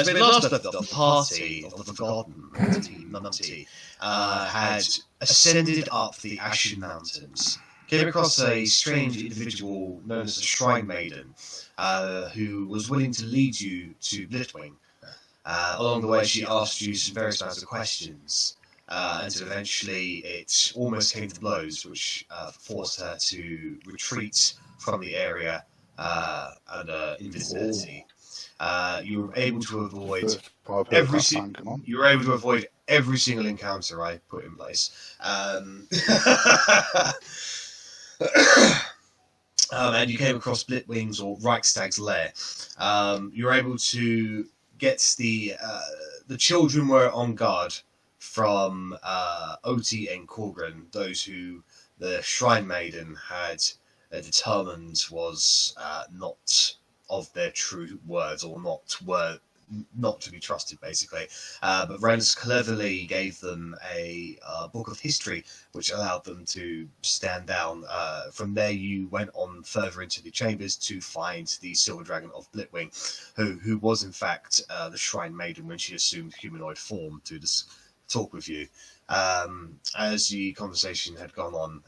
when they last left the party of the Forgotten Numpty had ascended up the Ashen Mountains, came across a strange individual known as the Shrine Maiden, who was willing to lead you to Blitwing. Along the way, she asked you some various kinds of questions, until eventually it almost came to blows, which forced her to retreat from the area under invisibility. You were able to avoid every single encounter I put in place. And you came across Blitwing's or Reichstag's lair. You were able to get the children were on guard from Otti and Korgrin, those who the Shrine Maiden had determined was not of their true words, or not to be trusted, basically. But Rennas cleverly gave them a book of history, which allowed them to stand down. From there, you went on further into the chambers to find the Silver Dragon of Blitwing, who was in fact the Shrine Maiden when she assumed humanoid form to talk with you. As the conversation had gone on,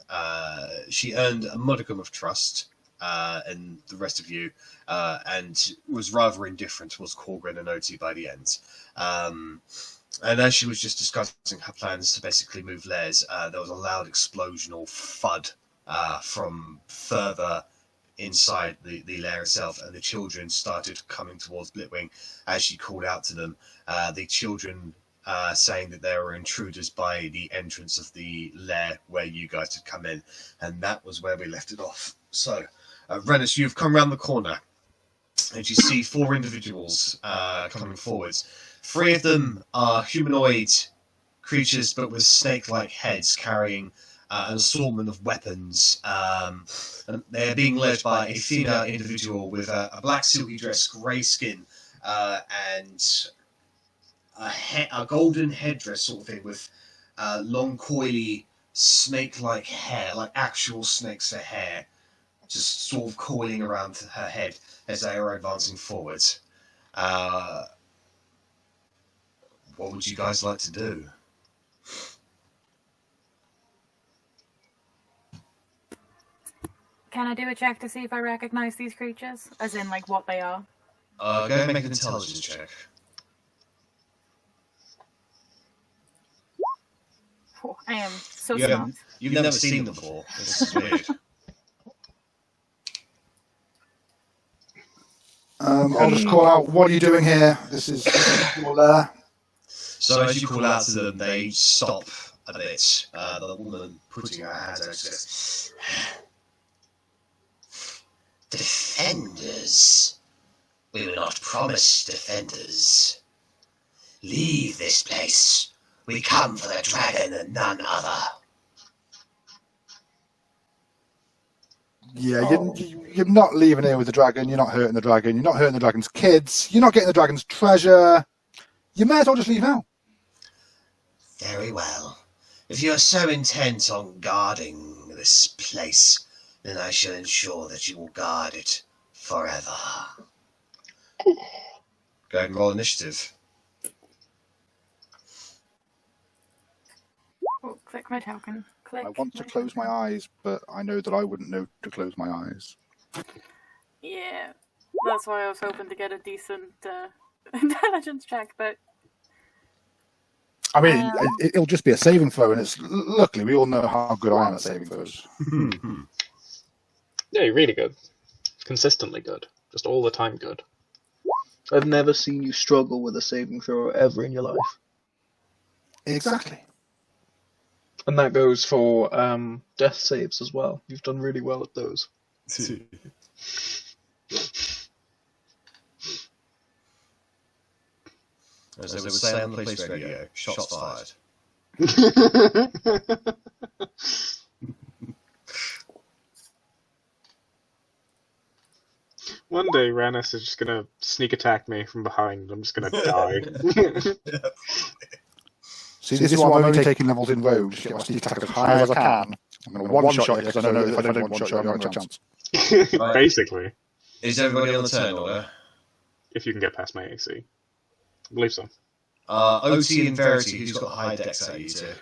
she earned a modicum of trust and the rest of you, and was rather indifferent towards Korgrin and Otti by the end. And as she was just discussing her plans to basically move lairs, there was a loud explosion or thud from further inside the lair itself, and the children started coming towards Blitwing as she called out to them. The children saying that there were intruders by the entrance of the lair where you guys had come in, and that was where we left it off. So, Rennas, you've come round the corner, and you see 4 individuals coming forwards. 3 of them are humanoid creatures, but with snake-like heads, carrying an assortment of weapons. And they're being led by a female individual with a black silky dress, grey skin, and a golden headdress sort of thing, with long, coily, snake-like hair, like actual snakes for hair, just sort of coiling around her head as they are advancing forward. What would you guys like to do? Can I do a check to see if I recognize these creatures? As in, like, what they are? Go and make an intelligence check. Oh, I am so smart. You've never seen them before. This is weird. I'll just call out, what are you doing here? This is your lair. So as you call out to them, they stop a bit. The woman putting her hands out says, "Defenders? We were not promised defenders. Leave this place. We come for the dragon and none other." Yeah, you're not leaving here with the dragon. You're not hurting the dragon. You're not hurting the dragon's kids. You're not getting the dragon's treasure. You may as well just leave now. Very well. If you are so intent on guarding this place, then I shall ensure that you will guard it forever. Go ahead and roll initiative. Oh, click my token. Click. I want to close my eyes, but I know that I wouldn't know to close my eyes. Yeah, that's why I was hoping to get a decent intelligence check, but... I mean, it'll just be a saving throw, and it's luckily we all know how good I am at saving throws. Yeah, you're really good. Consistently good. Just all the time good. I've never seen you struggle with a saving throw ever in your life. Exactly. And that goes for death saves as well. You've done really well at those. As they would say on the police radio, shots fired. One day, Rennas is just gonna sneak attack me from behind. I'm just gonna die. See, this is why I'm only taking levels in rogue, just get my sneak attack as high as I can. I'm going to one-shot you, because I know that if I don't one-shot you, I have a chance. Basically. Is everybody on the turn order? If you can get past my AC. I believe so. Otti and Verity, who's got high dex out of you two?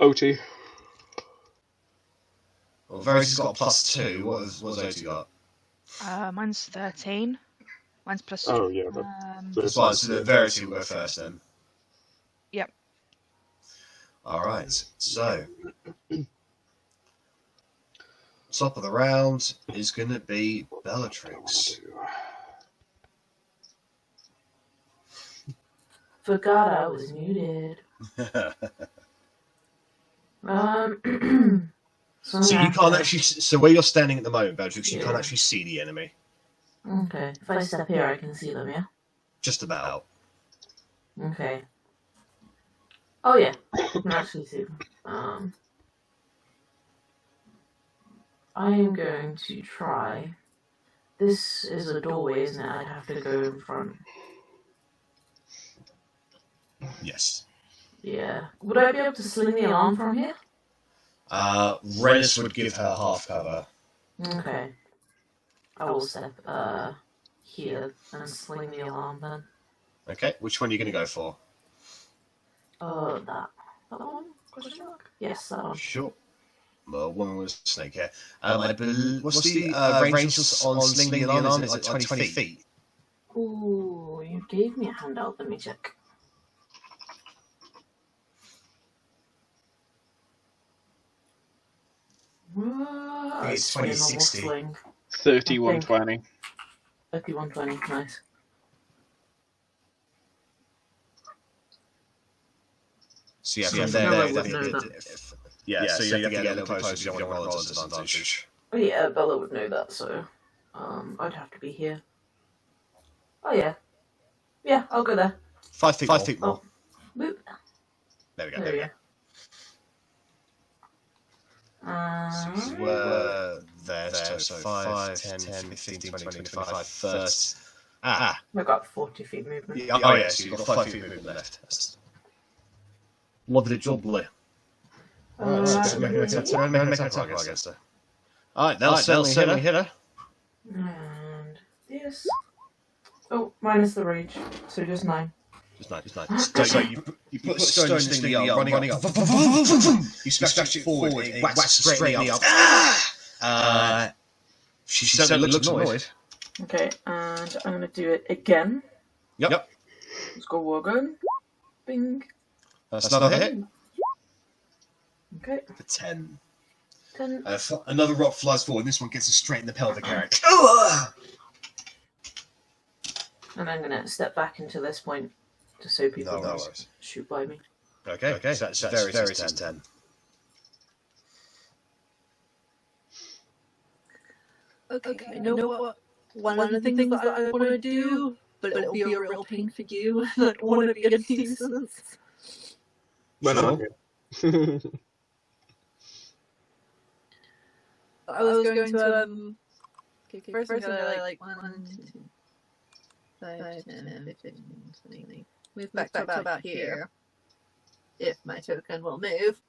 Otti. Well, Verity's got a +2. What's Otti got? Mine's 13. Mine's +2. Oh, yeah. That's fine, so the Verity will go first then. Yep. Alright, so... top of the round is going to be Bellatrix. Forgot I was muted. So you can't actually... So where you're standing at the moment, Bellatrix, you can't actually see the enemy. Okay. If I step here, I can see them, yeah? Just about. Okay. Oh, yeah. I can actually see them. I am going to try. This is a doorway, isn't it? I'd have to go in front. Yes. Yeah. Would I be able to sling the alarm from here? Rennas would give her half cover. Okay. I will step here and sling the alarm then. Okay, which one are you going to go for? That one? Question mark? Yes, that one. Sure. Well, woman with a snake hair. I believe. What's the range on slinging the alarm? Is it like 20 feet? Ooh, you gave me a handout. Let me check. I think it's 20, 60. 3120. 3120, nice. So yeah, So from no, I there, would know that. so you have to get a little closer if you don't want to roll a disadvantage. Oh yeah, Bella would know that, so I'd have to be here. Oh yeah. Yeah, I'll go there. 5 feet. 5 feet more. Oh. Boop. There we go. There we go. So we're there, so 5, 10, 15, 20, 25, 30. I got 40 feet movement. Yeah, oh yeah, so you've got 5 feet movement left. Lovely jubbly. Alright, make an attack against her. Alright, now certainly hit her. And this. Oh, minus the rage, so just 9. Just 9. So you put a stone in the arm, running up. You smash it forward, it whacks straight in the arm. She certainly looks annoyed. Okay, and I'm going to do it again. Yep. Let's go Wargun. Bing. That's another hit. Okay. For 10. 10. Another rock flies forward, and this one gets her straight in the pelvic area. And I'm going to step back into this point, just so people don't shoot by me. Okay, so that's very 10. Okay, I know what one of the things that I want to do, but it'll be a real pain for you. I don't want to be a nuisance. Well, I was going to okay, first I'm gonna like 1, 2, 5, 10, 15, 20. Move back to about here. If my token will move.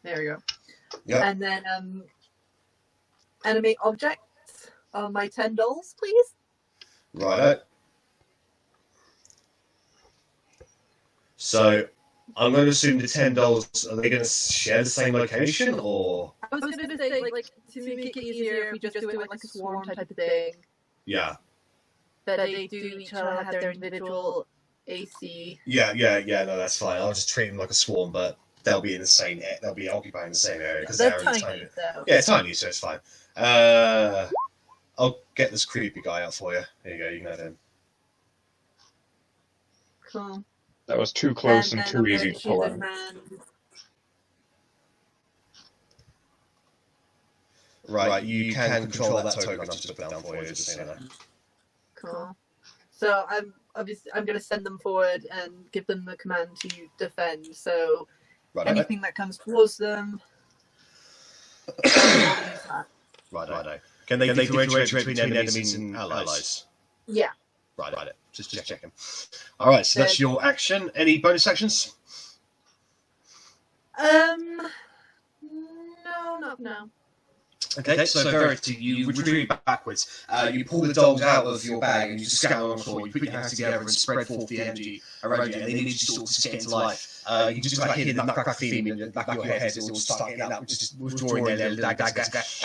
There we go. Yep. And then animate objects on my 10 dolls, please. Right. So I'm going to assume the $10 are they going to share the same location or? I was going to say like to make it easier if we just do it like a swarm type of thing. Yeah. That they do each other have their individual AC. Yeah. No, that's fine. I'll just treat them like a swarm, but they'll be in the same. They'll be occupying the same area because they're tiny. Though. Yeah, tiny, so it's fine. I'll get this creepy guy out for you. There you go. You can have him. Cool. That was too close and too easy to pull out. Right, you can control that token. I've just put down for you. Just so you know. Cool. So I'm going to send them forward and give them the command to defend. So anything that comes towards them. Right. Can they differentiate between enemies and allies? Yeah. Right. Just checking. All right, so that's your action. Any bonus actions? No, not now. Okay, so Verity, you retreat backwards. You pull the dogs out of your bag and you scatter on the floor. You put your hands together and spread forth the energy around you, and they need you sort of to get into life. You can just about hear the nutcracker theme in the back of your head as it will start getting up, just withdrawing their little daggers.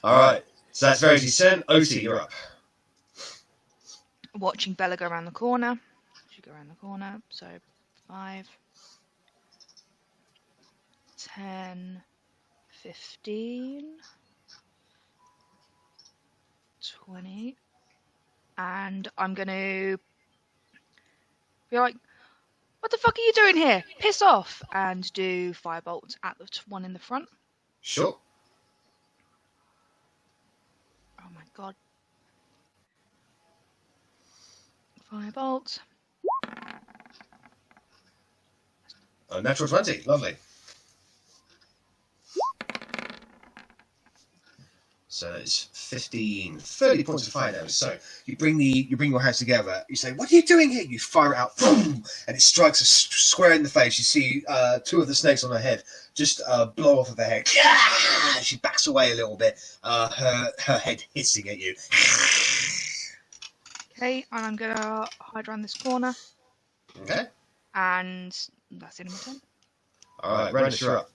Alright, so that's Verity's turn. Otti, you're up. Watching Bella go around the corner. She go around the corner. So 5, 10, 15, 20, and I'm going to be like, what the fuck are you doing here? Piss off! And do firebolt at the one in the front. Sure. Oh my god. Firebolt. Natural 20, lovely. So it's 15, 30 points of fire damage. So you bring your hands together. You say, "What are you doing here?" You fire it out, boom, and it strikes a square in the face. You see 2 of the snakes on her head just blow off of her head. She backs away a little bit, her head hissing at you. Okay, and I'm gonna hide around this corner. Okay. And that's the end of my turn. All right, Rennas, you're up.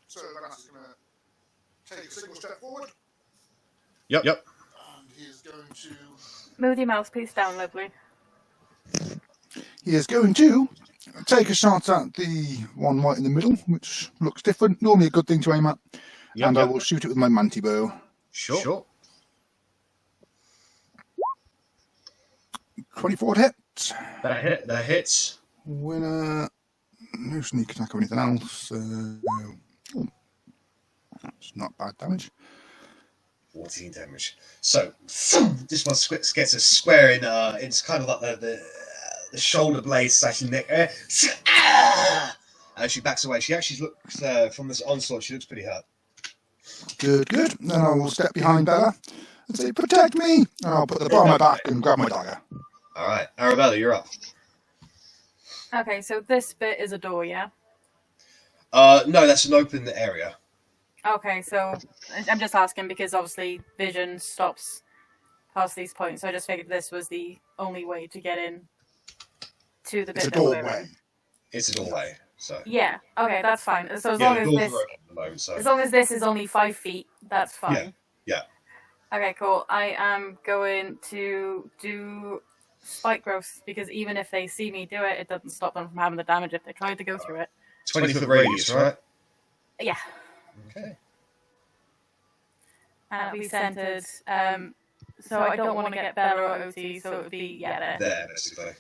So Rennas is going to take a single step forward. Yep. And he is going to... Move your mouthpiece down, Lesley. He is going to take a shot at the one right in the middle, which looks different. Normally a good thing to aim at. I will shoot it with my manti bow. Sure. 24 to hit. That hits. Winner. No sneak attack or anything else. That's not bad damage. 14 damage. So this one gets a square in. It's kind of like the shoulder blade / neck. And she backs away. She actually looks from this onslaught. She looks pretty hurt. Good. Then I will step behind Bella and say, "Protect me!" And I'll put the bar on my back and grab my dagger. All right, Arrabella, you're up. Okay, so this bit is a door, yeah? No, that's an open area. Okay, so I'm just asking because obviously vision stops past these points, so I just figured this was the only way to get in to the bit It's a that we're in. doorway. It's a doorway, so. Yeah, okay, that's fine. So as Yeah, long the as doors this, are open at the moment, so. as long as this is only 5 feet, that's fine. Yeah. Okay, cool. I am going to do spike growth because even if they see me do it, it doesn't stop them from having the damage if they try to go through it. 20-foot radius, right? Yeah. Okay. And it'll be centered. So I don't want to get Bella or Otti, so it would be there. There, basically.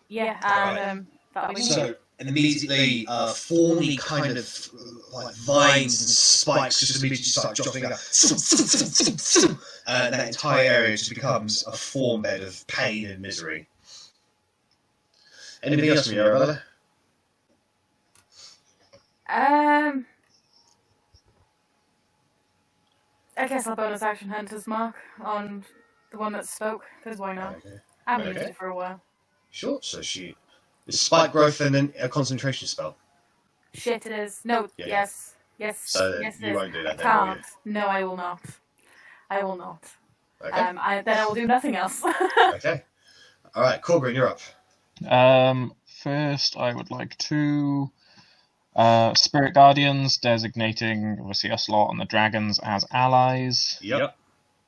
Yeah, and that'll be So, and immediately, thorny kind of like vines and spikes just immediately start jostling up. And that entire area just becomes a form bed of pain and misery. Anything else from you, Arrabella? I guess I'll bonus action Hunter's Mark on the one that spoke, because why not? Okay. I haven't used Okay. it for a while. Sure, so she... It's spike growth and then a concentration spell. Shit, it is. No, Yeah. yes, So yes, you it is. won't do that I then, will you? can't. No, I will not. I will not. Okay. Then I will do nothing else. Okay. Alright, Korgrin, you're up. First, I would like to Spirit Guardians, designating obviously us lot and the dragons as allies. Yep.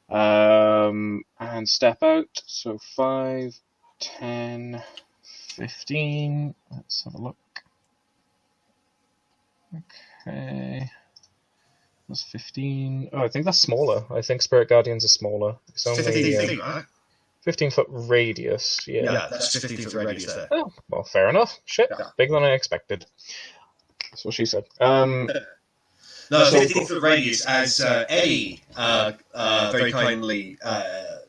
And step out. So 5, 10, 15. Let's have a look. Okay. That's 15. Oh, I think that's smaller. I think Spirit Guardians are smaller. It's only 15 feet, right? 15-foot radius. Yeah. Yeah, that's 15 foot radius there. Oh, well, fair enough. Shit, Yeah. bigger than I expected. That's what she said. No, So- 15 foot radius, as Eddie very kindly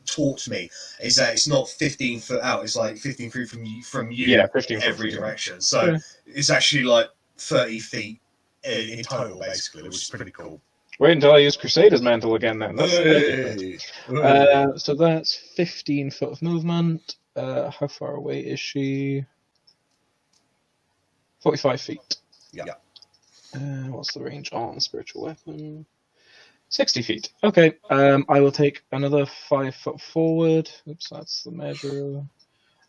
taught me, is that it's not 15 foot out, it's like 15 feet from you Yeah, 15 foot every from you. direction. So Yeah. it's actually like 30 feet in total, basically, which is pretty cool. Wait until I use Crusader's Mantle again then. That's Hey! so that's 15 foot of movement. How far away is she? 45 feet. Yeah. What's the range on Spiritual Weapon? 60 feet. Okay, I will take another 5 foot forward. Oops, that's the measure.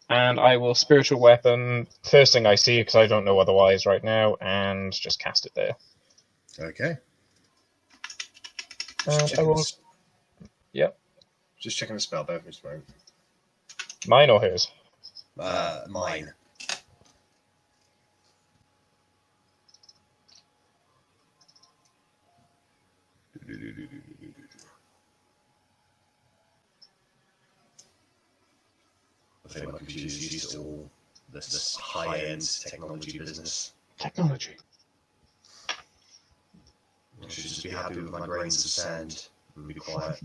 And I will Spiritual Weapon, first thing I see, because I don't know otherwise right now, and just cast it there. Okay. And I will... Yep. Just checking the spell, both just a moment. Mine or hers? Mine. I think my computer's used to all this high-end technology business. Technology. I should just be happy with my grains of sand and be quiet.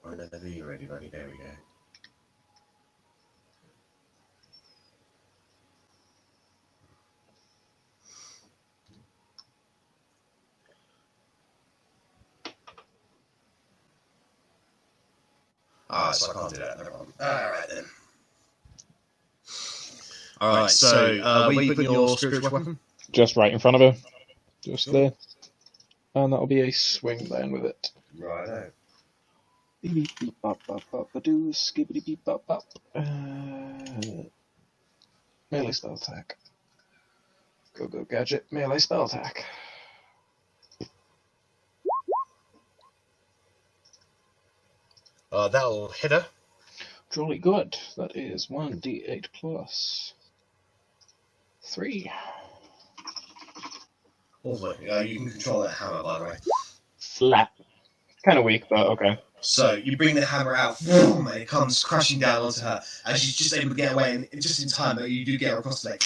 Whenever you're ready, buddy. There we go. So I can't do that. No problem. Alright then. Alright, so where are you putting your spiritual weapon? Just right in front of her. Just there. And that'll be a swing then with it. Right. Beep beep bop bop bop ba-doo, skibbity beep bop bop. Melee spell attack. Go gadget, melee spell attack. That'll hit her. Jolly good. That is 1d8 plus 3. Also, you can control that hammer, by the way. Slap. Kind of weak, but okay. So you bring the hammer out, and it comes crashing down onto her, and she's just able to get away, and just in time, but you do get her across the leg.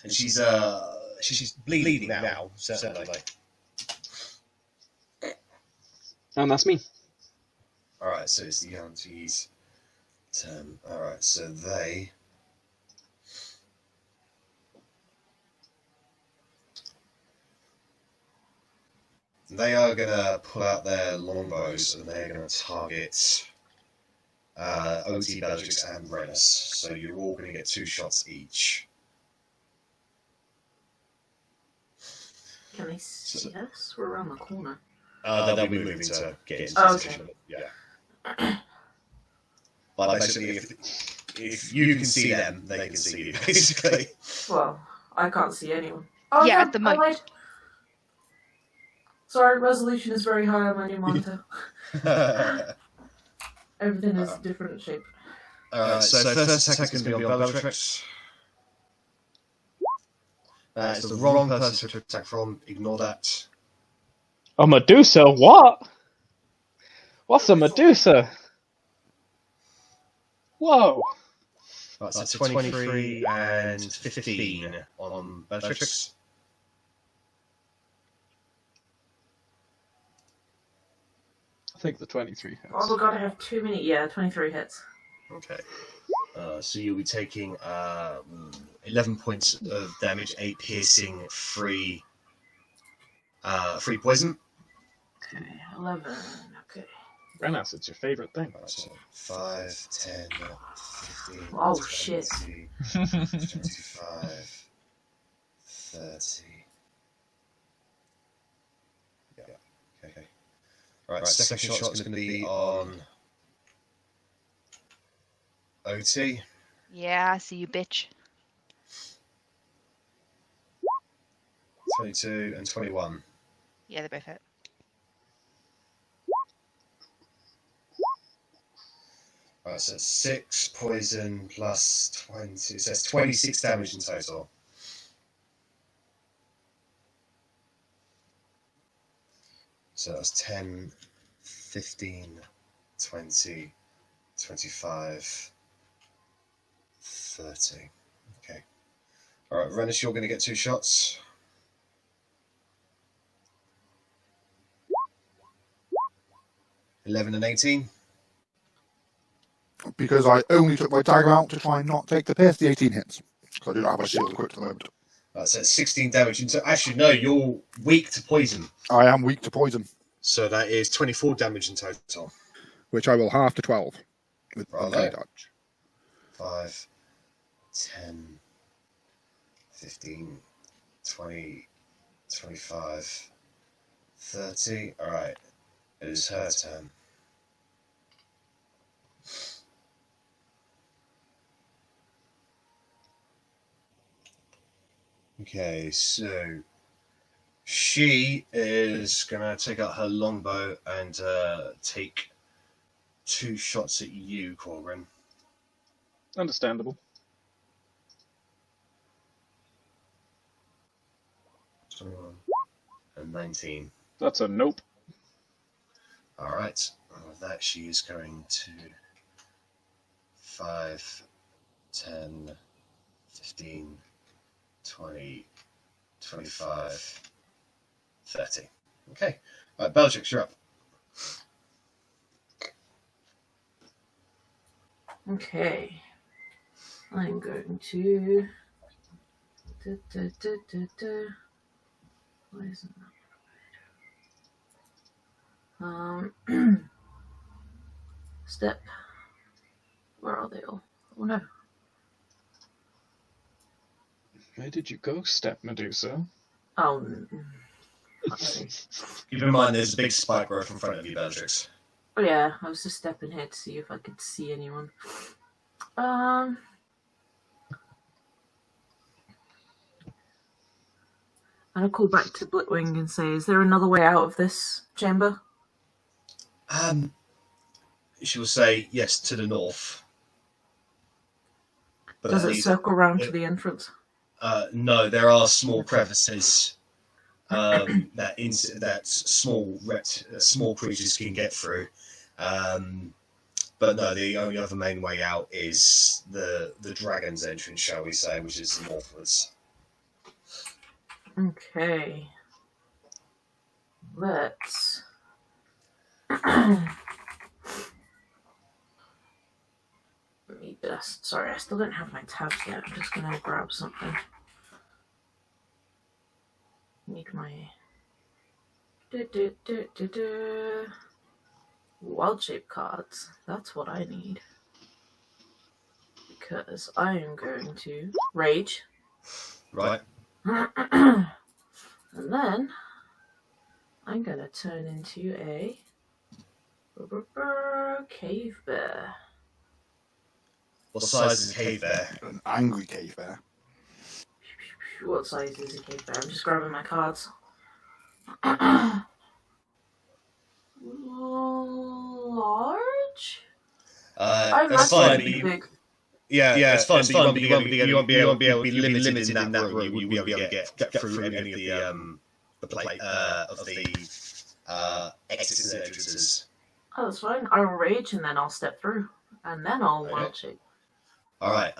And she's bleeding now, certainly. And that's me. Alright, so it's the Auntie's turn. Alright, so they... They are going to pull out their longbows, and they're going to target Otti, Bellatrix, and Rennas. So you're all going to get 2 shots each. Can they see us? We're around the corner. They'll be moving to get into position. Yeah. But basically, if you can see them, they can see you, basically. Well, I can't see anyone. Oh, Yeah, at the moment. Sorry, resolution is very high on my new monitor. Everything is different shape. Alright, so first attack is going to be on Bellatrix. It's the wrong person to attack from. Ignore that. A Medusa? What? What's a Medusa? Whoa. Right, so 23 and 15 on Bellatrix. I think the 23 hits. Oh, we've got to have 2 minutes. Yeah, 23 hits. Okay. So you'll be taking 11 points of damage, 8 piercing, 3 poison. Okay, 11. Okay. Rennas, it's your favourite thing. Right, so 5, 10, 15, Oh, 20, shit. 25, 30. Yeah, okay. Right, second shot's going to be on Otti. Yeah, I see you, bitch. 22 and 21. Yeah, they both hit. Right, so 6 poison plus 20. So it's 26 damage in total. So that's 10, 15, 20, 25, 30. Okay. Alright, Rennas, you're going to get 2 shots. $11 and 18. Because I only took my dagger out to try and not take the pierce, the 18 hits. Because I do not have a shield equipped at the moment. That's at 16 damage. And so, actually, no, you're weak to poison. I am weak to poison. So that is 24 damage in total. Which I will half to 12 with uncanny dodge. 5, 10, 15, 20, 25, 30. Alright. It is her turn. Okay, so she is going to take out her longbow and take 2 shots at you, Korgrin. Understandable. 21 and 19. That's a nope. Alright, with that she is going to 5, 10, 15, 20, 25, 30. Okay. Alright, Bellatrix, you're up. Okay. I'm going to... Why isn't that? Step. Where are they all? Oh no. Where did you go, Step Medusa? Oh, Keep in mind there's a big spike growth in front of you, Bellatrix. oh yeah, I was just stepping here to see if I could see anyone. And I'll call back to Blitwing and say, is there another way out of this chamber? She will say yes to the north. But Does it circle around to the entrance? No, there are small crevices that small creatures can get through. But no, the only other main way out is the dragon's entrance, shall we say, which is northwards. Okay. Let's... Sorry, I still don't have my tabs yet. I'm just gonna grab something. Need my... Wild shape cards. That's what I need. Because I am going to rage. Right. And then I'm gonna turn into a cave bear. What size is a cave bear? An angry cave bear. What size is a cave bear? I'm just grabbing my cards. Large? That's fine. Big. Yeah, it's fine. But you won't be able to be limited in that room. You won't be able to get through any of the plate of the exits and entrances. Oh, that's fine. I'll rage and then I'll step through, and then I'll wild shape. All right.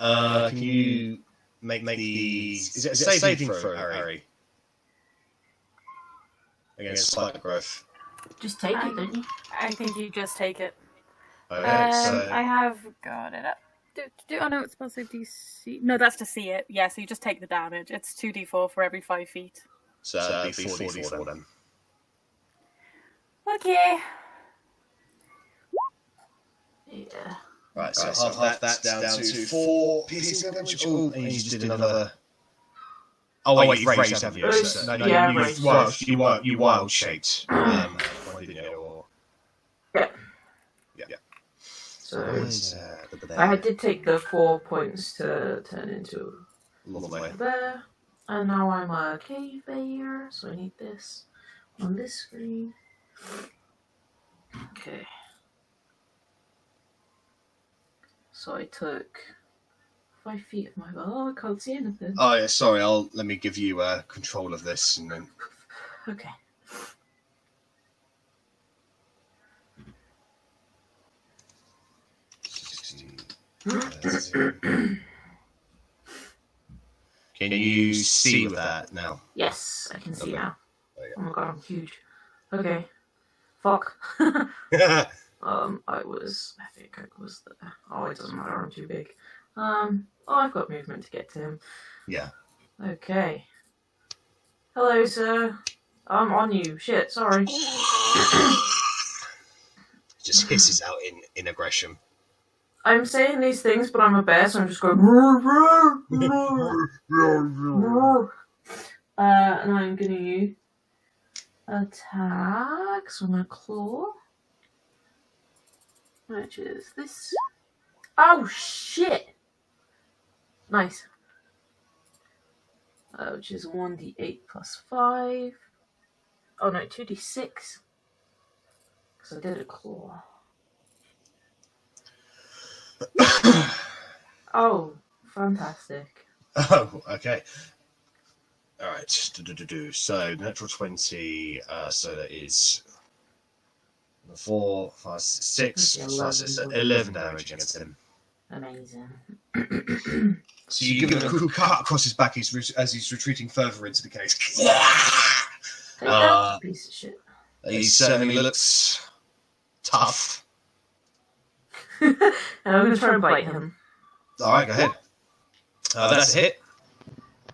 Can you make the? Is it a saving throw, Arri? Against spike growth. Just take it, don't you? I think you just take it. Okay, so I have got it up. Oh no, it's supposed to DC. No, that's to see it. Yeah, so you just take the damage. It's 2d4 for every 5 feet. So that'd be 4d4 then. Okay. Yeah. Right, so half that's down to 4 piercing damage. Oh, and you just did another. Oh wait, you've raised, haven't you? No, yeah, you wild shaped. Yeah. So I did take the 4 points to turn into Lovely. there, and now I'm a cave bear, so I need this on this screen. Okay. So I took 5 feet of my... Oh, I can't see anything. Oh yeah, sorry. Let me give you control of this, and then. Okay. Can you see with that now? Yes, I can see Okay. now. There you Oh my god, I'm huge. Okay. Fuck. go. I think I was there. Oh, it doesn't matter, I'm too big. Oh, I've got movement to get to him. Yeah. Okay. Hello, sir. I'm on you. Shit, sorry. Just hisses out in aggression. I'm saying these things, but I'm a bear, so I'm just going. And I'm gonna use attack. So I'm gonna claw. Which is this. Oh, shit! Nice. Which is 1d8 plus 5. Oh no, 2d6. Because I did a claw. Oh, fantastic. Oh, okay. Alright. So, natural 20. So that is 4, 5, 6. 11 damage against him. Amazing. So you give him a cool cut across his back as he's retreating further into the cave. Take that, piece of shit. He certainly looks tough. And I'm going to try and bite him. Alright, go ahead. That's a hit.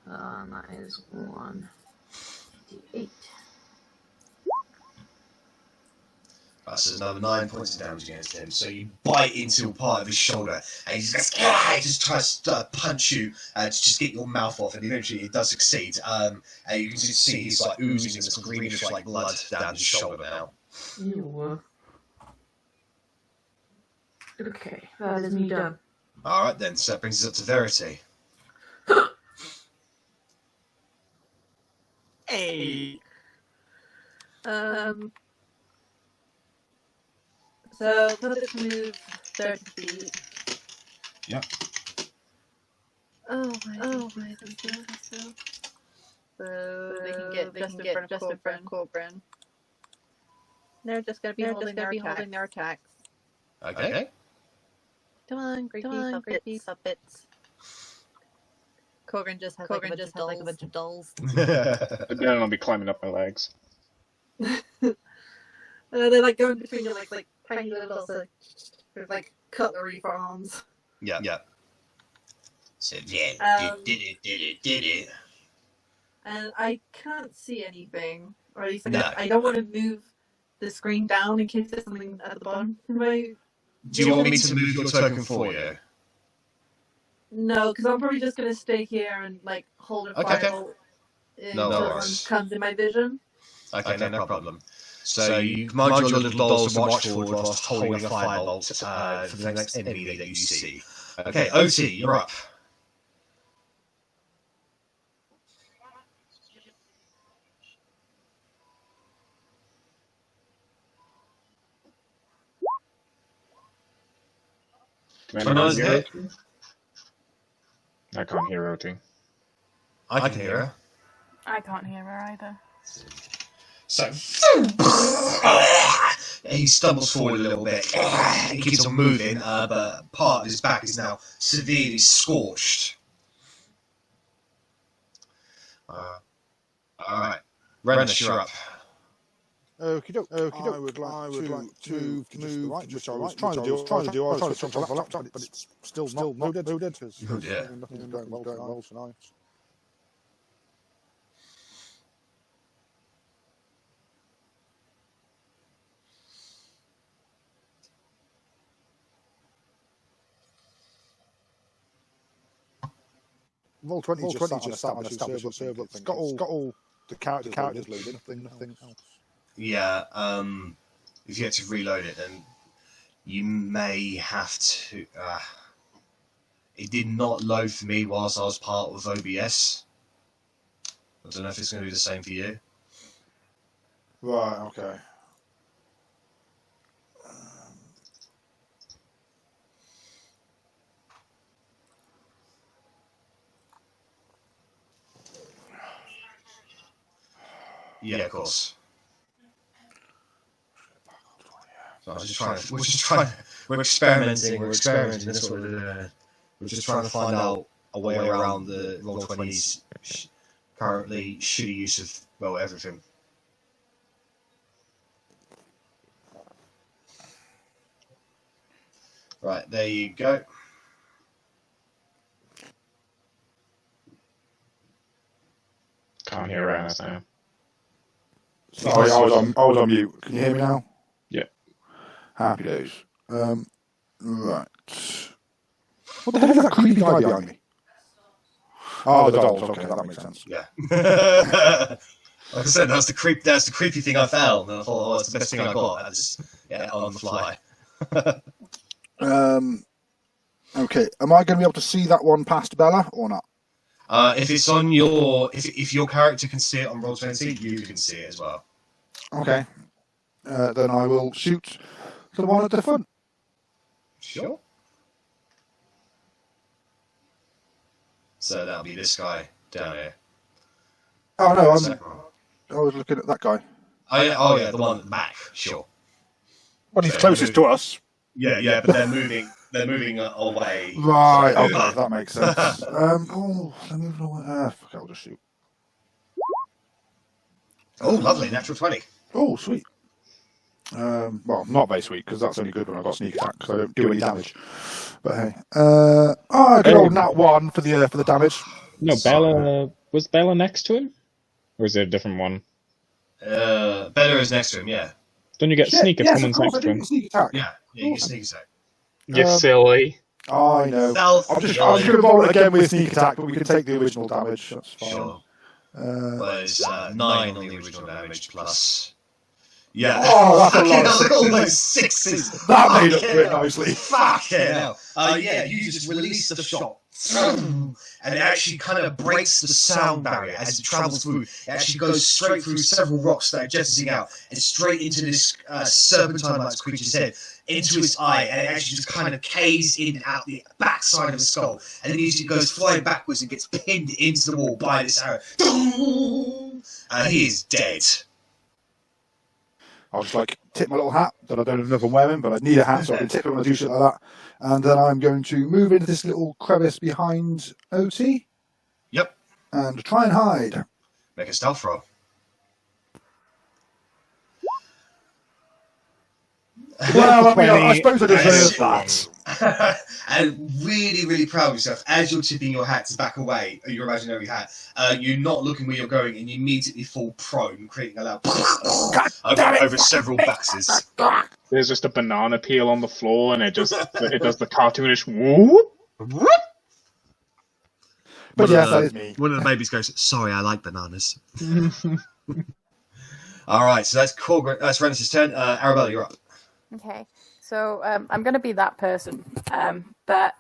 And that is 1d8. So another 9 points of damage against him. So you bite into a part of his shoulder, and he just tries to punch you to just get your mouth off, and eventually it does succeed. And you can just see he's like oozing this greenish like blood down his shoulder now. Ew. Okay, that is me done. Alright then, so that brings us up to Verity. Hey. So let's move 30 feet. Yep. Oh my goodness. So they can get just in front of Korgrin. They're just gonna be holding their attacks. Okay. Come on, great piece of bits. Korgrin just has like a bunch of dolls. But then I'll be climbing up my legs. They like go in between your like tiny little like cutlery for arms. Yeah. So yeah, did it. And I can't see anything, or at least No. I don't want to move the screen down in case there's something at the bottom. Do you want me to move your token for you? No, because I'm probably just gonna stay here and like hold a file until one comes in my vision. Okay, no problem. So you command your little dolls to march forward whilst holding a firebolt for the next enemy that you see. Okay, Otti, you're up. Commander's hit. I can't hear Otti. I can hear her. I can't hear her either. So he stumbles forward a little bit. He keeps on moving, but part of his back is now severely scorched. Alright. Rennas, you're up. Okie doke. I would like to move to the right, which I was trying to do. I was trying to switch off the laptop, but it's still not loaded. Oh dear. Nothing's going well tonight. Roll20 just sat on a server. It's got all the characters loaded. Nothing else. Yeah, if you have to reload it, then you may have to... it did not load for me whilst I was part of OBS. I don't know if it's going to do the same for you. Right, okay. Yeah, of course. So we're experimenting, that's what we're doing. We're just trying to find out a way around the Roll20's currently shitty use of, well, everything. Right, there you go. can't hear Rennas now. Sorry, I was on mute. Can you hear me now? Yeah. Happy days. Right. What the hell is that creepy guy behind me? Oh, the dolls. Okay, that makes sense. Yeah. Like I said, that's the creepy thing I found, and I thought, oh, it's the best thing I got. I just on the fly. Okay. Am I going to be able to see that one past Bella or not? If it's on your, if your character can see it on Roll20, you can see it as well. Okay. Then I will shoot the one at the front. Sure. So that'll be this guy down here. Oh no, I was looking at that guy. Oh yeah, the one at the back. Sure. Well, he's closest to us. Yeah, but they're moving. They're moving away. Right. Okay, that makes sense. They're moving away. Fuck, I'll just shoot. Oh, lovely, natural 20. Oh, sweet. Well, not very sweet because that's only good when I've got sneak attack because I don't do any damage. But hey, good old nat 1 for the damage. No, Bella was Bella next to him, or is it a different one? Bella is next to him. Yeah. Don't you get sneak if someone's next to him? Sneak attack. Yeah, you get sneak attack. You silly. I know. Stealth. I'm just going to roll it again with sneak attack, but we can take the original damage. That's fine. Sure. But it's 9 on the original damage plus. Yeah. Oh, that's a lot. Look at all those sixes. That made up for it nicely. Fuck yeah. Yeah, you just release the shot. And it actually kind of breaks the sound barrier as it travels through. It actually goes straight through several rocks that are jettisoning out and straight into this serpentine-like creature's head, into its eye, and it actually just kind of caves in and out the backside of the skull. And then it goes flying backwards and gets pinned into the wall by this arrow. And he is dead. I'll just tip my little hat that I don't have enough of wearing, but I need a hat so I can tip it when I do shit like that. And then I'm going to move into this little crevice behind Otti. Yep. And try and hide. Make a stealth roll. Well, I suppose I deserve that. And really, really proud of yourself. As you're tipping your hat to back away, your imaginary hat, you're not looking where you're going, and you immediately fall prone, creating a loud over several boxes. There's just a banana peel on the floor, and it does the cartoonish whoop. But yes, that is me. One of the babies goes, "Sorry, I like bananas." All right, so that's Korgrin. That's Rennas' turn. Arrabella, you're up. Okay, so I'm going to be that person, but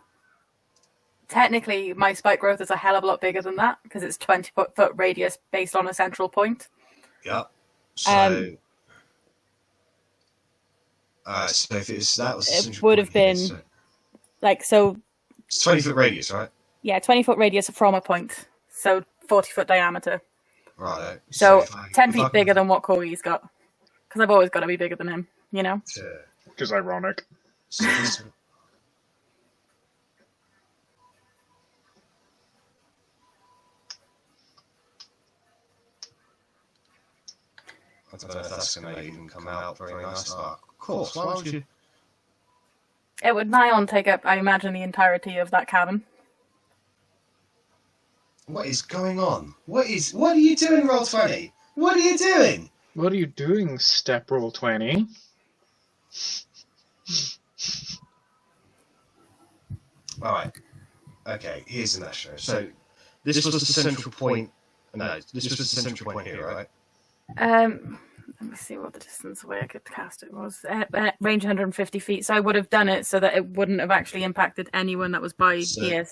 technically my spike growth is a hell of a lot bigger than that because it's 20-foot radius based on a central point. Yeah. So, so if it would have been so. It's 20-foot radius, right? Yeah, 20-foot radius from a point, so 40-foot diameter. Right. So 10 feet bigger than what Corgi's got, because I've always got to be bigger than him. You know? Which is ironic. So I don't know if that's going to even come out very nice. Oh, of course, why would you? It would nigh on take up, I imagine, the entirety of that cabin. What is going on? What are you doing, Roll20? What are you doing? What are you doing, Step Roll20? Alright. Okay, here's the national. So, this was the central point. No, this was the central point here, right? Let me see what the distance away I could cast it was. Range 150 feet, so I would have done it so that it wouldn't have actually impacted anyone that was by here.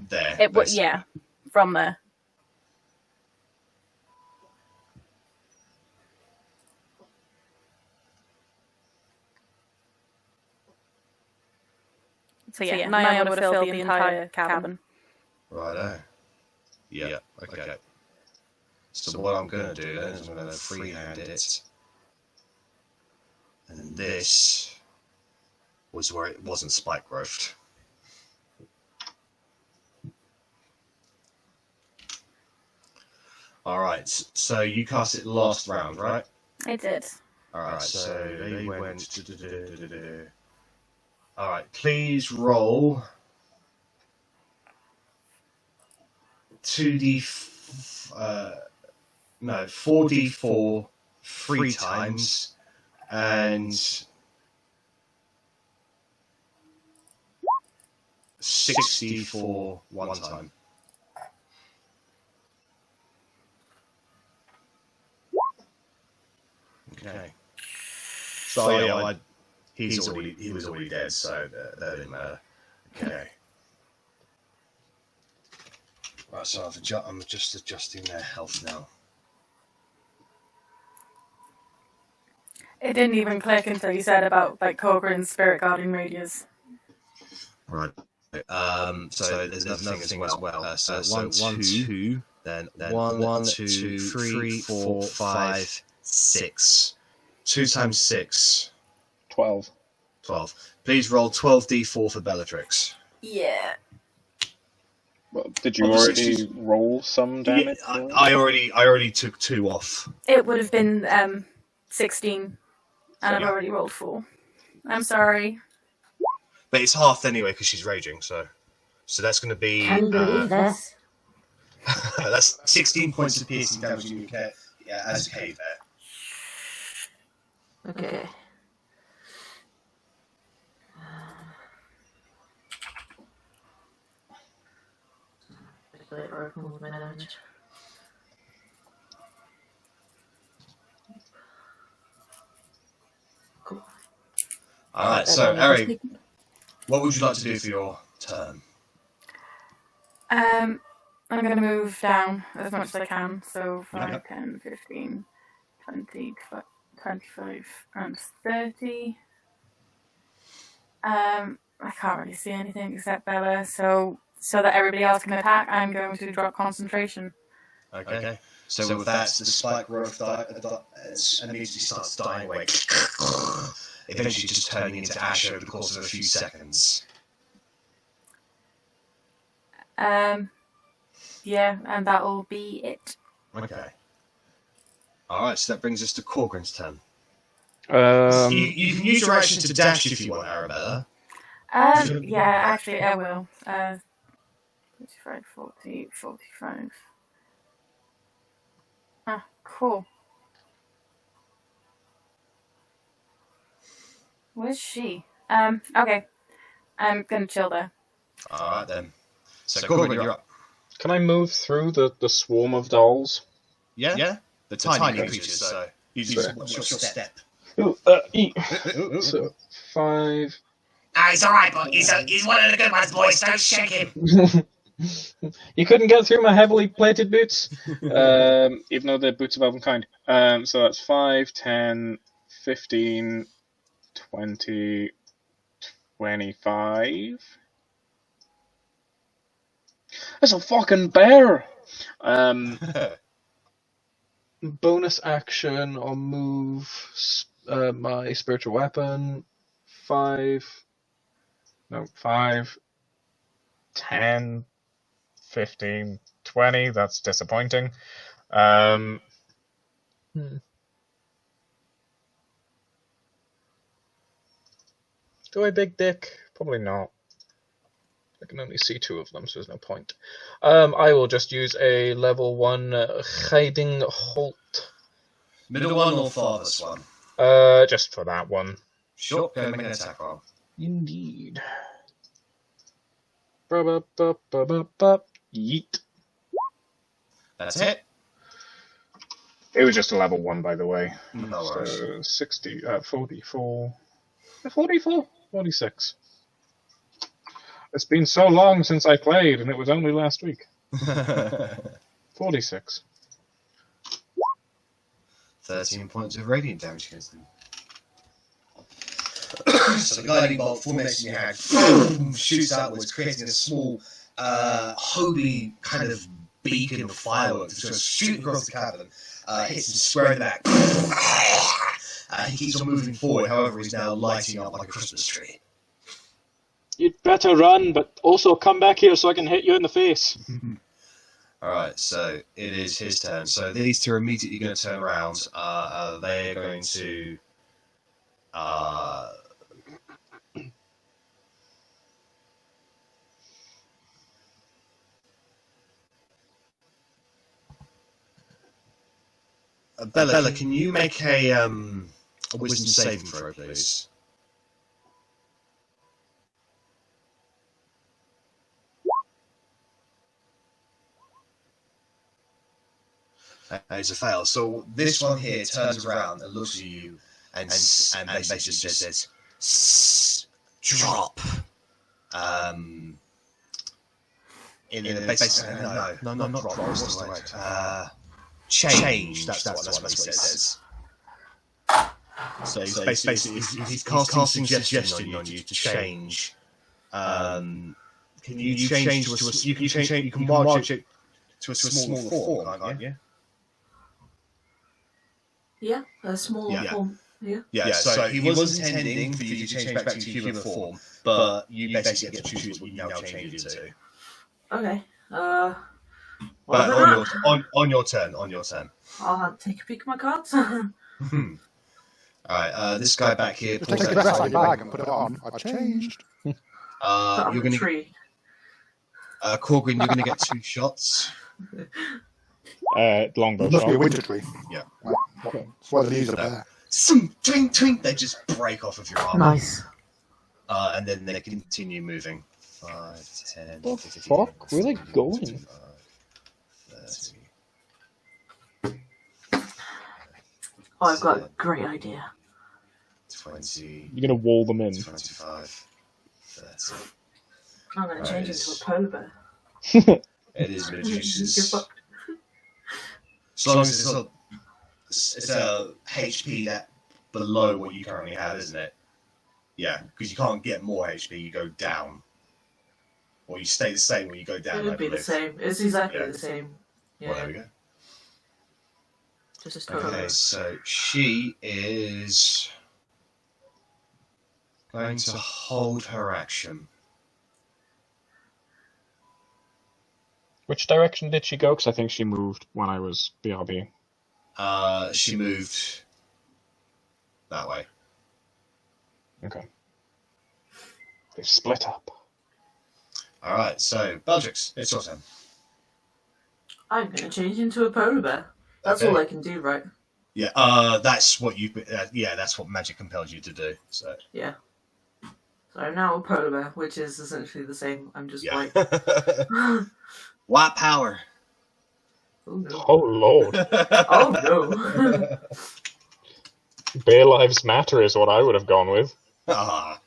There. It would, yeah, from there. So yeah, Naya would have filled the entire cabin. Righto. Yeah, okay. So what I'm going to do then is I'm going to freehand it. And this was where it wasn't spike growth. Alright, so you cast it last round, right? I did. Alright, so they went... Alright, please roll 2d... No, 4d4 3 times, and 6d4 1 time. Okay. So yeah, he was already dead, so that didn't matter. Okay. Right, so I'm just adjusting their health now. It didn't even click until you said about like Korgrin's spirit guarding radius. Right. So there's another thing as well. So 1, 2, then 1, 2, 3, 4, 5, 6. 2 times 6. 12. 12. Please roll 12d4 for Bellatrix. Yeah. Well, did you already roll some damage? Yeah, I already took 2 off. It would have been 16, and I've already rolled 4. I'm sorry. But it's halved anyway because she's raging, so that's going to be. Can you believe this? That's 16 points of piercing damage you can as a cave there. Okay. Cool. Alright, so Arri, what would you like to do for your turn? I'm going to move down as much as I can. So 5, 10, 15, 20, 25, and 30. I can't really see anything except Bella, so that everybody else can attack, I'm going to drop concentration. Okay. So with that, the spike growth immediately starts dying away, eventually just turning into ash over the course of a few seconds. Yeah, and that'll be it. Okay. Alright, so that brings us to Korgrin's turn. You can use your action to dash if you want, Arrabella. Yeah, actually, I will. 35, 40, 45. Ah, cool. Where's she? Okay. I'm gonna chill there. Alright then. So Korgrin, you're up. Can I move through the swarm of dolls? Yeah? Yeah? The tiny creatures, so you just watch your step. Ooh, so 5. He's alright, but he's one of the good ones, boys. Don't shake him. You couldn't get through my heavily plated boots, even though they're boots of elven kind. So that's 5, 10, 15, 20, 25. That's a fucking bear! Bonus action or move my spiritual weapon. 5, 10, 15, 20. That's disappointing. Do I big dick? Probably not. I can only see 2 of them, so there's no point. I will just use a level 1 hiding halt. Middle one or farthest one? Just for that one. Sure, go make an attack roll. Indeed. Yeet. That's it. It was just a level 1, by the way. No worries. So 60, 44. 44? 46. It's been so long since I played, and it was only last week. 46. 13 points of radiant damage against them. So the guiding bolt formates in your hand, shoots outwards, creating a small, holy kind of beacon of fireworks. It's going to shoot across the cavern, hits him square in the back. He keeps on moving forward, however, he's now lighting up like a Christmas tree. You'd better run, but also come back here so I can hit you in the face. Alright, so it is his turn. So these two are immediately going to turn around. They're going to... Bella, can you make a wisdom saving throw, please? It's a fail. So this one here turns around and looks at you and basically just says, "Drop." In basically, no, not drop. What's the word? Change. That's what he says. So he's casting suggestion on you to change. Can you change to a? You can march it to a smaller form, can't you? Yeah, a smaller form. Yeah. So he was intending for you to change back to human form, but you basically get to choose what you now change into. Okay. But on your turn. I'll take a peek at my cards. Alright, this guy back here. Just take a dressing bag and put it on. I've changed. You're going to. Korgrin, you're going to get 2 shots. Longbow Must be a shot. winter tree. Yeah. That's why the leaves are there. Twink, twink. They just break off of your armor. Nice. And then they continue moving. 5, 10, The 15, fuck? Where are they going? 25, 30. Oh, I've got a great idea. 20. You're gonna wall them in. 25. 30. I'm going to change it to a polar bear. It is reduces. You're fucked. As long as it's a HP that below what you currently have, isn't it? Yeah, because you can't get more HP, you go down. Or you stay the same when you go down. It would be the same. It's exactly the same. Yeah. Well, there we go. Just Okay, so she is going to hold her action. Which direction did she go? Because I think she moved when I was BRB. She moved that way. Okay. They've split up. Alright, so Bellatrix, it's your turn. I'm going to change into a polar bear. That's Okay. all I can do, right? Yeah, that's what that's what magic compels you to do. So Yeah. So I'm now a polar bear, which is essentially the same. I'm just white. White power. Oh no. Oh lord. Oh no. Bear Lives Matter is what I would have gone with. Ah.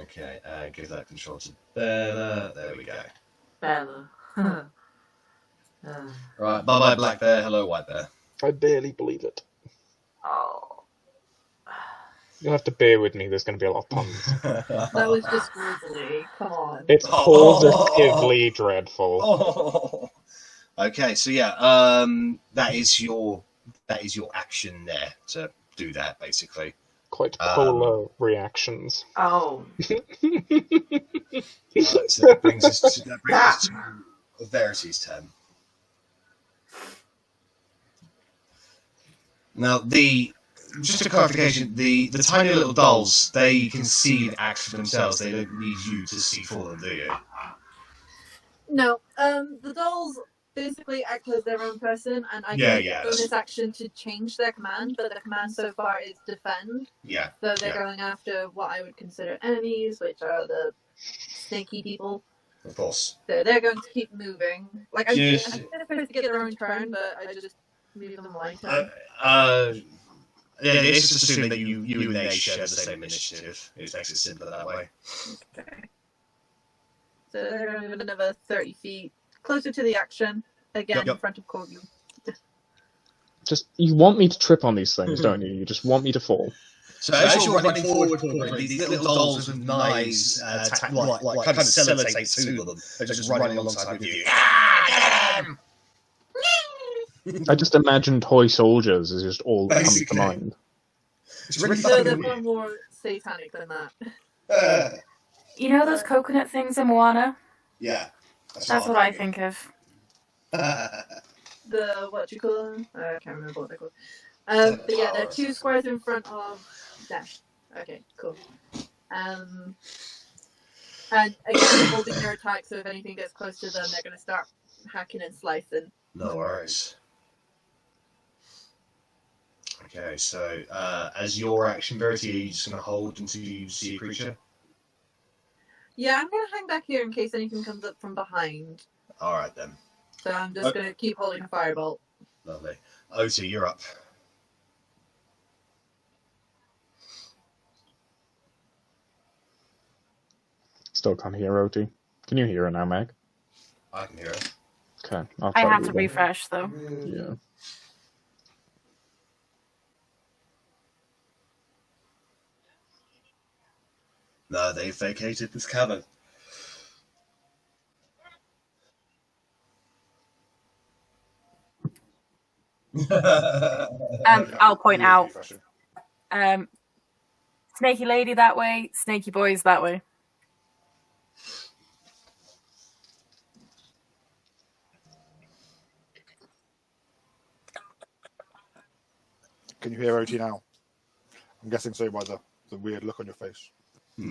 Okay, give that control to Bella. There we go. Bella. Right, bye-bye black bear, hello white bear. I barely believe it. Oh. You'll have to bear with me, there's going to be a lot of puns. That was just grizzly. Come on. It's positively dreadful. Oh. Okay, so yeah, that is your action there to do that basically. Quite polar reactions. Oh. So that brings us to Verity's turn. Now, just a clarification, the tiny little dolls, they can see and act for themselves. They don't need you to see for them, do you? No, the dolls basically act as their own person, and I can bonus action to change their command, but the command so far is defend. Yeah. So they're going after what I would consider enemies, which are the snaky people. Of course. So they're going to keep moving. Like, I think they're supposed to get their own turn, but I just move them my turn. It's just assuming that you and they share the same initiative. It makes it simpler that way. Okay. So they're going to move another 30 feet closer to the action, again in front of Korgrin. Just, you want me to trip on these things, don't you? You just want me to fall. So as you're running forward, these little dolls with knives kind of sellotape to them. They're just running alongside with you. I just imagine toy soldiers as just all that comes to mind. It's really So they're far more satanic than that. You know those coconut things in Moana? Yeah. That's what I think of. The, what you call them? I can't remember what they're called. But yeah, they're 2 squares in front of them. Okay, cool. And again, holding their attack, so if anything gets close to them, they're going to start hacking and slicing. No worries. Okay, so as your action, Verity, are you just going to hold until you see a creature? Yeah, I'm going to hang back here in case anything comes up from behind. All right, then. So I'm just going to keep holding a firebolt. Lovely. Otti, you're up. Still can't hear Otti. Can you hear her now, Meg? I can hear it. Okay. I have to refresh, though. Yeah. No, they've vacated this cavern. I'll point out. Snaky lady that way, snaky boys that way. Can you hear Otti now? I'm guessing so by the weird look on your face. So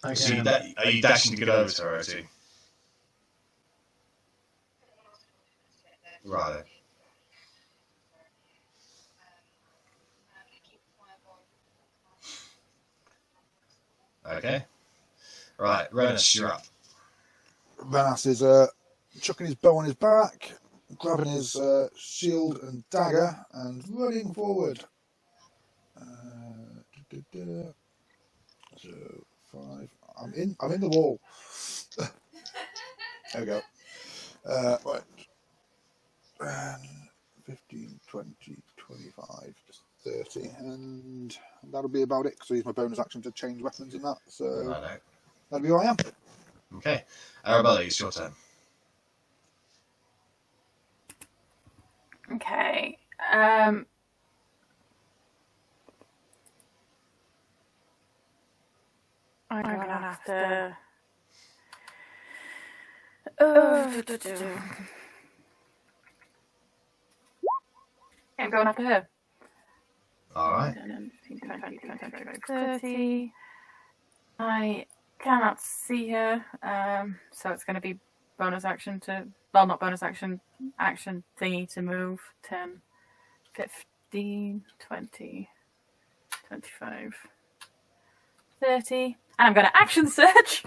are you dashing to get over to her, Otti? Right. Okay. Right, Rennas, you're up. Rennas is chucking his bow on his back, grabbing his shield and dagger, and running forward. So 5. I'm in the wall. There we go. Right. 15, 20, 25, just 30, and that'll be about it. Because I use my bonus action to change weapons and that. So that'll be where I am. Okay, Arrabella, it's your turn. Okay. I'm gonna have to. I'm going after her. All right. 20, 30. I cannot see her, so it's going to be bonus action to. Well, not bonus action. Action thingy to move. 10, 15, 20, 25, 30. And I'm going to action search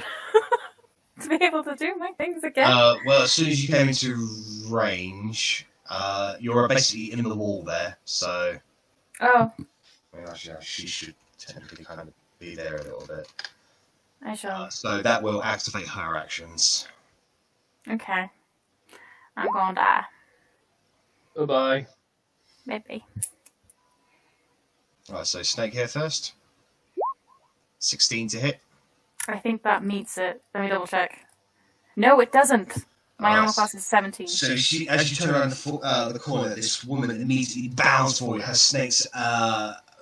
to be able to do my things again. Well, as soon as you came into range, you're basically in the wall there, so... Oh. I mean, actually, she should technically kind of be there a little bit. I shall. So that will activate her actions. Okay. I'm going to die. Bye-bye. Maybe. Right, so snake here first. 16 to hit. I think that meets it. Let me double check. No, it doesn't. My armor class is 17. So she, as you turn around the corner, this woman immediately bounds forward. Her snake's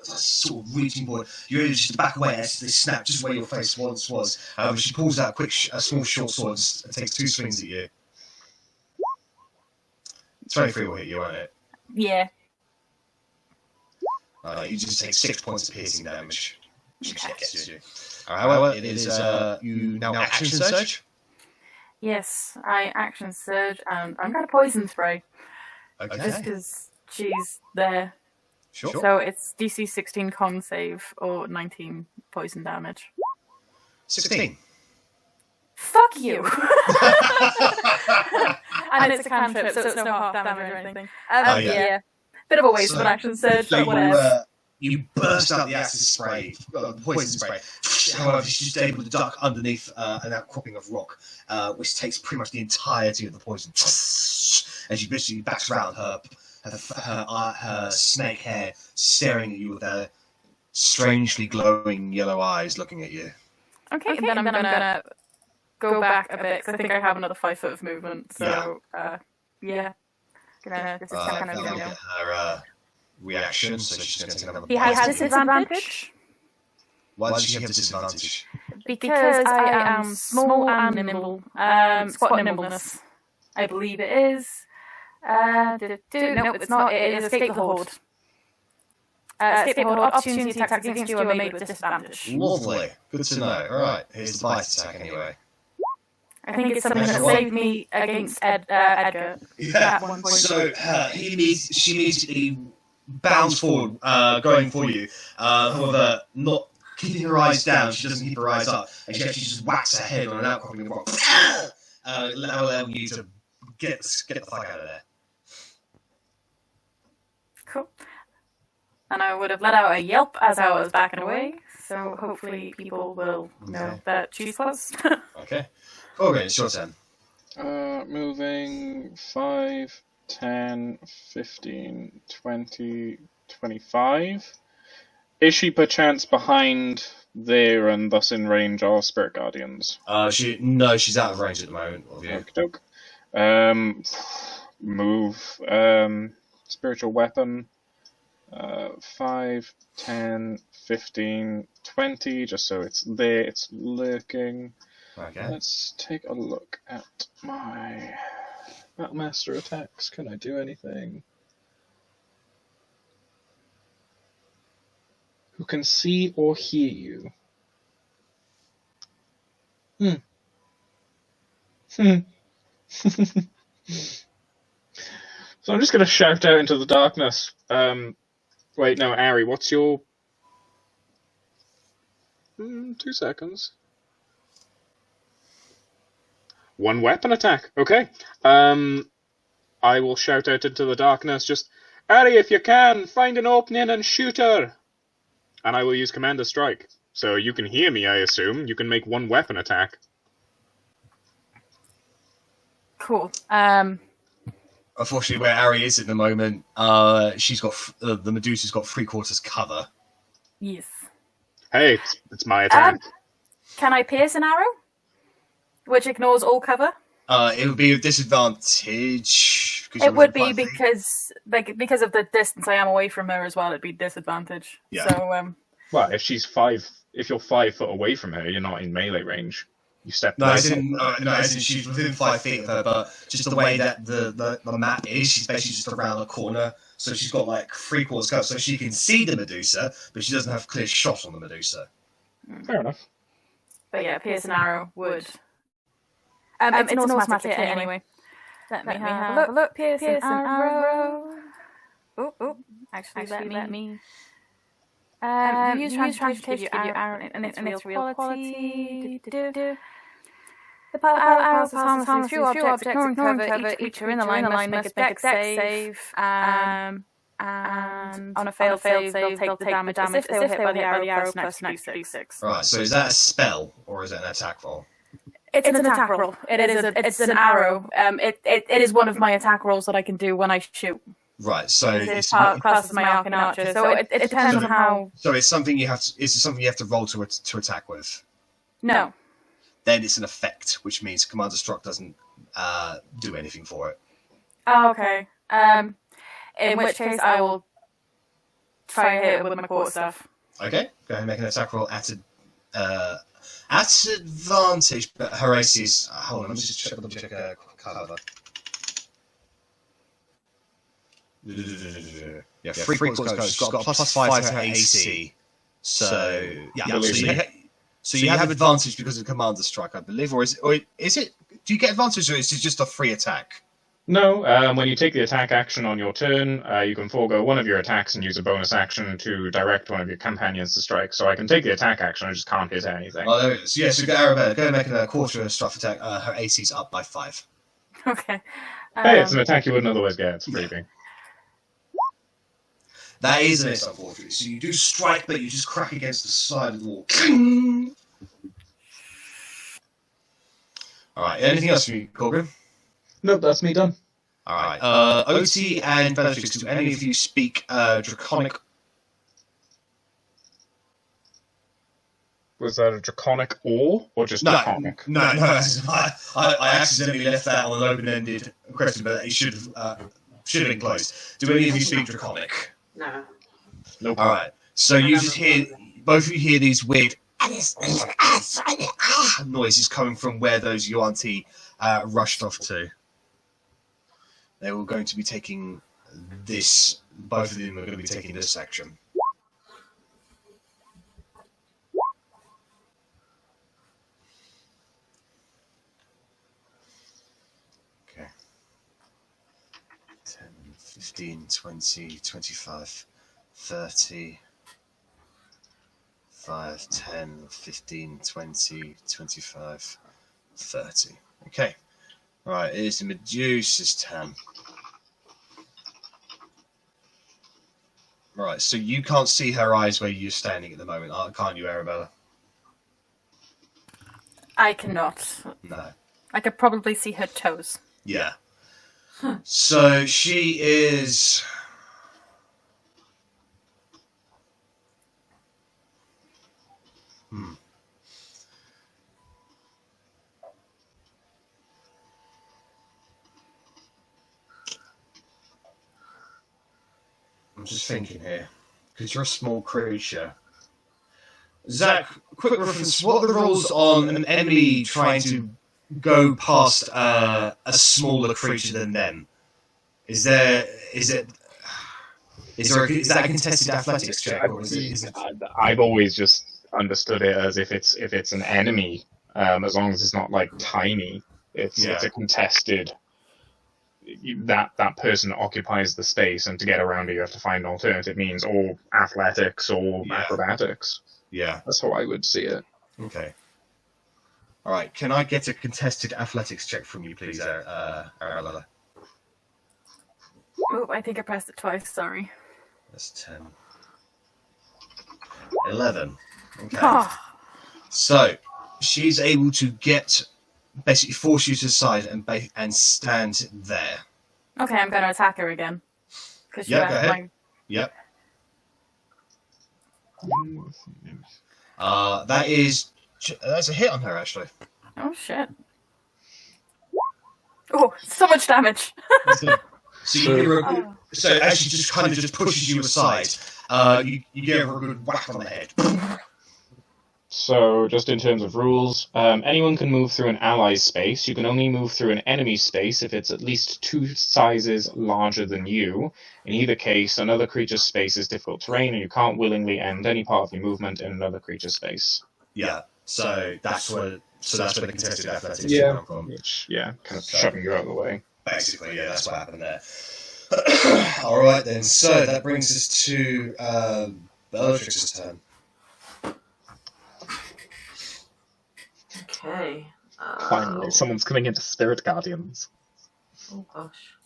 sort of reaching forward. You're able to back away as they snap just where your face once was. She pulls out a small short sword and takes 2 swings at you. 23 will hit you, won't it? Yeah. You just take 6 points of piercing damage. She gets you. However, it is you now action surge. Yes, I action surge and I'm going to poison spray. Okay. Just because she's there. Sure. So it's DC 16 con save or 19 poison damage. 16. Fuck you! And it's a cantrip, so it's no half damage or anything. Yeah. Bit of a waste of an action surge, but whatever. You burst out the acid spray, poison spray. However, she's able to duck underneath an outcropping of rock, which takes pretty much the entirety of the poison. As she basically backs around, her snake hair staring at you with her strangely glowing yellow eyes looking at you. Okay, and then I'm gonna go back a bit because I think I have another 5 foot of movement. So yeah, gonna just kind of go down. Her reaction, so she's going to take another. He has disadvantage. Why does she have disadvantage? Because I am small and nimble. Squat nimbleness, I believe it is. Nope, it's not. It is escape the horde. Escape the horde. Opportunity attacks against you are made with disadvantage. Lovely. Good to know. All right, here's the bite attack anyway. I think it's something that saved me against Edgar. Yeah. At one point. So she immediately bounds forward, going for you. However, not keeping her eyes down. She doesn't keep her eyes up, and she actually just whacks her head on an outcropping of rock, allowing you to get the fuck out of there. Cool. And I would have let out a yelp as I was backing away, so hopefully people will know that she's close. Okay. Korgrin, it's your turn. Moving 5, 10, 15, 20, 25. Is she perchance behind there and thus in range of Spirit Guardians? She's out of range at the moment of you. Okey-doke. Move. Spiritual Weapon. 5, 10, 15, 20, just so it's there, it's lurking. Okay. Let's take a look at my Battlecaster attacks. Can I do anything? Who can see or hear you? So I'm just going to shout out into the darkness. Wait, no, Arri, what's your... 2 seconds. 1 weapon attack. Okay. I will shout out into the darkness, just, Arri, if you can, find an opening and shoot her. And I will use Commander Strike. So you can hear me, I assume. You can make 1 weapon attack. Cool. Unfortunately, where Arri is at the moment, she's got the Medusa's got 3/4 cover. Yes. Hey, it's my attack. Can I pierce an arrow? Which ignores all cover? It would be a disadvantage. It would be because of the distance I am away from her as well. It'd be disadvantage. Yeah. So Well, if you're 5 foot away from her, you're not in melee range. You step No, back. as in she's within 5 feet of her, but just the way that the map is, she's basically just around the corner, so she's got like 3/4 cover, so she can see the Medusa, but she doesn't have clear shot on the Medusa. Fair enough. But yeah, pierce an arrow would. It's an automatic hit anyway. Let me have a look. Pierce an arrow. Oh, actually let me. Use transmutation to give you arrow, and it's real quality. The power arrows harmlessly through objects, ignoring cover. Each are in the line must make a dex save. And on a failed save, they'll take the damage as if they were hit by the arrow plus next d6. Right, so is that a spell, or is it an attack roll? It's an attack roll. It's an arrow. It is one of my attack rolls that I can do when I shoot. Right, so it's classed as my Arcane Archer. So it depends on how. So it's something you have to. Is it something you have to roll to attack with? No. Then it's an effect, which means Commander Struck doesn't do anything for it. Oh, okay. In which case, I will try to hit it with my quarterstaff. Okay, go ahead and make an attack roll at advantage, but her AC is... hold on, let me just double check cover. Yeah, 3/4 cover. She's got a +5 to her AC. So, yeah. So you have advantage because of Commander Strike, I believe, or is it? Do you get advantage, or is it just a free attack? No, when you take the attack action on your turn, you can forego one of your attacks and use a bonus action to direct one of your companions to strike. So I can take the attack action, I just can't hit anything. Oh, there it is. Yeah, so go Arrabella, go and make a quarter strike attack. Her AC's up by 5. Okay. Hey, it's an attack you wouldn't otherwise get. It's freebie. That is a miss, unfortunately. So you do strike, but you just crack against the side of the wall. Alright, anything else for you, Korgrin? Nope, that's me done. Alright, Otti and Bellatrix, do any of you speak Draconic? Was that a Draconic or just Draconic? No, I accidentally left that on an open-ended question, but it should have been closed. Do any of you speak Draconic? No. Nope. Alright, so you just hear, both of you hear these weird noises coming from where those Yuan-Ti rushed off to. They were going to be taking this, both of them are going to be taking this section. Okay. 10, 15, 20, 25, 30, 5, 10, 15, 20, 25, 30. Okay. Right, it is the Medusa's turn. Right, so you can't see her eyes where you're standing at the moment, can't you, Arrabella? I cannot. No. I could probably see her toes. Yeah. So she is... I'm just thinking here, because you're a small creature. Zach, quick reference, what are the rules on an enemy trying to go past a smaller creature than them? Is that a contested athletics check? Or is it... I've always just understood it as if it's an enemy, as long as it's not like tiny, it's a contested. That person occupies the space, and to get around it, you have to find an alternative means, or athletics, or acrobatics. Yeah, that's how I would see it. Okay. All right. Can I get a contested athletics check from you, please, Arrabella? Oh, I think I pressed it twice. Sorry. That's 10. 11. Okay. Oh. So she's able to basically force you to the side and stand there. Okay, I'm going to attack her again. Yeah, go ahead. Yep. That's a hit on her, actually. Oh, shit. Oh, so much damage. So as she just kind of just pushes you aside, you give her a good whack on the head. So, just in terms of rules, anyone can move through an ally's space. You can only move through an enemy's space if it's at least 2 sizes larger than you. In either case, another creature's space is difficult terrain, and you can't willingly end any part of your movement in another creature's space. Yeah, so that's where the contested athletics come from. Which, kind of shoving you out of the way. Basically, yeah, that's what happened there. All right, then. So that brings us to Bellatrix's turn. Okay. Finally, someone's coming into Spirit Guardians. Oh gosh.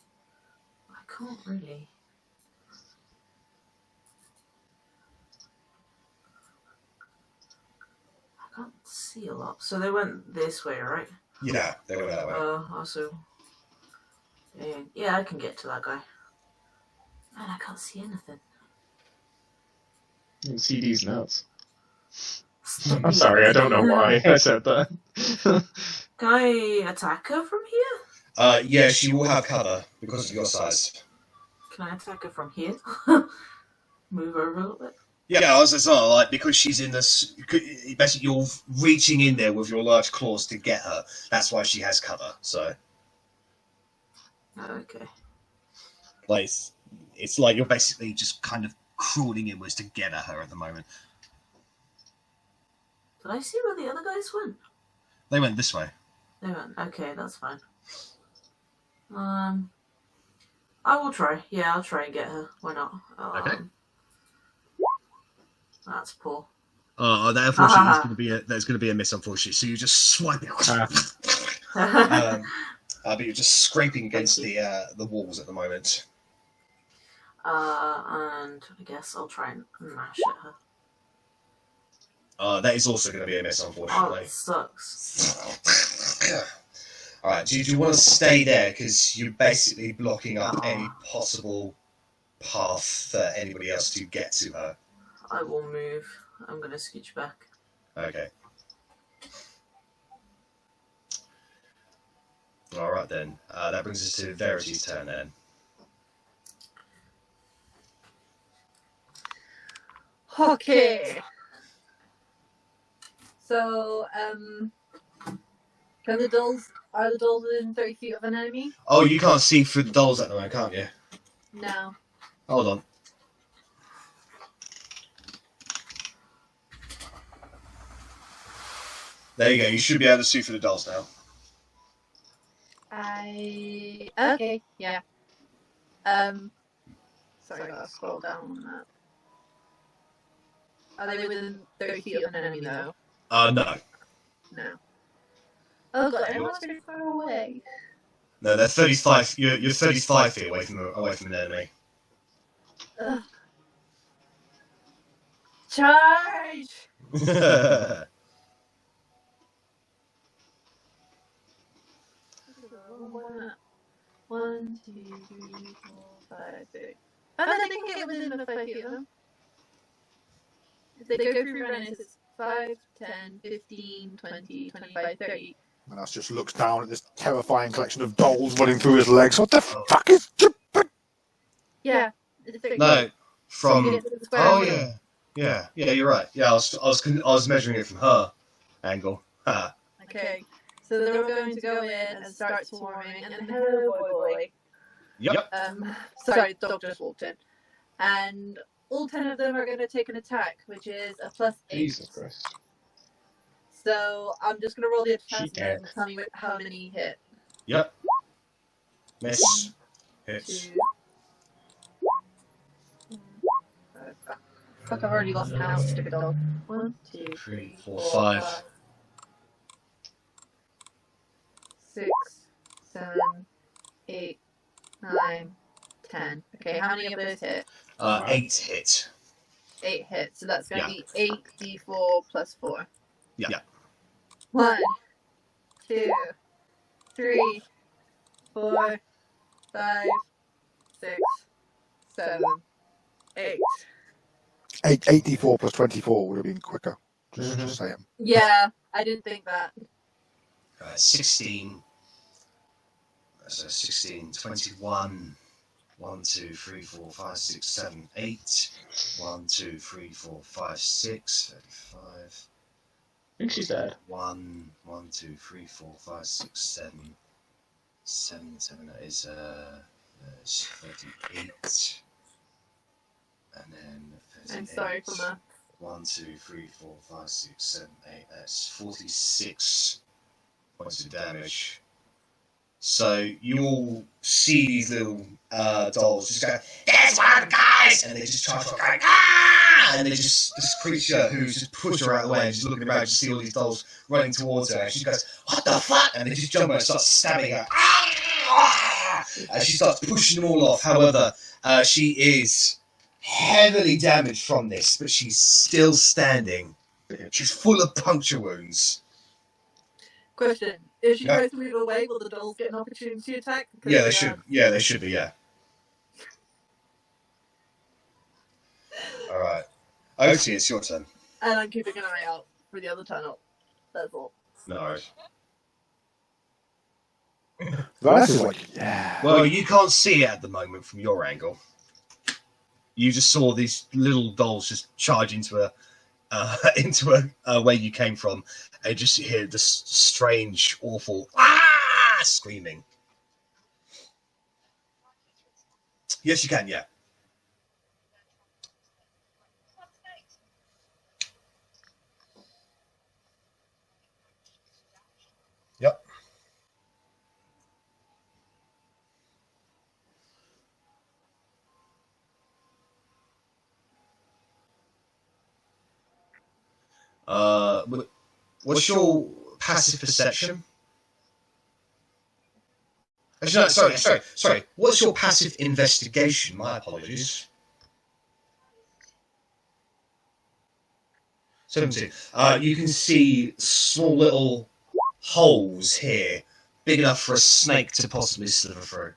I can't really. I can't see a lot. So they went this way, right? Yeah, they went that way. Also. Yeah, I can get to that guy. Man, I can't see anything. You can see these nuts. I'm sorry, I don't know why I said that. Can I attack her from here? Yeah, she will have cover because of your size. Can I attack her from here? Move over a little bit? Yeah, I was just like, because she's in this. Basically, you're reaching in there with your large claws to get her. That's why she has cover. So. Okay. Like, it's like you're basically just kind of crawling inwards to get at her at the moment. Did I see where the other guys went? They went this way. They went. Okay, that's fine. I will try. Yeah, I'll try and get her. Why not? Okay. That's poor. That unfortunately there's going to be a miss, unfortunately. So you just swipe it. But you're just scraping against the walls at the moment. And I guess I'll try and mash at her. That is also going to be a miss, unfortunately. Oh, it sucks. Alright, do you want to stay there? Because you're basically blocking up any possible path for anybody else to get to her. I will move. I'm going to scooch back. Okay. Alright then. That brings us to Verity's turn then. Okay. So, are the dolls within 30 feet of an enemy? Oh, you can't see through the dolls at the moment, can't you? No. Hold on. There you go. You should be able to see through the dolls now. Okay, yeah. Sorry, I gotta scroll down on that. Are they within 30 feet of an enemy, though? No. No. Oh god, everyone's pretty far away. No, they're 35. You're 35 feet away from an enemy. Ugh. Charge! 1, 2, 3, 4, 5, 6. Oh, no, they can get within the 5 feet of them. If they go through Rennas, it's 5, 10, 15, 20, 25, 30. And Rennas just looks down at this terrifying collection of dolls running through his legs. What the fuck is... Yeah. No, from... Yeah, the square Oh, middle. yeah. Yeah, you're right. Yeah, I was measuring it from her angle. Ha. Okay. So they're all going to go in and start swarming, and then hello, boy. Yep. Sorry, the dog just walked in. And all 10 of them are going to take an attack, which is a +8. Jesus Christ. So I'm just going to roll the attack dead. and tell me how many hit. Yep. Miss. Hit. 2. Fuck, I've already lost count, stupid dog. 1, 2, 3, 4, 5. 6, 7, 8, 9, 10. Okay, how many of those hit? 8 hit. 8 hits, so that's going to Yeah. be 8d4 plus 4. Yeah. 1, 2, 3, 4, 5, 6, 7, 8. 8d4 plus 24 would have been quicker. Just saying. Yeah, I didn't think that. 16. So 16, 21. 1, 2, 3, 4, 5, 6, 7, 8. 1, 2, 3, 4, 5, 6, 35. I think she's dead. 1, 2, 3, 4, 5, 6, 7. 7, that is 38. And then 38. I'm sorry for math. 1, 2, 3, 4, 5, 6, 7, 8. That's 46 points of damage. So you all see these little dolls just go, "There's one, guys!" And they just charge for going, "Ah!" And they just, this creature who's just pushed her out of the way and just looking around, just see all these dolls running towards her. And she goes, "What the fuck?" And they just jump her and start stabbing her. Ah! And she starts pushing them all off. However, she is heavily damaged from this, but she's still standing. She's full of puncture wounds. Question. If she Yeah. tries to move away, will the dolls get an opportunity attack? Because Yeah, they should. Yeah, they should be. Yeah. All right. Otti, it's your turn. And I'm keeping an eye out for the other tunnel. That's all. No worries. Rennas is like, yeah. Well, you can't see it at the moment from your angle. You just saw these little dolls just charge into where you came from, and just hear this strange, awful screaming. Yes, you can. Yeah. Yep. What's your passive perception? Actually, no, sorry. What's your passive investigation? My apologies. 17. You can see small little holes here, big enough for a snake to possibly slither through.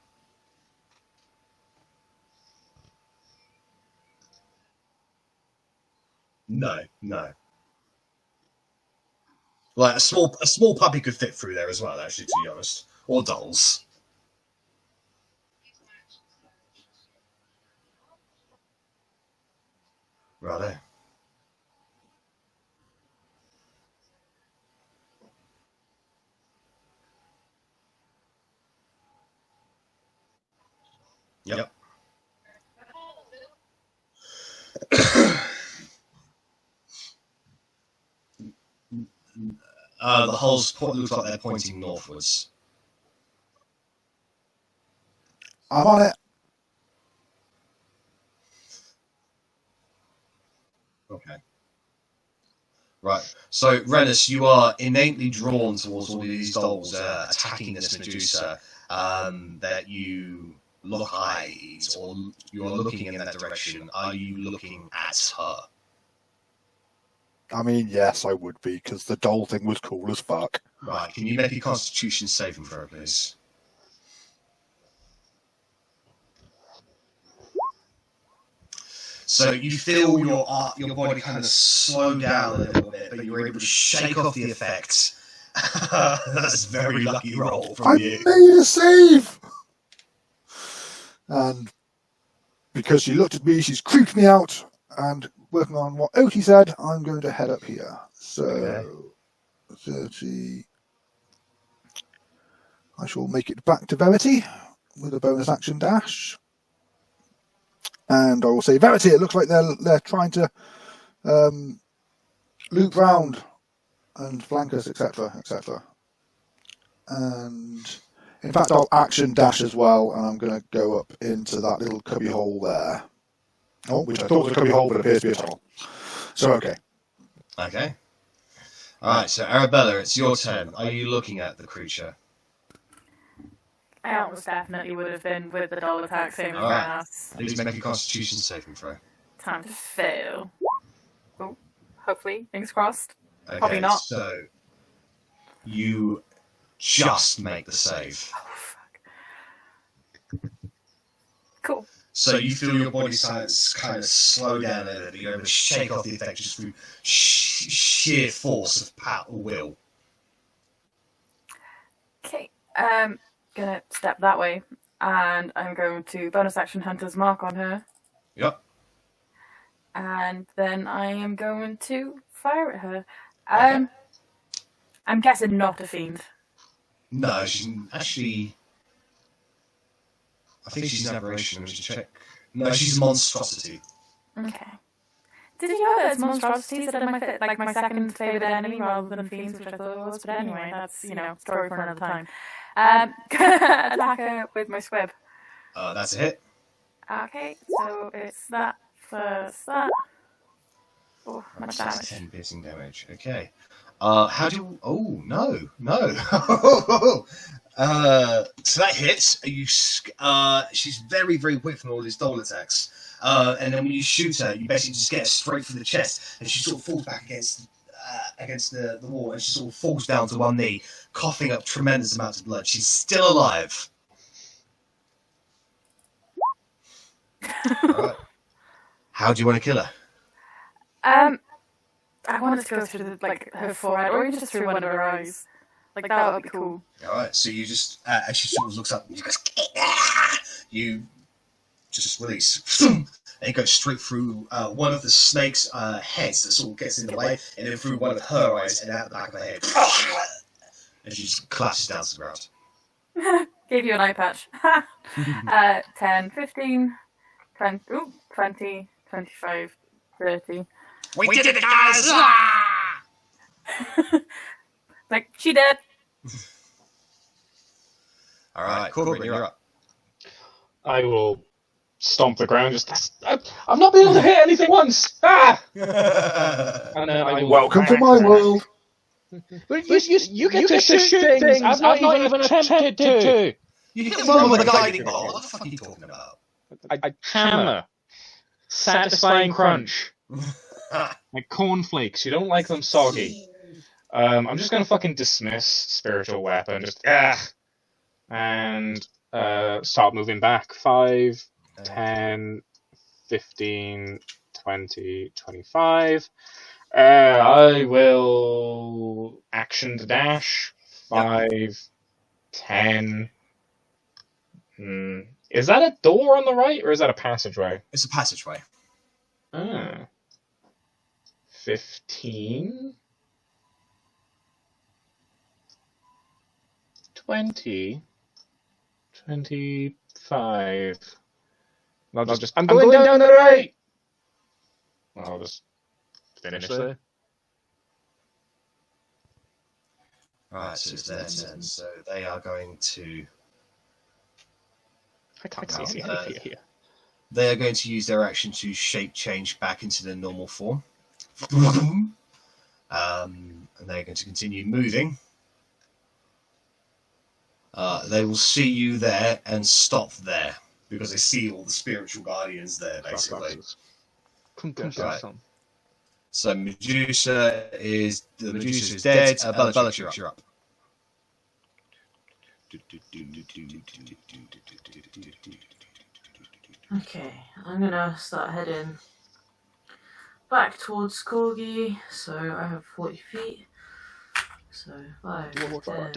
No. Like a small puppy could fit through there as well, actually, to be honest. Or dolls. Righto. Yep. The holes look like they're pointing northwards. I'm on it. Right. So, Rennas, you are innately drawn towards all of these dolls attacking this Medusa that you look eyes, or you're looking in that direction. Are you looking at her? I mean, yes, I would be, because the doll thing was cool as fuck. Right. Can you make a Constitution saving throw, please? So you feel your body kind of slow down a little bit, but you're able to shake off the effects. That's a very lucky roll from you. I made a save! And because she looked at me, she's creeped me out, and working on what Otti said, I'm going to head up here. So, 30. I shall make it back to Verity with a bonus action dash. And I will say, Verity, it looks like they're trying to loop round and flank us, etc., etc. And in fact, I'll action dash as well, and I'm going to go up into that little cubby hole there. Oh, which I thought was a cubby hole, but appears to be a tunnel. So, okay. Okay. Alright, so Arrabella, it's your turn. Are you looking at the creature? I almost definitely would have been with the doll attack, same as Rennas. Please make a Constitution saving throw. Time to fail. Oh, hopefully, fingers crossed. Okay, Probably not. So, you just make the save. Oh, fuck. Cool. So you feel your body size kind of slow down a little bit. You're able to shake off the effect just through sheer force of will. Okay. Gonna step that way, and I'm going to bonus action Hunter's Mark on her. Yep. And then I am going to fire at her. I'm guessing not a fiend. No, she's actually... I think she's an aberration. Let me just check. No, she's a monstrosity. Okay. Did you know that monstrosities are my second favourite enemy rather than fiends, which I thought it was? But anyway, that's, story for another time. Attack her with my squib. That's a hit. Okay, so it's that first that. Oh, much That's damage. 10 piercing damage. Okay. How do you... Oh, no. So that hits. She's very, very weak from all these doll attacks. And then when you shoot her, you basically just get her straight through the chest, and she sort of falls back against the wall, and she sort of falls down to one knee, coughing up tremendous amounts of blood. She's still alive. Right. How do you want to kill her? I wanted to go through her forehead, or even just through one of her eyes. That would be cool. Alright, so you just, as she sort of looks up, you just release, and it goes straight through one of the snake's heads that sort of gets in the way, and then through one of her eyes and out the back of her head. And she just collapses down to the ground. Gave you an eye patch. 10, 15, 20, 20, 25, 30. We did it, guys! She did. Alright, Korgrin, you're up. I will stomp the ground. I've not been able to hit anything once. Ah! And I will Welcome to my world. But you get to shoot things. I've not even attempted to. You hit one with a guiding bolt. What the fuck are you talking about? I hammer. Satisfying crunch. Like cornflakes. You don't like them soggy. I'm just gonna fucking dismiss spiritual weapon. And start moving back. 5, 10, 15, 20, 25. I will action to dash. 5, 10. Is that a door on the right, or is that a passageway? It's a passageway. 15. 20. 25. I'm going down the right! I'll just finish there. Alright, so it's their turn. So they are going to... I can't see anything here. They are going to use their action to shape change back into their normal form. And they're going to continue moving. They will see you there and stop there because they see all the spiritual guardians there, basically. Right. So Medusa is dead. Bellatrix, you're up. Okay, I'm gonna start heading back towards Corgi. So I have 40 feet. So 5, 10, 25,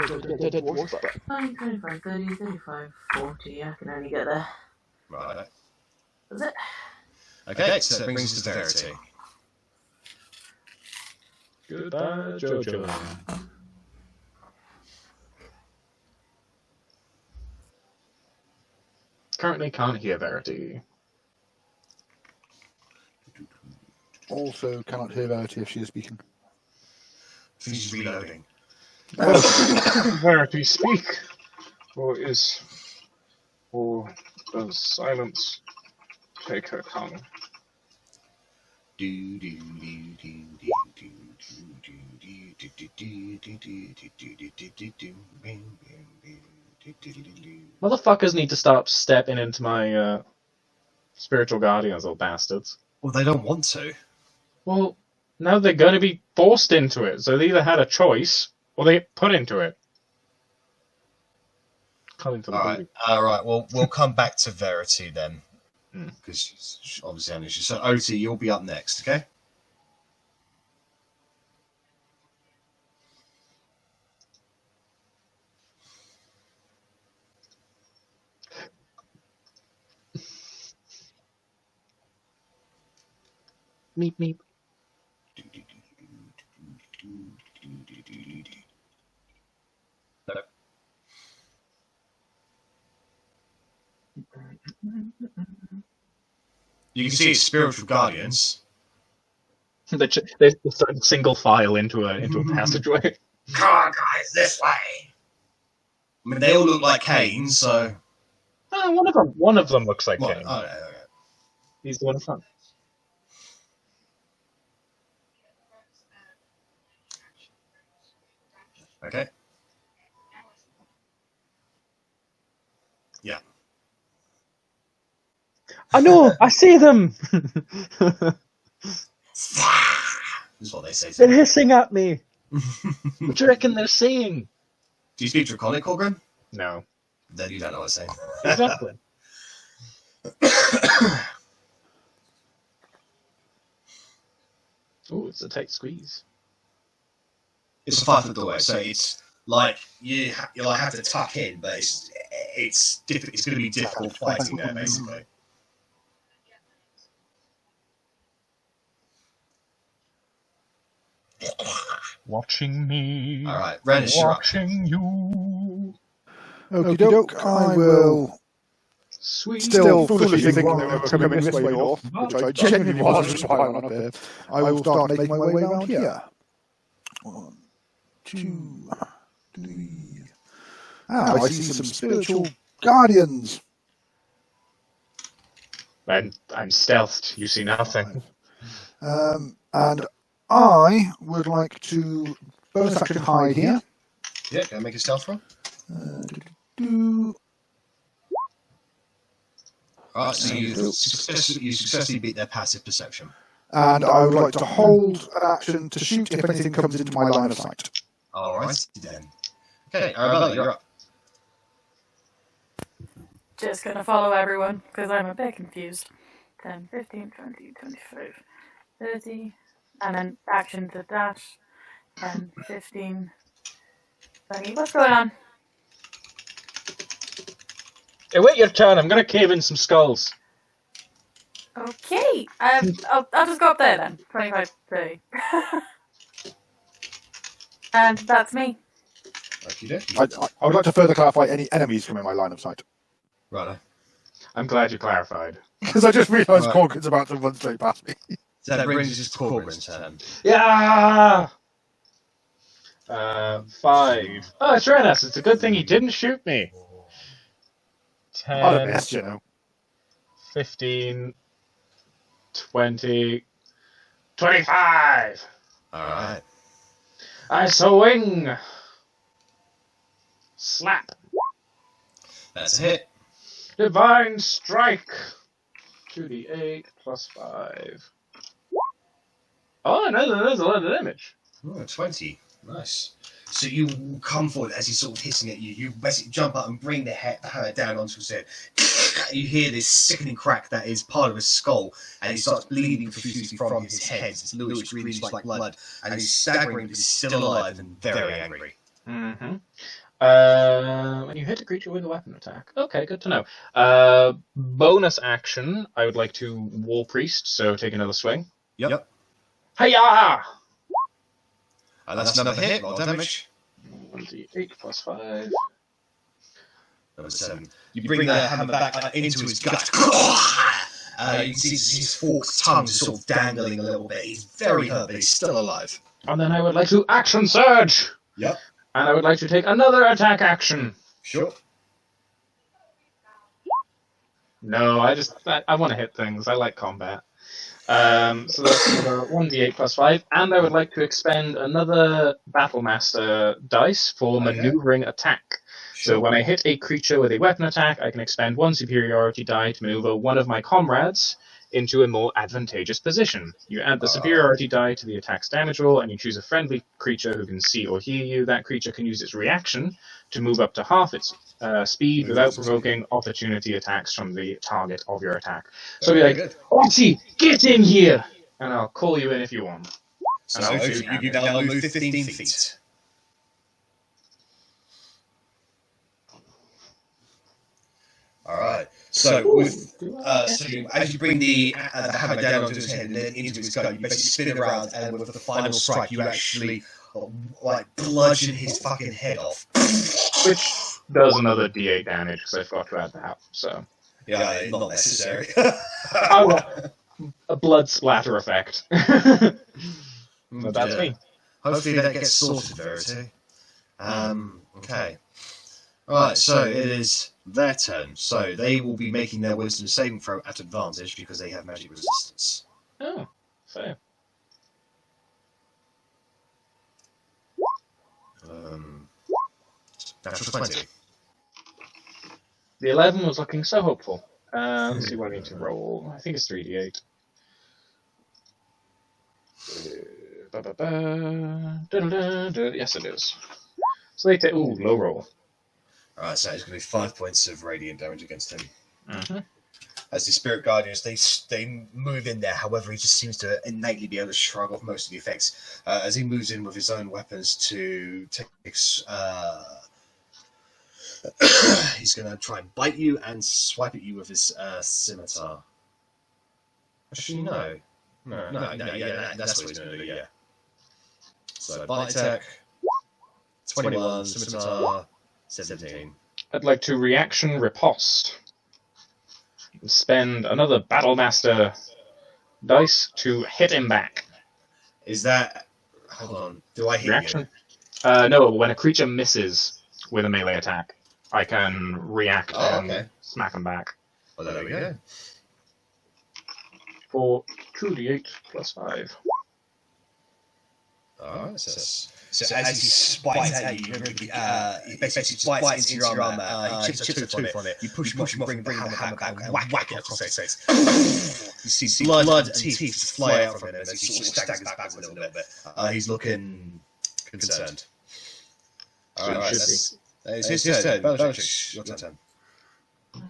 30, 35, 40. I can only get there. Right. That's it. Okay, so that brings us to Verity. Goodbye, Jojo. Currently can't hear Verity. Also cannot hear Verity if she is speaking. She's reloading. Verity, speak! Or does silence take her tongue? Motherfuckers need to stop stepping into my spiritual guardians, little bastards. Well, they don't want to. Well, now they're going to be forced into it, so they either had a choice or they get put into it. Coming to the booty. All right. Well, we'll come back to Verity then, because she's obviously an issue. So, Otti, you'll be up next, okay? Meep meep. You can see spiritual guardians. They're starting single file into a passageway. Come on, guys, this way. I mean, they all look like Canes, so. One of them looks like Kane. Okay. He's the one in front. Okay. Yeah. I know! I see them! Is what they say. They're hissing at me! What do you reckon they're saying? Do you speak Draconic, Korgrin? No. Then you don't know what they're saying. Exactly. Oh, it's a tight squeeze. It's a 5-foot doorway, so it's like you have to tuck in, but it's going to be difficult fighting there, basically. Watching me. All right, Rennas, you're up. Watching you. Okie doke, I will Sweet. still foolishly thinking they were coming this way north, which I genuinely was, which is why I'm up here. I will start making my way around here. 1, 2, 3. Ah, I see some spiritual guardians. I'm stealthed. You see nothing. And I would like to bonus action hide here. Yeah, can I make a stealth roll? Alright, so you successfully beat their passive perception. And I would like to hold an action to shoot if anything comes into my line of sight. Alright, then. Okay, Arrabella, you're up. Just gonna follow everyone, because I'm a bit confused. 10, 15, 20, 25, 30, and then action to dash. 10, 15, 20. What's going on? Hey, wait your turn. I'm gonna cave in some skulls. Okay, I'll just go up there then. 25, 30. And that's me. I would like to further clarify any enemies come in my line of sight. Right. I'm glad you clarified. Because I just realised Korgrin's about to run straight past me. So that brings us to Korgrin's turn. Yeah. 5. Oh, it's Rennas. It's a good thing he didn't shoot me. 10. I'd have missed, you know. 15. 20. 25. Alright. I swing. Slap. That's a hit. Divine Strike. 2d8 plus 5. Oh, there's a lot of damage. Oh, 20. Nice. So you come forward as he's sort of hissing at you. You basically jump up and bring the hammer down onto his head. You hear this sickening crack that is part of his skull, and he starts bleeding profusely from his head. It's bluish, greenish like blood, and he's staggering, but he's still alive and very angry. Mm-hmm. When you hit a creature with a weapon attack. Okay, good to know. Bonus action, I would like to Wall Priest, so take another swing. Yep. Hiya! That's another hit, roll damage. 1d8 plus 5. Number 7. You bring the hammer back into his gut. You can see his forked tongue sort of dangling a little bit. He's very hurt, but he's still alive. And then I would like to action surge! Yep. And I would like to take another attack action. Sure. No, I want to hit things. I like combat. So that's 1d8 plus 5. And I would like to expend another Battlemaster dice for maneuvering attack. Sure. So when I hit a creature with a weapon attack, I can expend one superiority die to maneuver one of my comrades into a more advantageous position. You add the superiority die to the attack's damage roll, and you choose a friendly creature who can see or hear you. That creature can use its reaction to move up to half its speed without provoking opportunity attacks from the target of your attack. So be like, Otti, get in here! And I'll call you in if you want. So you now move 15 feet. Alright. So as you bring the hammer down onto his head and then into his gut, you basically spin it around, and with the final strike, you actually bludgeon his fucking head off. Which does another d8 damage because I forgot to add that. So yeah, not necessary. A blood splatter effect. So that's me. Hopefully that gets sorted, Verity. Okay. Alright, so it is their turn. So they will be making their wisdom saving throw at advantage because they have magic resistance. Oh, fair. Natural 20. The 11 was looking so hopeful. Let's see what I need to roll. I think it's 3d8. Yes, it is. So they take... Ooh, low roll. Alright, so it's going to be 5 points of radiant damage against him. Mm-hmm. As the Spirit Guardians, they move in there. However, he just seems to innately be able to shrug off most of the effects as he moves in with his own weapons to take... he's going to try and bite you and swipe at you with his scimitar. Actually, no. No, that's what he's going to do, yeah. So, bite attack, 21, scimitar, 17. I'd like to reaction riposte. Spend another Battlemaster dice to hit him back. Is that... Hold on. Do I hit reaction? You? No, when a creature misses with a melee attack, I can react and smack him back. Well, there we go. For 2d8 plus 5. Alright, so as he spites at you, he basically just bites into your armor, chips a tooth on it, you push him off, bring the hammer back, and whack it across his face. You see blood and teeth fly out from him as he sort of staggers back a little bit. He's looking concerned. Alright, it's his turn. Bellatrix, your turn.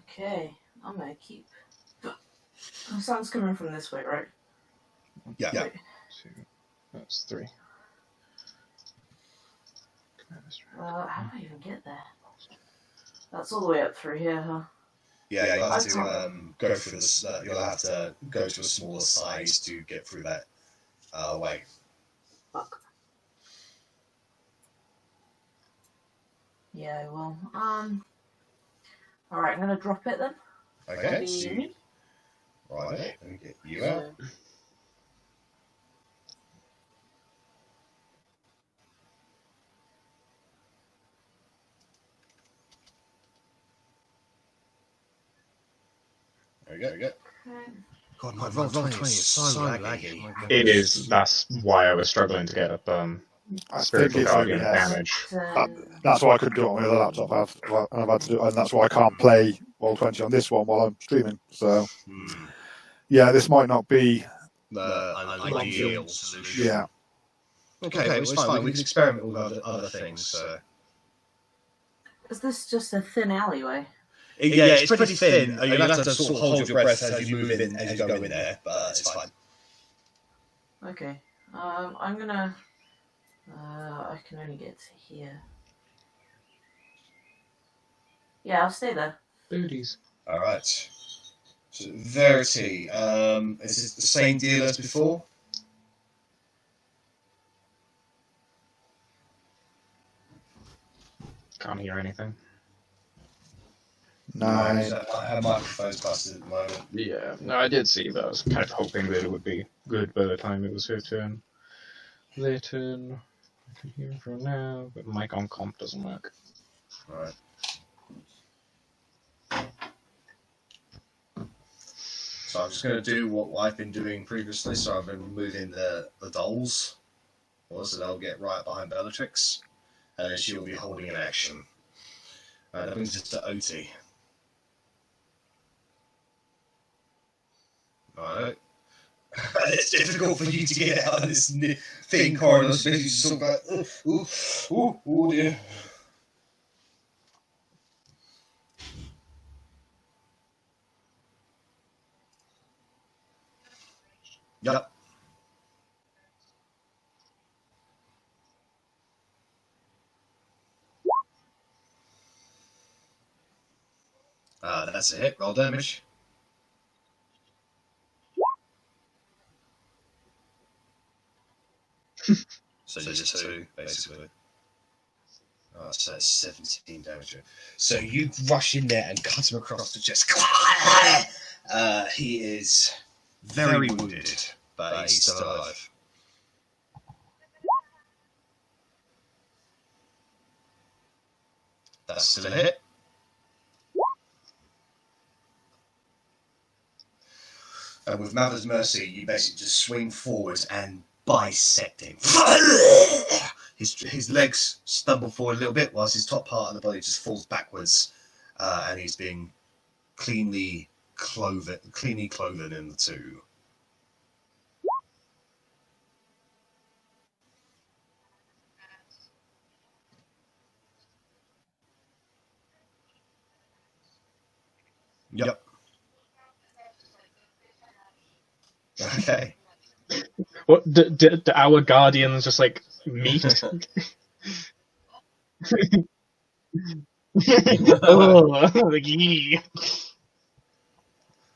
Okay, I'm gonna keep... The sun's coming from this way, right? Yeah. 2. That's 3. How do I even get there? That's all the way up through here, huh? Yeah, you'll have to go through this. You'll have to go to a smaller size to get through that way. Fuck. Yeah, well, alright, I'm gonna drop it then. Okay, right, let me get you out. There we go. Okay. God, my roll 20 is so laggy. It is. That's why I was struggling to get up I Spiritual think it's Guardian yes. damage. That's why I couldn't do it on my other laptop. I've had to do, and that's why I can't play Roll20 on this one while I'm streaming. So, yeah, this might not be the ideal solution. Yeah. Okay, well, it's fine. We can experiment with other things. So. Is this just a thin alleyway? Yeah, it's pretty thin. You'll have to sort of hold your breath as you move in, as you go in there, but it's fine. Okay. I'm gonna. I can only get to here. Yeah, I'll stay there. Booties. All right. So, Verity, is it the same deal as before? Can't hear anything. Nine. Her microphone's busted at the moment. Yeah, no, I did see that. I was kind of hoping that it would be good by the time it was her turn. Their turn. I can hear from now, but mic on comp doesn't work. Right. So I'm just going to do what I've been doing previously. So I've been moving the dolls. So they'll get right behind Bellatrix. And then she'll be holding an action. That brings us to Otti. Alright. It's difficult for you to get out of this thin corridor, especially sort of like, oh dear. Yep. That's a hit. Roll damage. So just 2, basically. So that's 17 damage. So you rush in there and cut him across the chest. He is very wounded, but he's still alive. That's still a hit. And with Mother's Mercy, you basically just swing forward and bisect him. His legs stumble forward a little bit, whilst his top part of the body just falls backwards, and he's being cleanly cloven in the two. Yep. Okay. What? Do our guardians just like meet? Oh, like, yee.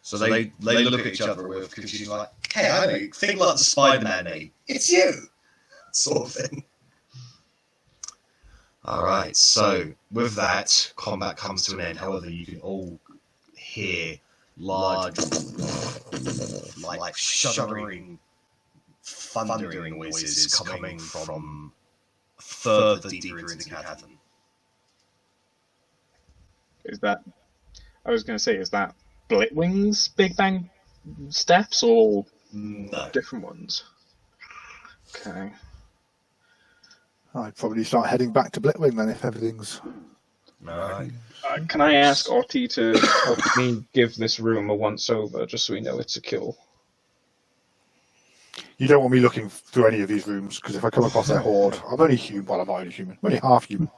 So they look at each other with confusion, like, "Hey, I know you. Think like the Spider-Man name. It's you," sort of thing. All right. So with that, combat comes to an end. However, you can all hear large, like shuddering, thundering noises coming from further deeper into the cavern. Is that? I was going to say, is that Blitwing's Big Bang steps or No. different ones? Okay. I'd probably start heading back to Blitwing then if everything's. Alright. Can I ask Otti to help me give this room a once over, just so we know it's a kill? You don't want me looking through any of these rooms, because if I come across their horde, I'm only human. Well, I'm not only human. I'm only half human.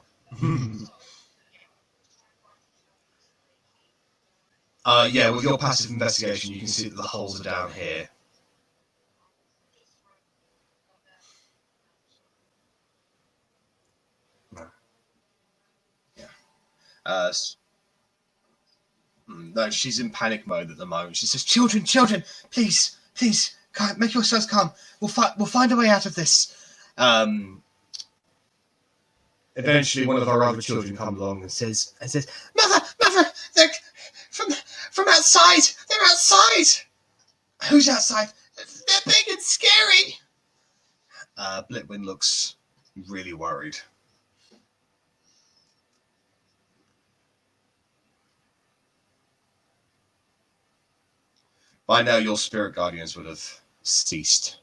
Yeah, with your passive investigation, you can see that the holes are down here. Yeah. No, she's in panic mode at the moment. She says, "Children, please, make yourselves calm. We'll find a way out of this." Eventually, one of our other children comes along and says, "Mother, they're from outside. They're outside." "Who's outside?" "They're big and scary." Blitwing looks really worried. By now, your spirit guardians would have ceased.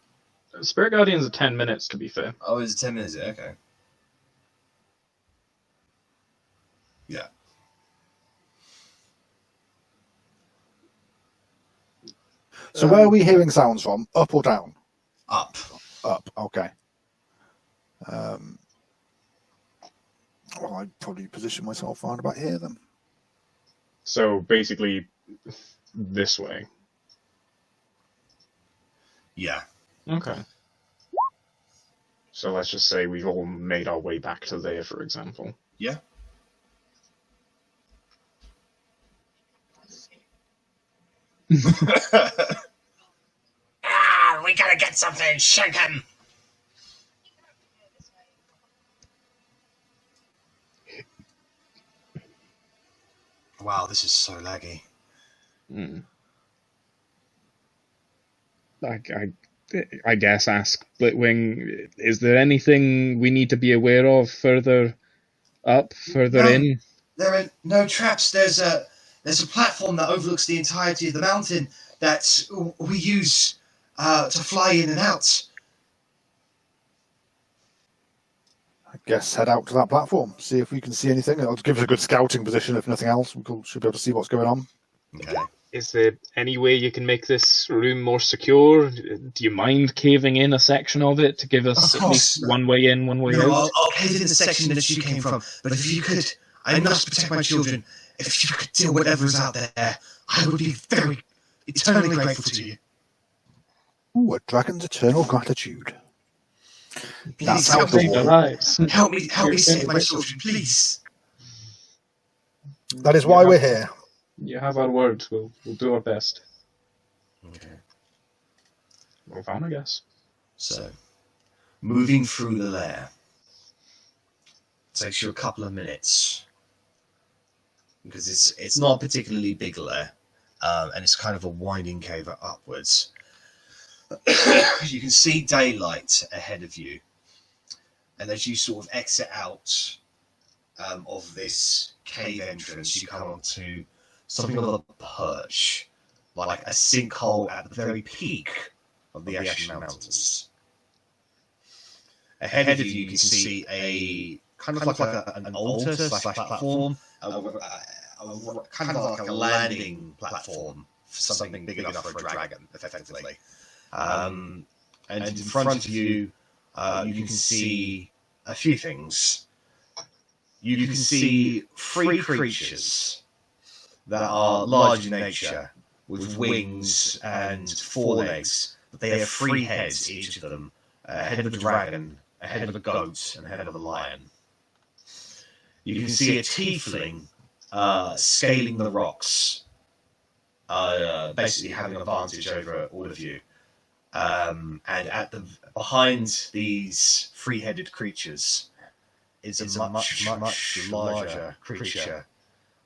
Spirit Guardian's 10 minutes, to be fair. Oh, it's 10 minutes. Okay. Yeah. So where are we hearing sounds from? Up or down? Up. Up. Okay. Well, I'd probably position myself around about here then. So basically, this way. Yeah. Okay. So let's just say we've all made our way back to there, for example. Yeah. We gotta get something. Shake him. Wow, this is so laggy. I guess ask Blitwing, is there anything we need to be aware of further up, further in? There are no traps. There's a platform that overlooks the entirety of the mountain that we use to fly in and out. I guess head out to that platform, see if we can see anything. It'll give us a good scouting position, if nothing else. We should be able to see what's going on. Okay. Is there any way you can make this room more secure? Do you mind caving in a section of it to give us at least one way in, one way out? I'll cave in the section that you came from. But if you could, I must protect my children. If you could deal whatever's out there, I would be very eternally grateful to you. Ooh, a dragon's eternal gratitude. Please help me. Help me save my children, please. That is why we're here. You have our word. We'll do our best. Okay. Well done, I guess. So, moving through the lair takes you a couple of minutes because it's not a particularly big lair, and it's kind of a winding cave upwards. You can see daylight ahead of you, and as you sort of exit out of this cave entrance, you come onto something of a perch, like a sinkhole at the very peak of the Ashen Mountains. Ahead of you, you can see a kind of like an altar / platform, kind of like a landing platform for something big enough for a dragon, effectively. And in front of you, you can see a few things. You can see 3 creatures that are large in nature, with wings and 4 legs. But they have 3 heads, each of them. A head of a dragon, a head of a goat, and a head of a lion. You can see a tiefling scaling the rocks, basically having an advantage over all of you. And behind these 3-headed creatures is a much larger creature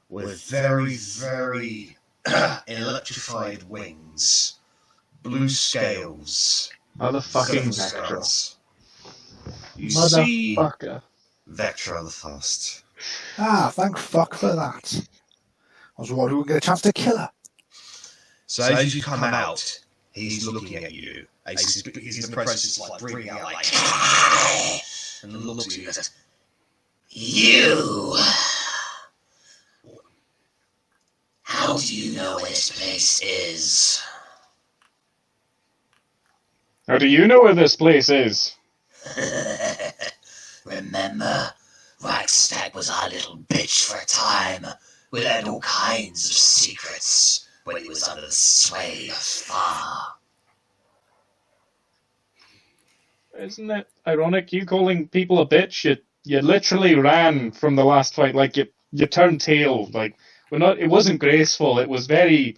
with very, very electrified wings, blue scales, Motherfucking Vectra. Vectra. You see Motherfucker. Vectra the First. Ah, thank fuck for that. I was wondering we would get a chance to kill her. So as you come out, he's looking at you. He's in the process of like breathing out like, and looks at you and says, "You. How do you know where this place is?" How do you know where this place is? Remember, Rackstack was our little bitch for a time. We learned all kinds of secrets when he was under the sway of Far. Isn't it ironic? You calling people a bitch? You literally ran from the last fight, like you turned tail. Like it wasn't graceful. It was very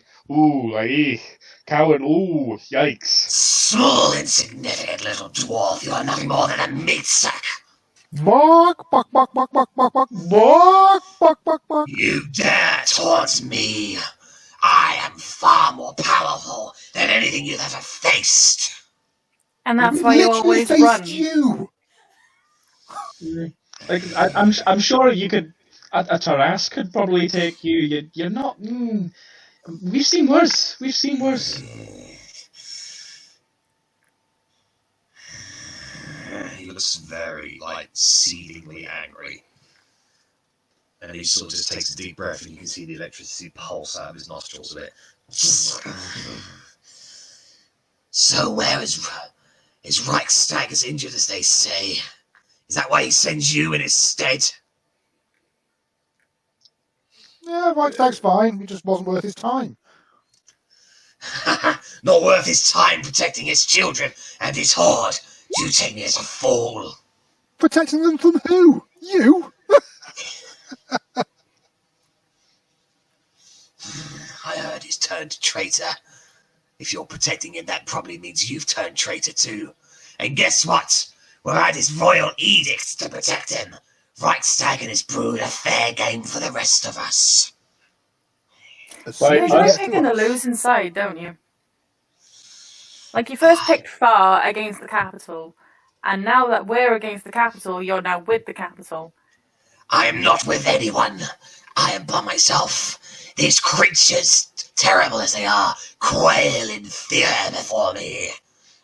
coward. Ooh, yikes! Small, insignificant little dwarf. You are nothing more than a meat sack. Bark, bark, bark, bark, bark, bark, bark, bark, bark, bark, bark. You dare towards me? I am far more powerful than anything you've ever faced. And that's We why you literally always faced run. you. Like I'm sure you could. A Taras could probably take you. You're not. We've seen worse. We've seen worse. looks very, like, seethingly angry. And he sort of just takes a deep breath, and you can see the electricity pulse out of his nostrils a bit. So where is Reichstag as injured as they say? Is that why he sends you in his stead? Yeah, Reichstag's fine. He just wasn't worth his time. Not worth his time protecting his children and his horde. You take me as a fool. Protecting them from who? You? I heard he's turned traitor. If you're protecting him, that probably means you've turned traitor too. And guess what? We're at his royal edicts to protect him. Reichstag and his brood are fair game for the rest of us. You're picking the losing side, don't you? Like, you first picked far against the capital, and now that we're against the capital, you're now with the capital. I am not with anyone. I am by myself. These creatures, terrible as they are, quail in fear before me,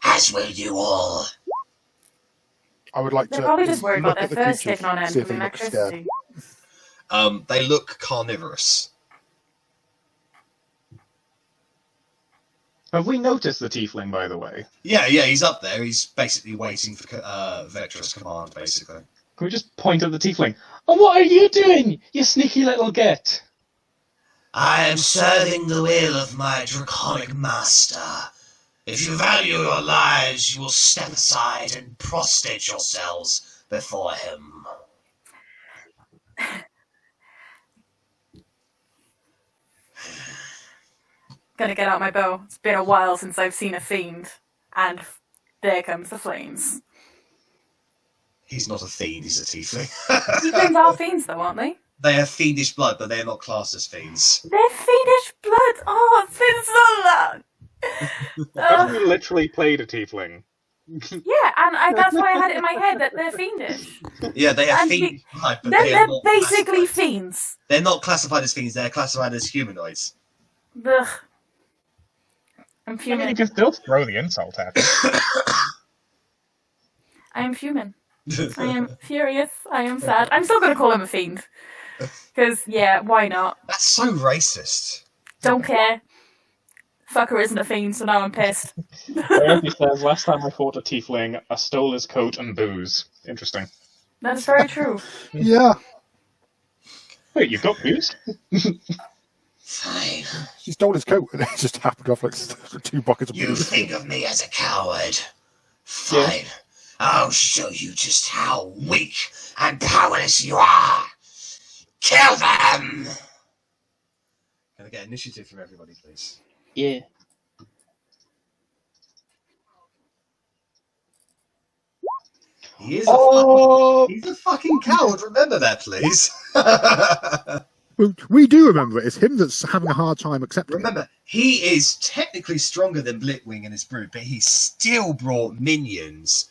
as will you all. I would like They're to probably just worried look about at their the first creatures, sticking on end see if from they look scared. electricity. They look carnivorous. Have we noticed the tiefling, by the way? Yeah, he's up there. He's basically waiting for Vectra's command, basically. Can we just point at the tiefling? And what are you doing, you sneaky little git? I am serving the will of my draconic master. If you value your lives, you will step aside and prostrate yourselves before him. Gonna get out my bow. It's been a while since I've seen a fiend. And there comes the flames. He's not a fiend, he's a tiefling. Tieflings are fiends, though, aren't they? They have fiendish blood, but they're not classed as fiends. They're fiendish blood! Oh, it's been so long! Have you literally played a tiefling? Yeah, and that's why I had it in my head that they're fiendish. Yeah, they have And fiendish blood, but They're not basically classified. fiends. They're not classified as fiends, they're classified as humanoids. Ugh. I'm I mean, fuming. you can still throw the insult at him. I am fuming. I am furious. I am sad. I'm still going to call him a fiend. Because, yeah, why not? That's so racist. Don't care. Fucker isn't a fiend, so now I'm pissed. Verity says, last time I fought a tiefling, I stole his coat and booze. Interesting. That's very true. Yeah. Wait, you've got booze? Fine. She stole his coat and it just happened off like 2 buckets of You booze. think of me as a coward. Fine. Yeah. I'll show you just how weak and powerless you are. Kill them! Can I get initiative from everybody, please? Yeah. He is Oh! he's a fucking coward, remember that, please. Well, we do remember it. It's him that's having a hard time accepting it. Remember, he is technically stronger than Blitwing and his brood, but he still brought minions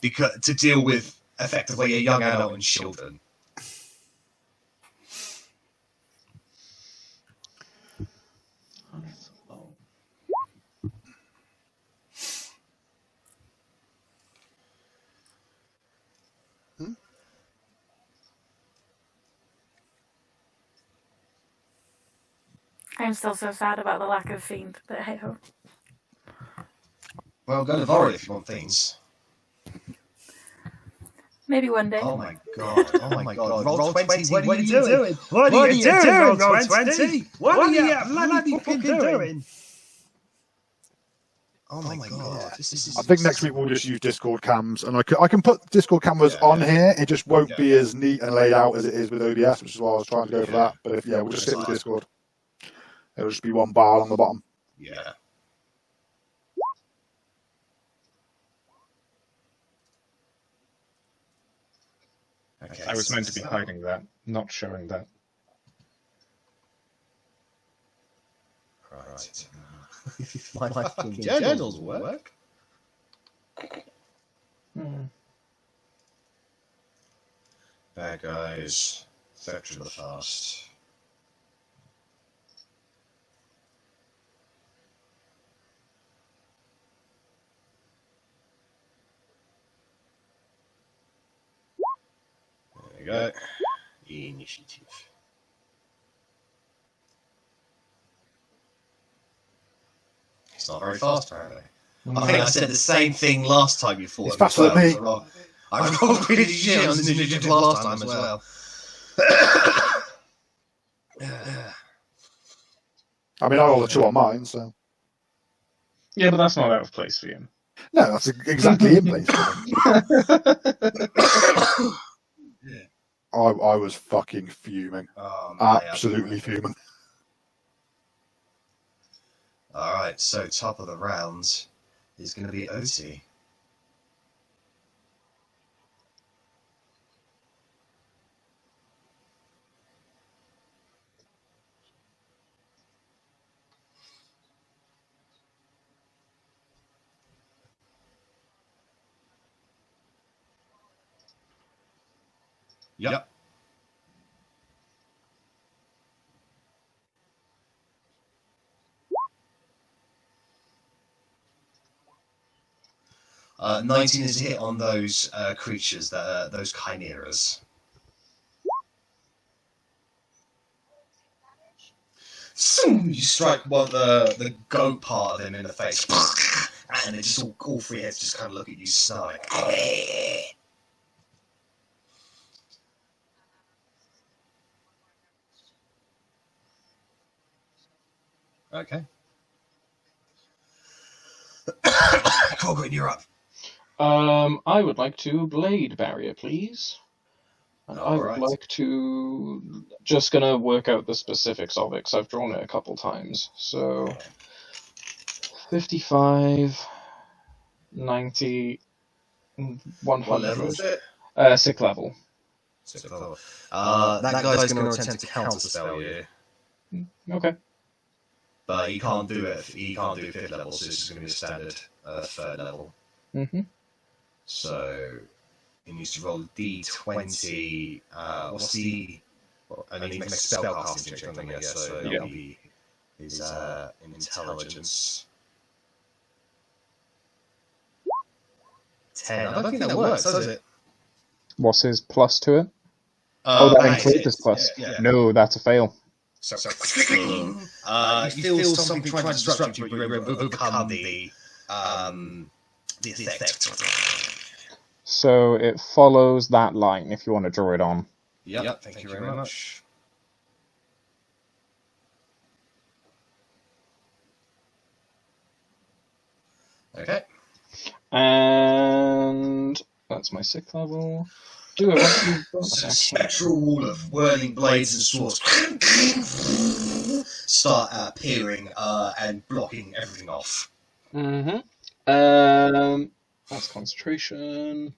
to deal with, effectively, a young adult and children. I'm still so sad about the lack of fiend, but hey ho. Well, go to Vorrid if you want things. Maybe one day. Oh my god, oh my god. Roll 20, what are you doing? doing? What are you doing, Roll Roll 20? What are you bloody fucking doing? Oh my god, this is... I think next week we'll just use Discord cams, and I can put Discord cameras Yeah, on yeah. here. It just won't Yeah. be as neat and laid out as it is with OBS, which is why I was trying to go for Yeah. that. But if we'll just stick with Discord. It'll just be one bar on the bottom. Yeah. Okay, I was meant to be hiding that, not showing that. Right. My fucking journals work. Bad guys. Veteran of the past. we go. Initiative. It's not very fast, apparently. I think I said the same thing last time you fought. It's faster than me. I rolled pretty shit on this initiative last time as well. I mean, I rolled a 2 on mine, so... Yeah, but that's not out of place for you. No, that's exactly in place for me. I was fucking fuming. Absolutely fuming. Alright, so top of the round is going to be Otti. Yep. Uh, 19 is a hit on those creatures, that those chimeras. You strike one the goat part of them in the face, and it just all three heads just kind of look at you snarling. Okay. Korgrin, you're up. I would like to blade barrier, please. And I would like to... Just gonna work out the specifics of it, because I've drawn it a couple times. So... 55... 90... 100... What level is it? 6th level. 6th level. That guy's going to attempt to counterspell you. Okay. But he can't do it. He can't do 5th level, so this is going to be a standard 3rd level. Mm-hmm. So he needs to roll D20. What's the? Well, I need to make a spell casting check, don't I guess. So that'll be his intelligence. 10. I don't think that works, does it? What's his plus to it? That includes his plus. Yeah. No, that's a fail. So, you feel something trying to disrupt you, but you're able to overcome the effect. So it follows that line if you want to draw it on. Yep, thank you very much. Okay. And that's my 6th level. Do it. Spectral wall of whirling blades and swords start appearing and blocking everything off. Mm-hmm. That's concentration.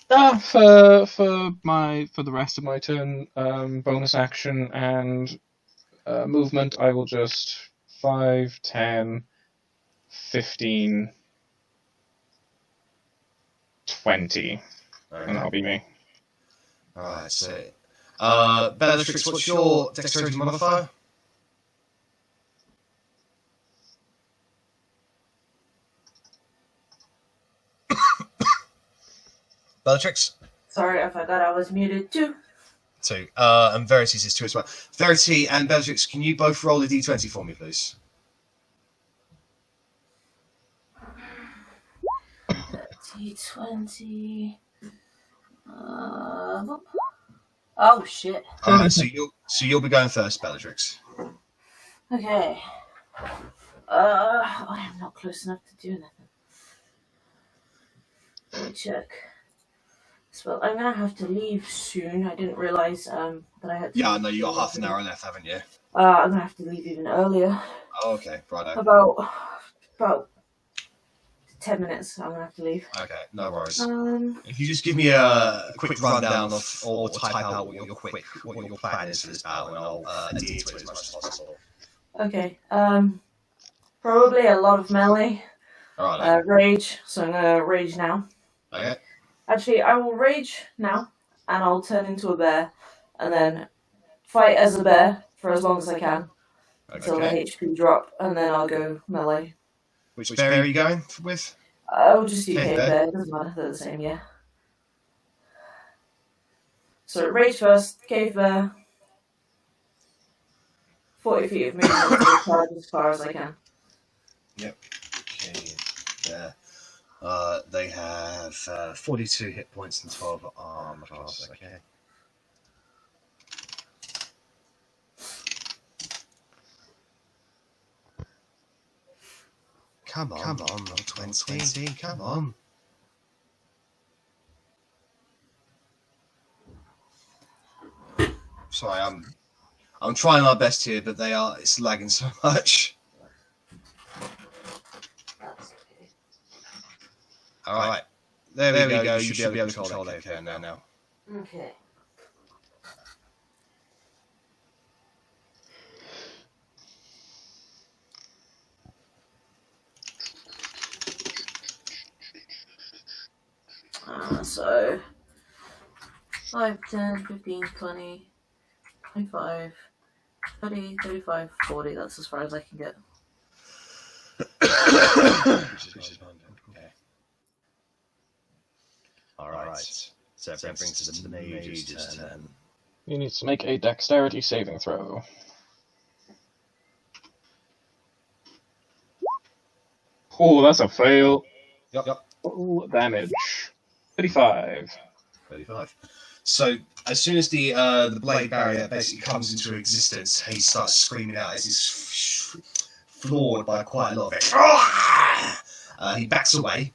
For the rest of my turn, bonus action and movement, I will just 5, 10, 15, 20, and that'll be me. Alright, so Bellatrix, what's your dexterity modifier? Bellatrix? Sorry, I forgot I was muted too. 2. And Verity's is 2 as well. Verity and Bellatrix, can you both roll a d20 for me, please? D20. Oh shit. Alright, so you'll be going first, Bellatrix. Okay. I am not close enough to do anything. Let me check. So I'm gonna have to leave soon. I didn't realise that I had to. Yeah, I know you got half an hour left, haven't you? I'm gonna have to leave even earlier. Oh, okay, righto. About 10 minutes. I'm gonna have to leave. Okay, no worries. If you just give me a quick rundown of, or type out what your plan is for this battle, and I'll adhere to it as much as possible. Okay. Probably a lot of melee. Alright. Rage. So I'm gonna rage now. Okay. Actually, I will rage now, and I'll turn into a bear, and then fight as a bear for as long as I can until the HP drop, and then I'll go melee. Which bear are you going with? I'll just do Okay, cave bear. Doesn't matter. They're the same, yeah. So rage first, cave bear. 40 feet of movement to charge as far as I can. Yep. Okay. There. They have 42 hit points and 12 armor class. Okay. Come on, roll 20. Come on. Sorry, I'm trying my best here, but it's lagging so much. All right, there we go. You should be able to control that cave now. Okay. So 5, 10, 15, 20, 25, 30, 35, 40. That's as far as I can get. Okay. All right. So that brings us to the mage's turn. You need to make a dexterity saving throw. Oh, that's a fail. Yep. Full damage. 35. So as soon as the blade barrier basically comes into existence, he starts screaming out as he's floored by quite a lot of it. He backs away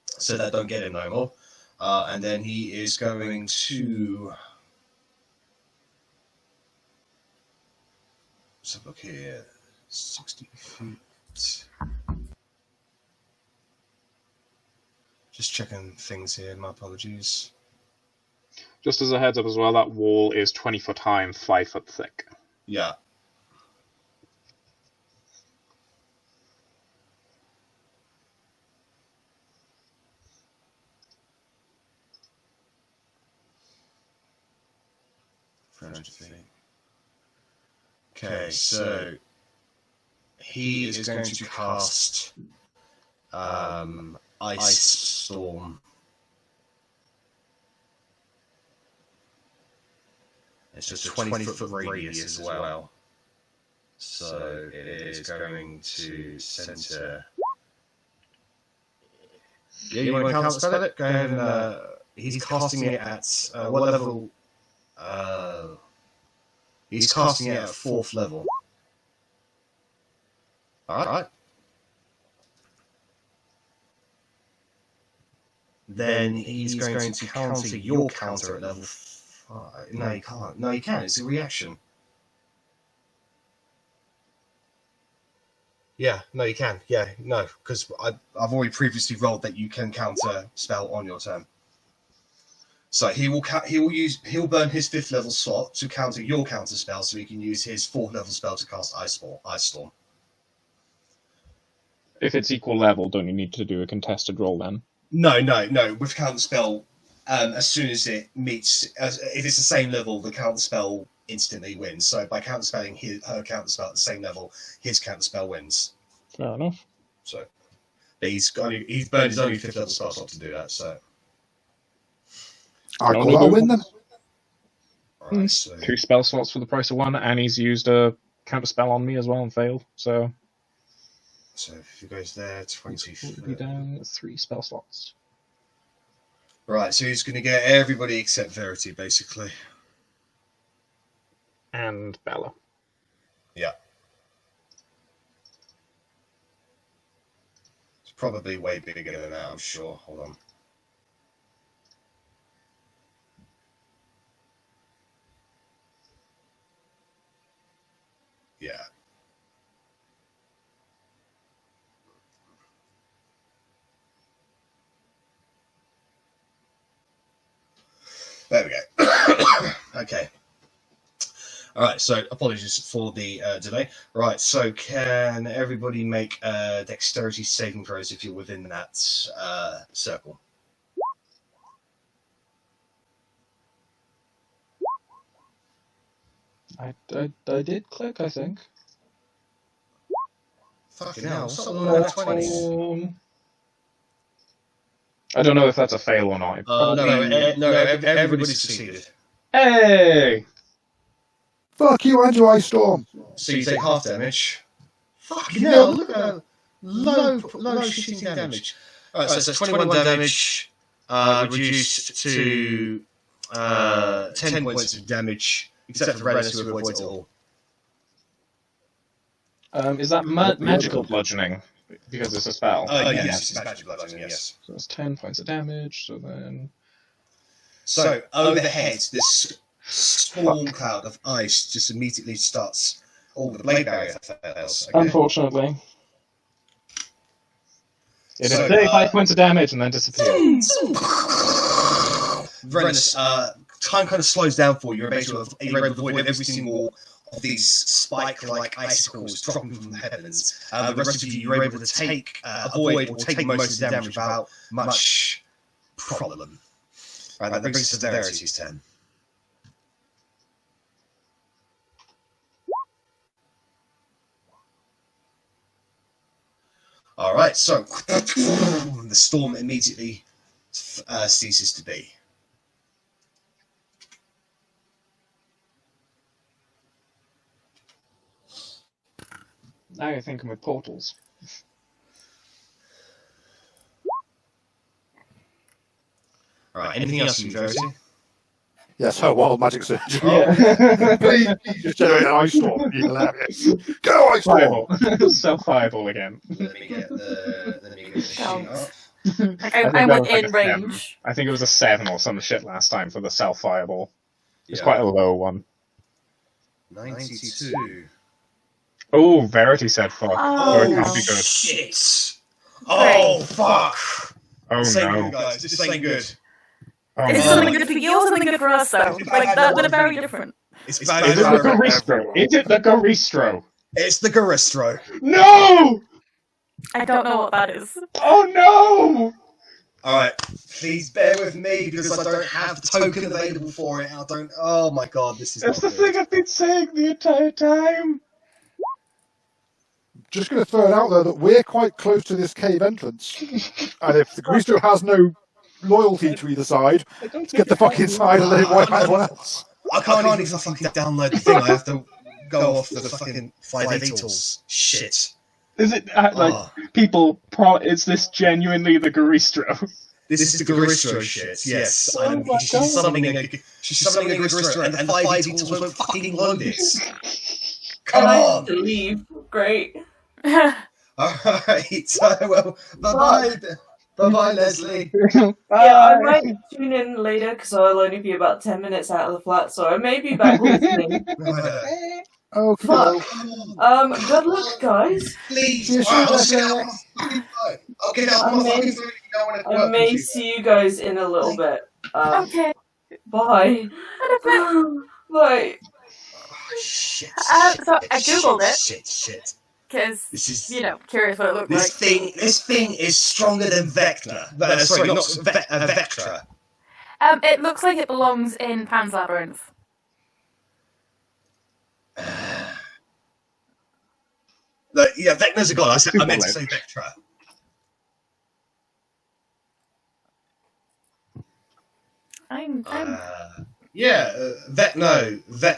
so that don't get him no more. And then he is going to... Let's have a look here. 60 feet. Just checking things here, my apologies. Just as a heads up as well, that wall is 20 foot high and 5 foot thick. Yeah. Okay, so he is going to cast Ice Storm. It's just a 20-foot radius as well. So it is going to center. Yeah, you want to counterspell it? Go ahead and he's casting it at what level? He's casting it at 4th level. Alright. Then he's going to counter your counter at level 5. No, you can't. No, you can. It's a reaction. Yeah, no, you can. Yeah, no, because I've already previously rolled that you can counter spell on your turn. So he'll burn his 5th level slot to counter your counter spell, so he can use his 4th level spell to cast Ice Storm. If it's equal level, don't you need to do a contested roll then? No. With counter spell, as soon as it meets, if it's the same level, the counter spell instantly wins. So by counter spelling her counter spell at the same level, his counter spell wins. Fair enough. So he's burned his only 5th level spell slot to do that. So I call that a win then. right, so 2 spell slots for the price of 1, and he's used a counter spell on me as well and failed. So if he goes there, 20. we'll be down 3 spell slots. Right, so he's going to get everybody except Verity, basically. And Bella. Yeah. It's probably way bigger than that, I'm sure. Hold on. Yeah. There we go. Okay. All right, so apologies for the delay. Right, so can everybody make dexterity saving throws if you're within that circle? I did click, I think. Fucking hell, what's up with all that 20s? I don't know if that's a fail or not. No, everybody succeeded. Hey! Fuck you and your ice storm. So you take half damage. Fucking hell, look at low shitting damage. Alright, so it's 21 damage, reduced to 10 points of damage, except for Rennas, who avoids it all. Is that magical bludgeoning? Because it's a spell. Yes, it's magic bludgeoning, yes. So it's 10 points of damage, so then... So, overhead, this storm cloud of ice just immediately starts... Oh, the blade barrier fails. Okay. Unfortunately. It is 35 points of damage and then disappears. Rennas, time kind of slows down for you. You're able to avoid every single of these spike-like icicles dropping from the heavens. The rest of you, you're able to avoid or take most of the damage without much problem. Right, that brings us to Verity's turn. Alright, so the storm immediately ceases to be. Now you're thinking with portals. Alright, anything else from Verity? Yes, her wild magic surge. Yeah. Please just generate an ice storm. You're hilarious. Go ice storm! Fireball. Self-fireball again. Let me get the sheet up. I'm within range. I think it was a 7 or some shit last time for the self-fireball. It's quite a low one. 92. Oh, Verity said fuck. Oh, it can't be good. Shit! Oh, fuck! Oh This ain't no. good, guys. This ain't good. Oh, It's no. something good for you or something good for us, though. Like, they're very different. It's Is it the Garistro? Is it the Garistro? It's the Garistro. No! I don't know what that is. Oh no! Alright, please bear with me because I don't have the token available for it. I don't. Oh my god, this is. That's not the good. thing I've been saying the entire time. Just going to throw it out there that we're quite close to this cave entrance. And if the Greaser has no loyalty to either side, let's get the fuck inside and let it wipe out everyone else. I can't even fucking download the thing. I have to go off the fucking 5 tools. Shit. Is it people? Is this genuinely the Garistro? This is the Garistro shit. Yes. Oh my She's God. summoning a Garistro, and the 5 tools won't fucking load it. Come And I on. have to leave. Great. Alright, well, bye bye, Lesley. Yeah, I might tune in later because I'll only be about 10 minutes out of the flat, so I may be back listening. Okay. Fuck. Good luck, guys. Please. Yes, I'll yes, get yes. out. I'll get out. I'm fucking food. I may see you guys in a little bit. Okay. Bye. Bye. Shit. So I googled it Shit. because, This is. curious what it looked like. This thing is stronger than Vecna. Sorry, not Vectra. It looks like it belongs in Pan's Labyrinth. Yeah, Vecna's a god. I meant to say Vectra.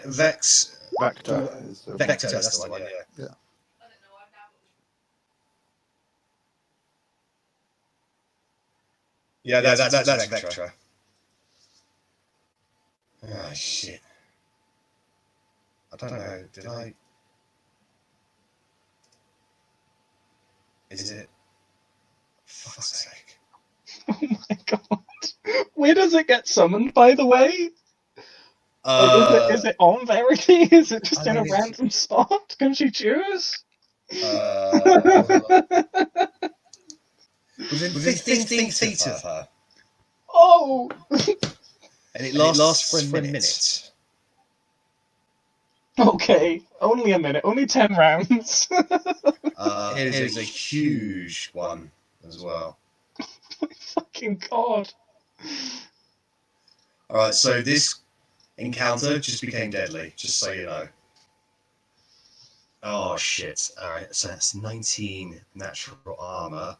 Vex. Vector. Vector, that's the one, yeah. Yeah, that's Vectra. Oh, shit. I don't know, did I... Is it... Fuck's sake. Oh my god. Where does it get summoned, by the way? Is it on Verity? Is it just in a random spot? Can she choose? Within 15 feet of her. Oh! And it lasts for a minute. Okay, only a minute, only 10 rounds. It is a huge one as well. Oh my fucking god. Alright, so this encounter just became deadly, just so you know. Oh shit. Alright, so that's 19 natural armor.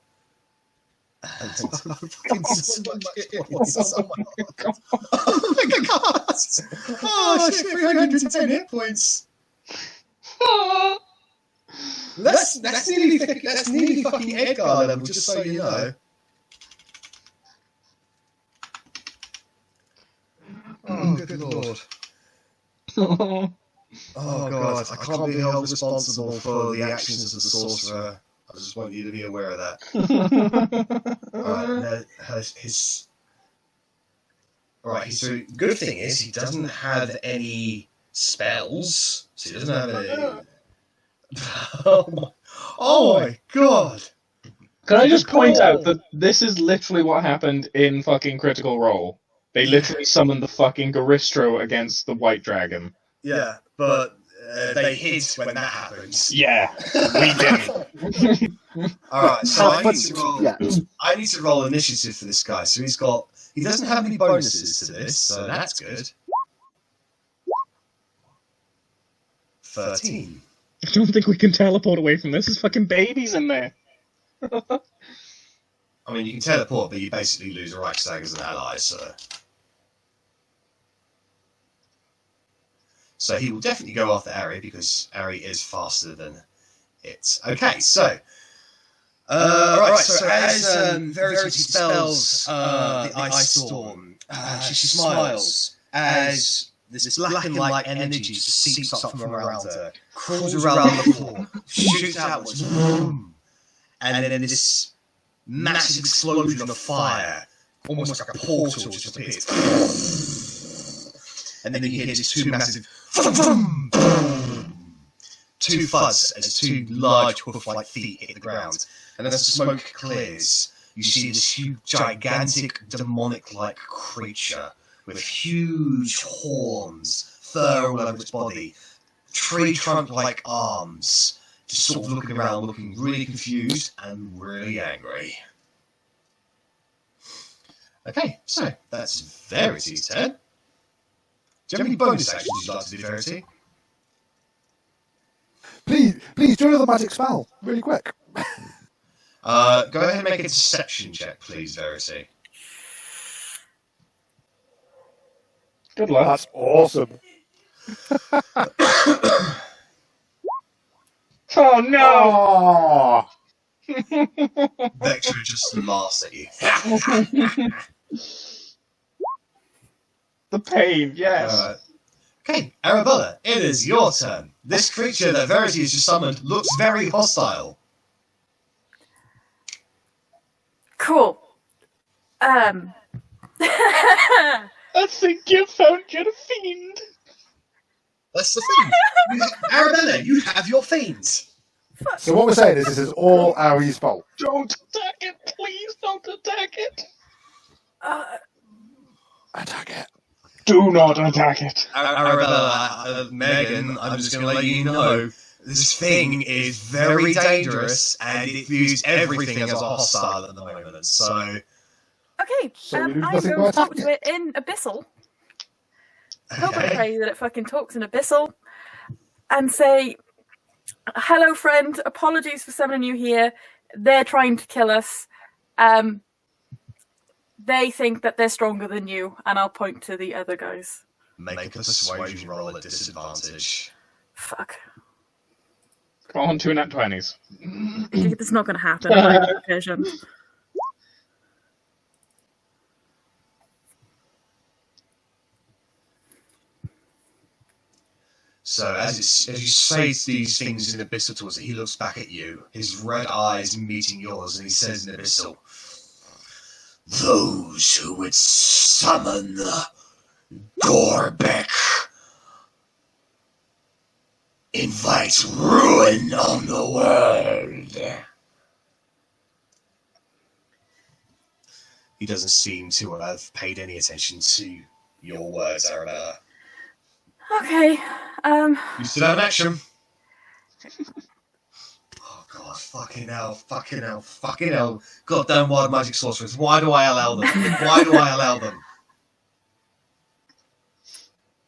Fucking so much hit points. Oh my god! Oh shit! 310 hit points. That's nearly fucking Edgar level. Just so you know. Oh, good lord. Oh god, I can't be held responsible for the actions of the sorcerer. I just want you to be aware of that. Alright, so good thing is he doesn't have any spells. So he doesn't have any. Oh my god! Can I just point out that this is literally what happened in fucking Critical Role? They literally summoned the fucking Garistro against the White Dragon. Yeah, but they hid when that happens. Yeah, we did. Alright, so I need to roll initiative for this guy. So he doesn't have any bonuses to this, so that's good. 13. I don't think we can teleport away from this. There's fucking babies in there. I mean, you can teleport, but you basically lose a Reichstag as an ally, so he will definitely go after Arri, because Arri is faster than it. Okay, so... Alright, so as Verity spells the Ice Storm, she smiles as this blackened-like energy just seeps up from around her, crawls around the floor, shoots outwards, and then this massive explosion of fire, almost like a portal, just appears. And then you hear these two massive two fuzz as two large hoof-like feet hit the ground. And as the smoke clears, you see this huge, gigantic, demonic-like creature with huge horns, fur all over its body, tree trunk-like arms, just sort of looking around, looking really confused and really angry. Okay, so that's Verity's turn. Do you have any bonus actions you'd like to do, Verity? Please do another magic spell, really quick. Go ahead and make a deception check, please, Verity. Good luck. That's awesome. Oh no! Vectra just laughs at you. The pain, yes. Okay, Arrabella, it is your turn. This creature that Verity has just summoned looks very hostile. Cool. I think you found your fiend. That's the thing. Arrabella, you have your fiend. So what we're saying is this is all Arri's fault. Don't attack it, please don't attack it. Attack it. Do not attack it. Arrabella, Megan, I'm just going to let you know, this thing is very dangerous and it views everything as a hostile at the moment, so... Okay, So I will talk to it in Abyssal. Hope and pray that it fucking talks in Abyssal. And say, hello friend, apologies for summoning you here. They're trying to kill us. They think that they're stronger than you, and I'll point to the other guys. Make a persuasion roll at disadvantage. Fuck. Come on, 2 nat 20s. It's not going to happen. I have vision. So as you say these things in Abyssal towards it, he looks back at you, his red eyes meeting yours, and he says in Abyssal, "Those who would summon Gorbek invite ruin on the world." He doesn't seem to have paid any attention to your words, Arrabella. Okay, You still have an action. Oh god, fucking hell. Goddamn wild magic sorcerers. Why do I allow them?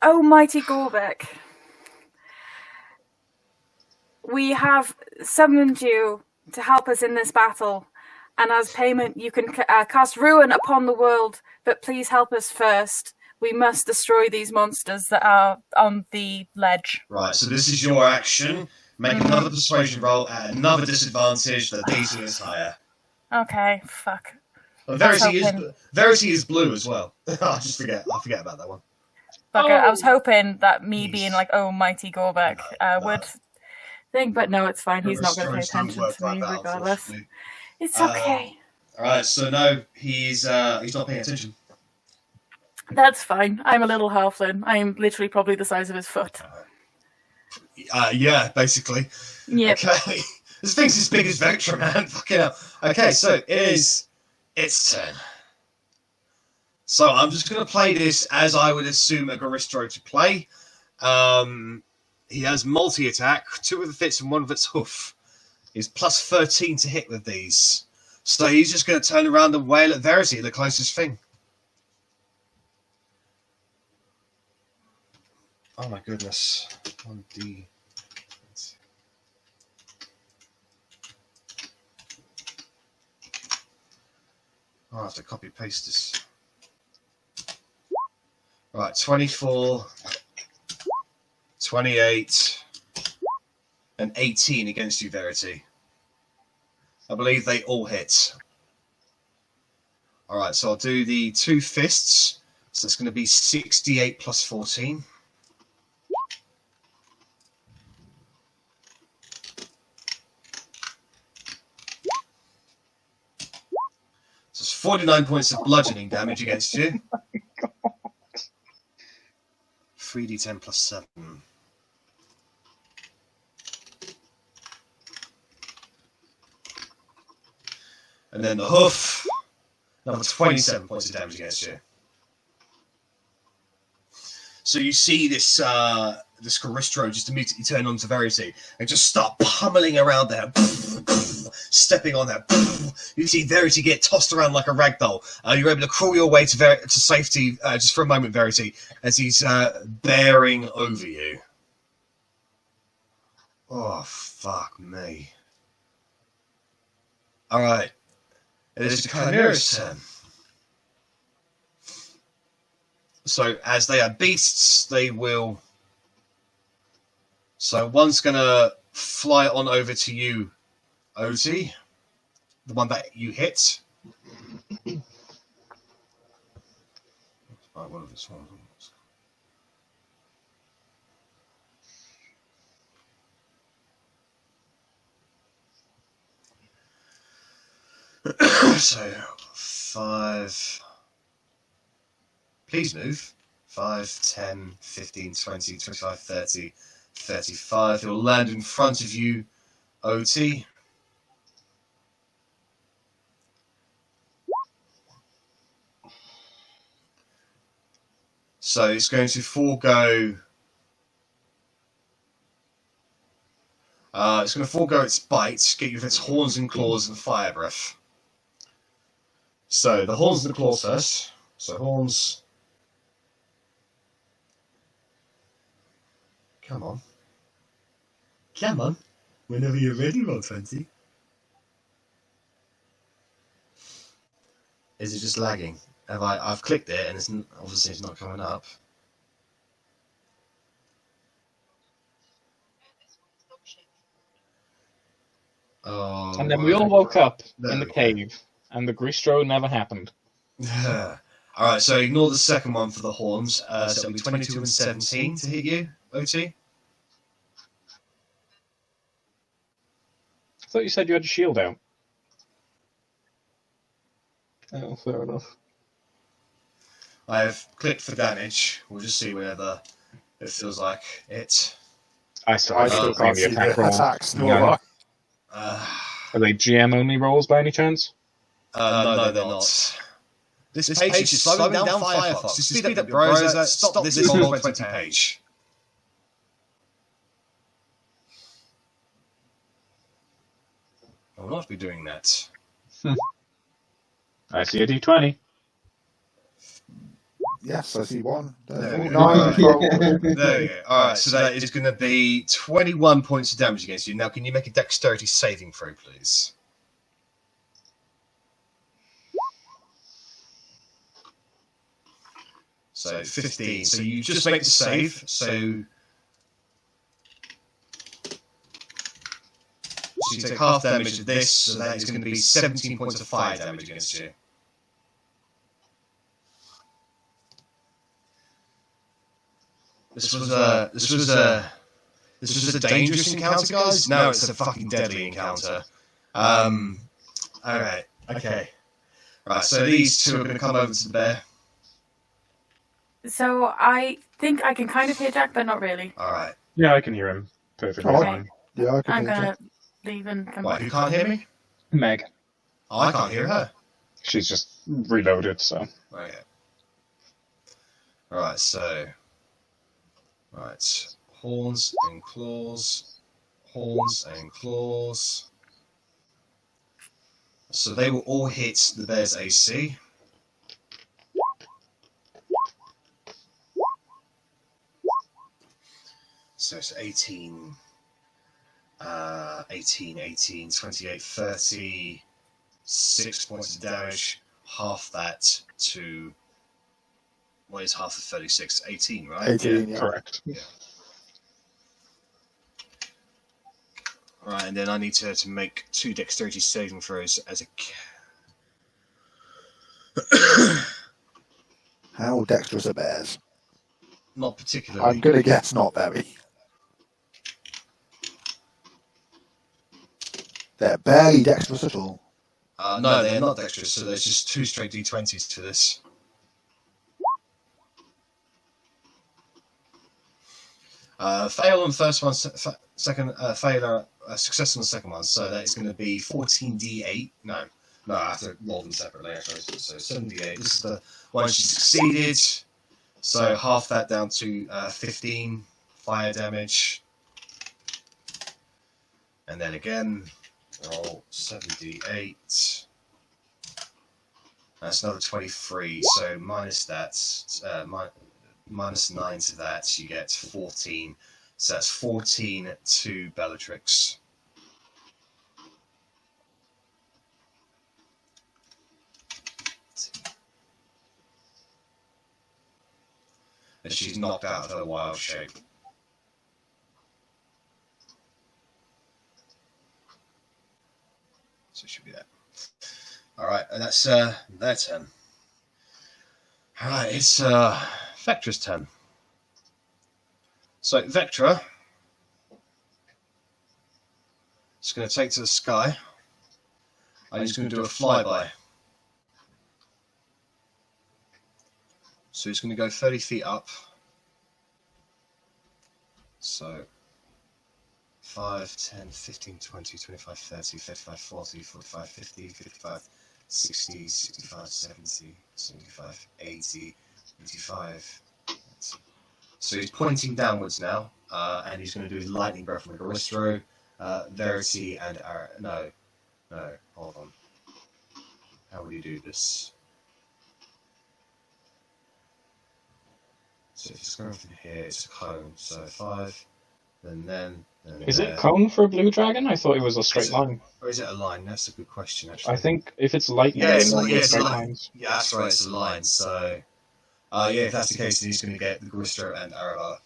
Oh, mighty Gorbek. We have summoned you to help us in this battle, and as payment, you can cast ruin upon the world, but please help us first. We must destroy these monsters that are on the ledge. Right, so this is your action. Make another persuasion roll at another disadvantage. The DC is higher. Okay, fuck. Well, Verity is blue as well. I forget about that one. Fuck, I was hoping that me being like, oh, mighty Gorbeck would think, but no, it's fine. He's not going to pay attention to me regardless. It's okay. Alright, so no, he's not paying attention. That's fine. I'm a little halfling. I am literally probably the size of his foot. Yeah, basically. Yep. Okay. This thing's as big as Vectra, man. Fucking hell. Okay, so its turn. So I'm just going to play this as I would assume a Garistro to play. He has multi-attack, 2 of its and 1 of its hoof. He's plus 13 to hit with these. So he's just going to turn around and wail at Verity, the closest thing. Oh my goodness. 1D. I'll have to copy paste this. Right, 24, 28, and 18 against you, Verity. I believe they all hit. Alright, so I'll do the 2 fists. So it's going to be 68 plus 14. So it's 49 points of bludgeoning damage against you. 3d10 plus 7. And then the hoof, another 27 points of damage against you. So you see this this Garistro just immediately turn on to Verity and just start pummeling around there, stepping on there. You see Verity get tossed around like a ragdoll. You're able to crawl your way to safety just for a moment, Verity, as he's bearing over you. Oh, fuck me. Alright. It is the Chimera's turn. So, as they are beasts, they will... So, one's going to fly on over to you, Otti. The one that you hit. One of its ones. So, 5... Please move. 5, 10, 15, 20, 25, 30, 35. It will land in front of you, Otti. So it's going to forego... it's going to forego its bite, get you with its horns and claws and fire breath. So the horns and the claws first. So horns... Come on. Come on. Whenever you're ready, roll 20. Is it just lagging? I've clicked it and obviously it's not coming up. Oh, And then we all woke up in the cave, and the Garistro never happened. Alright, so ignore the second one for the horns. So it'll be 22 and 17 to hit you, Otti. I thought you said you had a shield out. Oh, fair enough. I have clicked for damage. We'll just see whether it feels like it. I still can't see the attacks. Are they GM-only rolls by any chance? No, they're not. This page is slowing down Firefox. To speed up your browser, stop this roll 20 page. I will not be doing that. I see a D20. Yes, I see one. There we 9. go. There you go. Alright, so that is going to be 21 points of damage against you. Now, can you make a dexterity saving throw, please? So 15. So you just make the save. So you take half damage of this, so that is going to be 17 points of fire damage against you. This was a dangerous encounter, guys. No, it's a fucking deadly encounter. Alright, okay. Right, so these two are going to come over to the bear. So I think I can kind of hear Jack, but not really. Alright. Yeah, I can hear him perfectly Oh, fine. Yeah, I can I'm hear gonna leave and come What, back. you can't hear me? Meg. Oh, I can't hear her. She's just reloaded, so. Okay. Alright, so... Right. Horns and claws. Horns and claws. So they will all hit the bear's AC. So it's 18, 28, 30, 6 points of damage. Half that to... What is half of 36? 18, right? 18, yeah. Correct. Yeah. Right, and then I need to make 2 dexterity saving throws as a... How dexterous are bears? Not particularly. I'm going to guess not very. They're barely dexterous at all. No, they're not dexterous, so there's just 2 straight d20s to this. Fail on the first one, second failure, success on the second one, so that is going to be 14d8. No, I have to roll them separately, actually. So 7d8. This is the one she succeeded, so half that down to 15 fire damage. And then again, roll 7d8. That's another 23, so minus that, minus 9 to that, you get 14. So that's 14 to Bellatrix. And she's knocked out of her wild shape. So it should be that. Alright, and that's their turn. Alright, it's Vectra's turn. So Vectra is going to take to the sky. And he's going to do a flyby. So he's going to go 30 feet up. So 5, 10, 15, 20, 25, 30, 35, 40, 45, 50, 55, 60, 65, 70, 75, 80, 85. So he's pointing downwards now, and he's going to do his lightning breath from Garistro, Verity, and Arri. No, hold on. How would you do this? So if it's going from here, it's a cone. So 5, then. Is it cone for a blue dragon? I thought it was a straight line. Or is it a line? That's a good question, actually. I think if it's lightning, Yeah, it's straight a line. lines. Yeah, that's right, it's a line. So, yeah, if that's the case, then he's going to get the Garistro and Arrabella.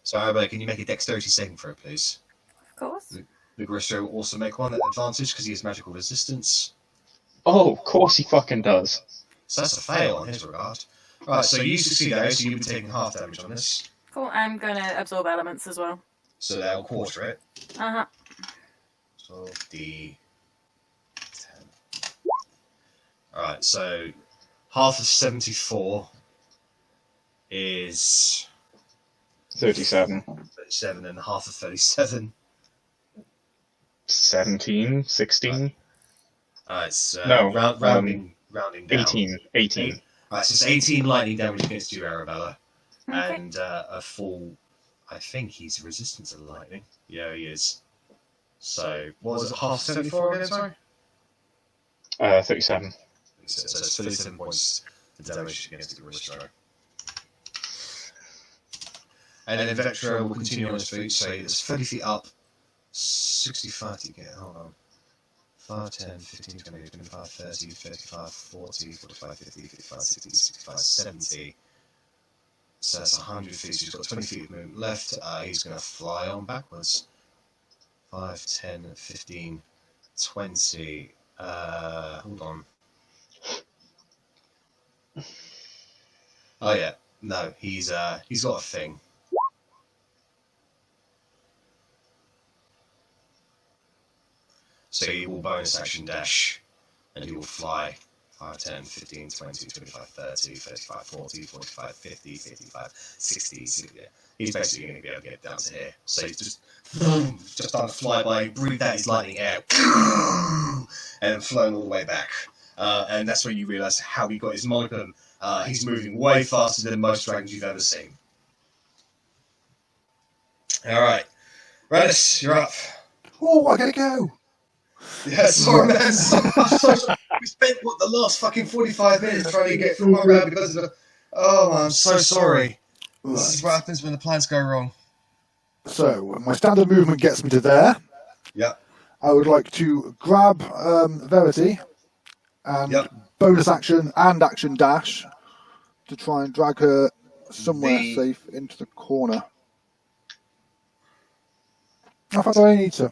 So, Arrabella, can you make a dexterity saving throw, please? Of course. The Garistro will also make one at advantage because he has magical resistance. Oh, of course he fucking does. So that's a fail on his regard. Right, so you succeed, Arri, so you'll be taking half damage on this. Cool. I'm gonna absorb elements as well. So they'll quarter it. Uh-huh. So D10. Alright, so half of 74 is 37. 37, and half of 37. 17, 16. It's No, rounding down. 18. Right, so it's 18 lightning damage against you, Arrabella. Okay. And a full... I think he's resistant to lightning. Yeah, he is. So, what was it, half 74 again, sorry? 37. So it's 37 points of damage against the Garistro. And then Vectra will continue on his feet, so it's 30 feet up, 65 to get, hold on. 5, 10, 15, 20, 25, 30, 35, 40, 45, 50, 55, 60, 65, 70. So that's 100 feet. So he's got 20 feet of movement left. He's going to fly on backwards. 5, 10, 15, 20. Hold on. Oh yeah, no, he's got a thing. So he will bonus action dash, and he will fly 5, 10, 15, 20, 25, 30, 35, 40, 45, 50, 55, 60, 60. He's basically going to be able to get down to here. So he's just starting to fly by, breathe out his lightning air, and flown all the way back. And that's when you realise how he got his monicum. He's moving way faster than most dragons you've ever seen. Alright. Rennas, you're up. Oh, I gotta go. Yeah, sorry, man. We spent the last fucking 45 minutes trying to get through one round because of the. Oh, man, I'm so sorry. This is what happens when the plans go wrong. So, my standard movement gets me to there. Yep. I would like to grab Verity and bonus action and action dash to try and drag her somewhere safe into the corner. In fact, I need to.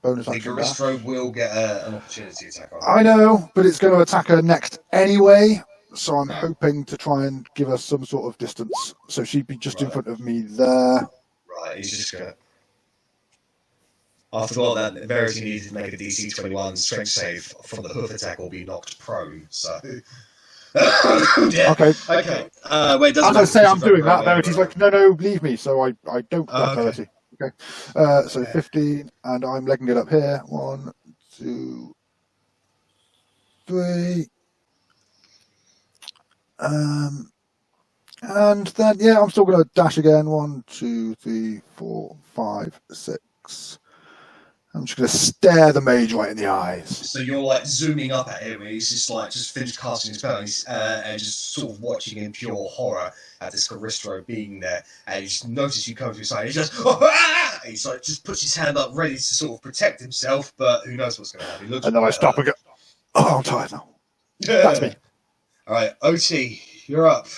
Bonus action dash. The Garistro will get an opportunity attack on her. I know, but it's going to attack her next anyway, so I'm hoping to try and give her some sort of distance. So she'd be just in front of me there. Right, he's just going to... I forgot that Verity needed to make a DC 21 strength save from the hoof attack or be knocked prone, so... yeah. Okay. Wait, as I say, I'm doing that. Verity's like, no, leave me. So I don't grab Verity. Okay. So 15, and I'm legging it up here. 1, 2, 3. And then, I'm still going to dash again. 1, 2, 3, 4, 5, 6. I'm just going to stare the mage right in the eyes. So you're like zooming up at him, and he's just finished casting his spell, and just sort of watching in pure horror at this Garistro being there, and he just notices you come to his side. He just he's like just puts his hand up, ready to sort of protect himself, but who knows what's going to happen? He looks and then I stop and go, oh, I'm tired now. That's me. All right, Otti, you're up.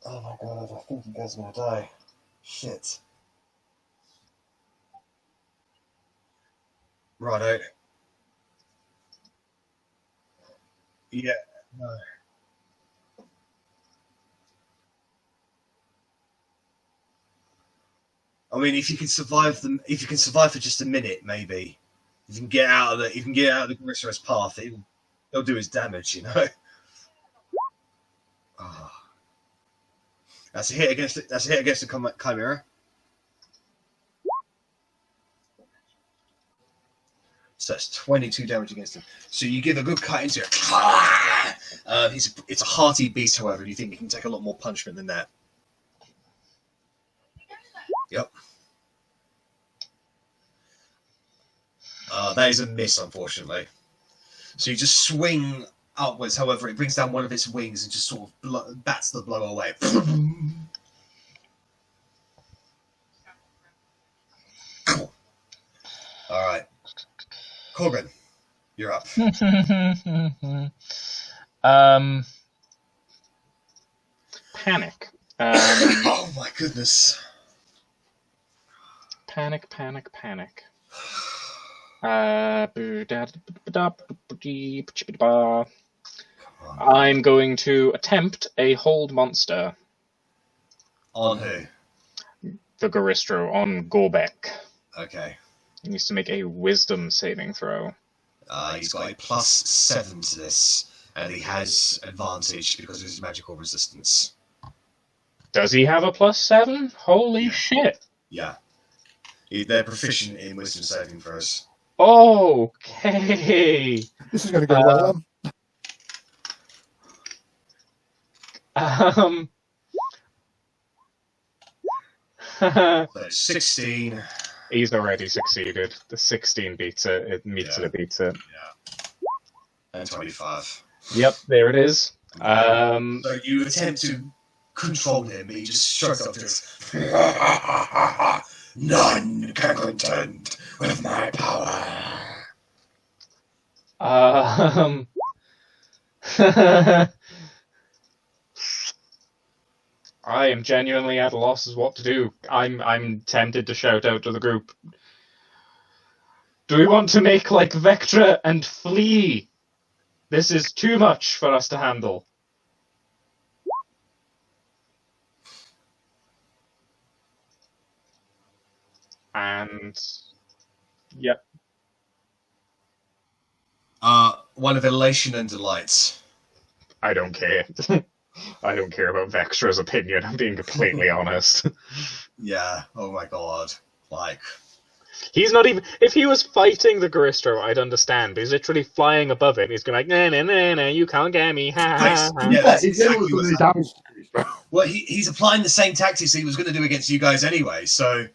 Oh my god, I think you guys are going to die. Shit. Righto. Yeah, no. I mean, if you can survive for just a minute, maybe you can get out of the Garistro's path. He'll do his damage, you know. Oh. That's a hit against the Chimera. So that's 22 damage against him. So you give a good cut into it. It's a hearty beast, however, and you think you can take a lot more punishment than that. Yep. That is a miss, unfortunately. So you just swing upwards, however, it brings down one of its wings and just sort of bats the blow away. Alright. Korgrin, you're up. Panic. Oh my goodness. Panic. I'm going to attempt a hold monster. On who? The Garistro, on Gorbek. Okay. He needs to make a wisdom saving throw. He's got a +7 to this, and he has advantage because of his magical resistance. Does he have a +7? Holy shit. Yeah. They're proficient in wisdom saving throws. Okay. This is going to go well. 16. He's already succeeded. The 16 beats it. It meets it. It beats it. Yeah. And 25. Yep, there it is. So you attempt to control him, but he just shrugs up to us. None can contend with my power. I am genuinely at a loss as what to do. I'm tempted to shout out to the group. Do we want to make like Vectra and flee? This is too much for us to handle. And yep. One of elation and delight. I don't care. I don't care about Vextra's opinion, I'm being completely honest. Yeah, oh my god. Like... He's not even... If he was fighting the Garistro, I'd understand, but he's literally flying above it, and he's going like, nah, you can't get me, ha ha ha. Yeah, that's exactly what's happening. Well, he's applying the same tactics he was going to do against you guys anyway, so...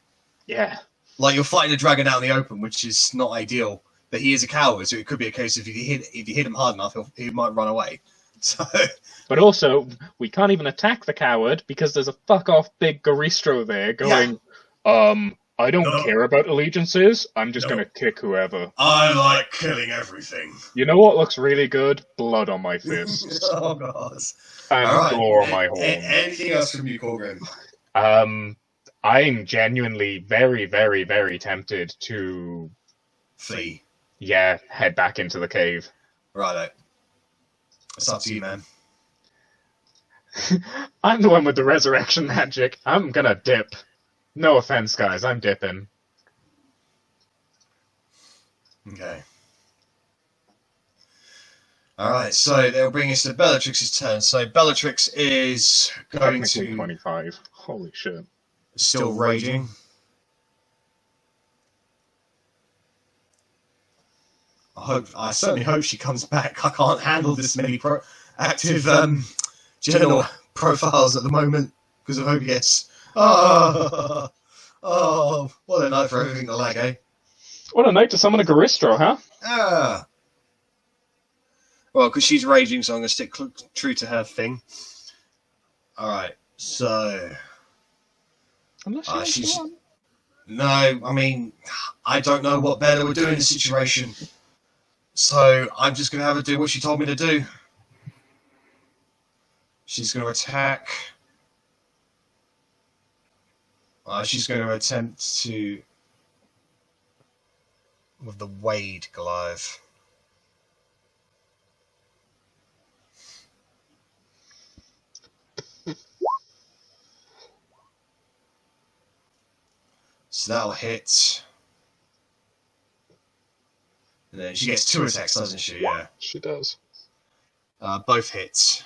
Yeah. Like, you're fighting a dragon out in the open, which is not ideal. But he is a coward, so it could be a case of if you hit him hard enough, he might run away. So... But also, we can't even attack the coward, because there's a fuck-off big Garistro there going, I don't care about allegiances, I'm just going to kick whoever. I like killing everything. You know what looks really good? Blood on my fists. Oh, God. And gore on my horns. Anything else from you, Korgrin? I'm genuinely very, very, very tempted to... Flee. Yeah, head back into the cave. Righto. It's up to you, man. I'm the one with the resurrection magic. I'm gonna dip. No offense, guys. I'm dipping. Okay. Alright, so they'll bring us to Bellatrix's turn. So Bellatrix is going to... 25. Holy shit. Still raging. I certainly hope she comes back. I can't handle this many active general profiles at the moment because of OBS. Oh, what a night for everything to lag, eh? What a night to summon a Garistro, huh? Well, because she's raging, so I'm going to stick true to her thing. Alright, so... Unless she's... No, I mean, I don't know what Bella would do in this situation. So, I'm just going to have her do what she told me to do. She's going to attack. She's going to attempt to... with the Wade Glaive. So that'll hit. And then she gets 2 attacks, doesn't she? Yeah. She does. Both hits.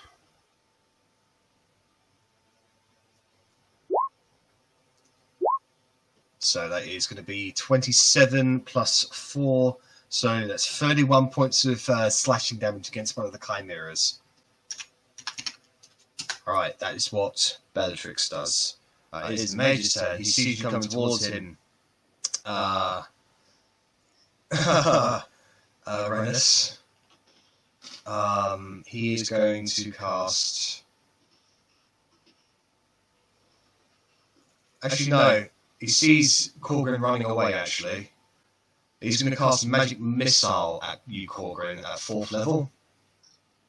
So that is going to be 27 plus 4. So that's 31 points of slashing damage against one of the chimeras. Alright, that is what Bellatrix does. It is the mage's turn. He sees you coming towards him. Rennas. He is going to cast... Actually, no. He sees Korgrin running away, actually. He's going to cast a magic missile at you, Korgrin, at 4th level.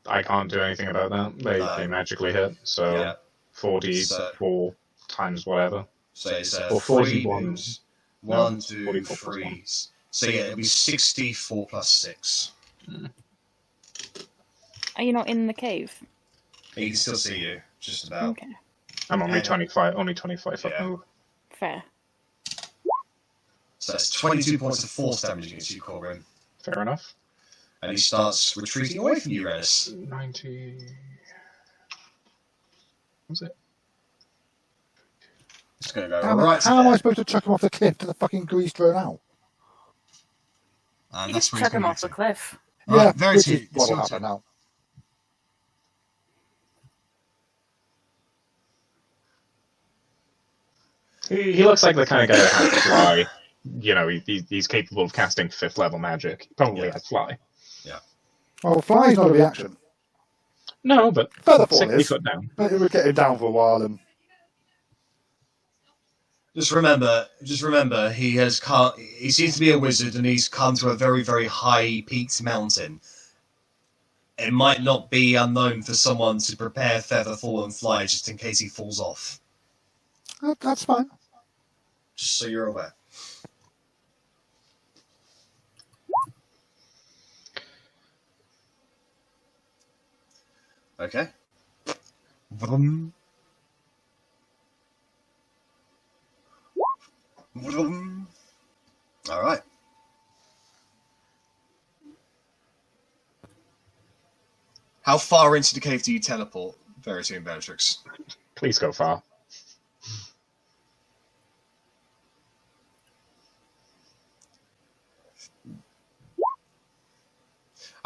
I can't do anything about that. They magically hit, so yeah. 44 times whatever. So it's or 41. 1, 2, 3. So yeah, it'll be 64 plus 6. Are you not in the cave? He can still see you, just about. Okay. I'm only 25. Only 25. Yeah. Fair. So that's 22 points of force damage against you, Korgrin. Fair enough. And he starts retreating away from you, Rennas. 90... What's it? It's going to go right. How am I supposed to chuck him off the cliff to the fucking Garistro now? You just chuck him off the cliff. Yeah, Verity, what will happen now? He looks like the kind of guy that has fly. You know, he's capable of casting 5th level magic. Probably has fly. Yeah. Well, fly's not a reaction. No, but Featherfall 60 is. foot down. But it would get him down for a while and... Just remember, he has come. He seems to be a wizard, and he's come to a very, very high peaked mountain. It might not be unknown for someone to prepare feather, fall, and fly just in case he falls off. That's fine. Just so you're aware. Okay. Vroom. Vroom. All right. How far into the cave do you teleport, Verity and Bellatrix? Please go far.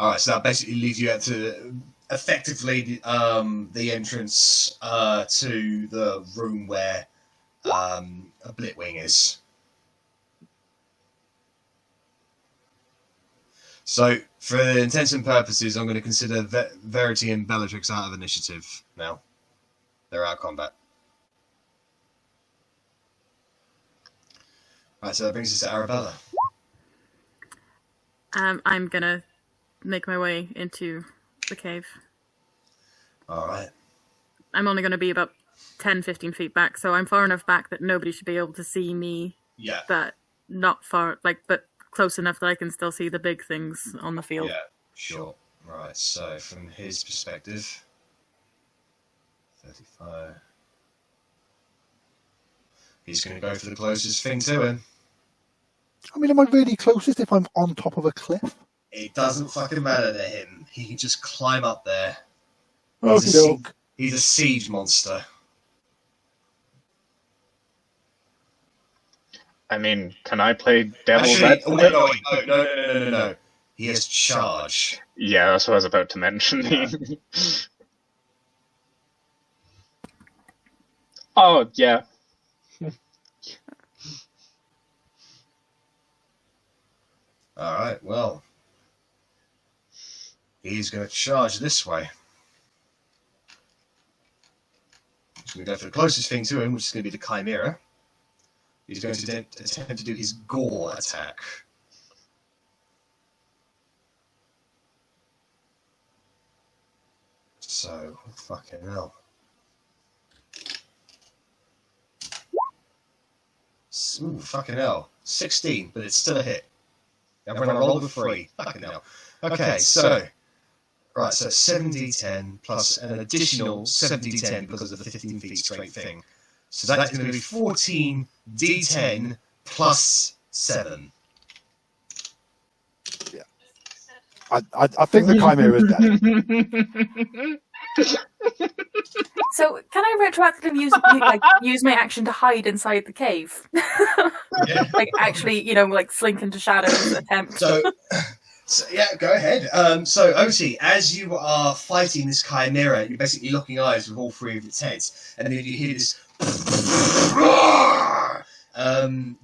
All right, so that basically leads you out to effectively the entrance to the room where a Blitwing is. So, for intents and purposes, I'm going to consider Verity and Bellatrix out of initiative now. They're out of combat. Right, so that brings us to Arrabella. I'm gonna make my way into the cave. Alright. I'm only gonna be about 10-15 feet back, so I'm far enough back that nobody should be able to see me. Yeah. But not far, but close enough that I can still see the big things on the field. Yeah, sure. Right, so from his perspective, 35. He's going to go for the closest thing to him. I mean, am I really closest if I'm on top of a cliff? It doesn't fucking matter to him. He can just climb up there. He's a siege monster. I mean, can I play devil's Actually, advocate? no. He has charge. Yeah, that's what I was about to mention. Oh, yeah. Alright, well. He's going to charge this way. He's going to go for the closest thing to him, which is going to be the Chimera. He's going to attempt to do his gore attack. So, fucking hell. Ooh, fucking hell. 16, but it's still a hit. I'm going to roll the 3. Fucking hell. Okay, so... Right, so 7d10 plus an additional 7d10 because of the 15 feet straight thing. So that's going to be 14d10 plus 7. Yeah. I think the Chimera is dead. So, can I retroactively use my action to hide inside the cave? Yeah. Actually, slink into shadows, attempt. So yeah, go ahead. So Otti, as you are fighting this Chimera, you're basically locking eyes with all 3 of its heads, and then you hear this.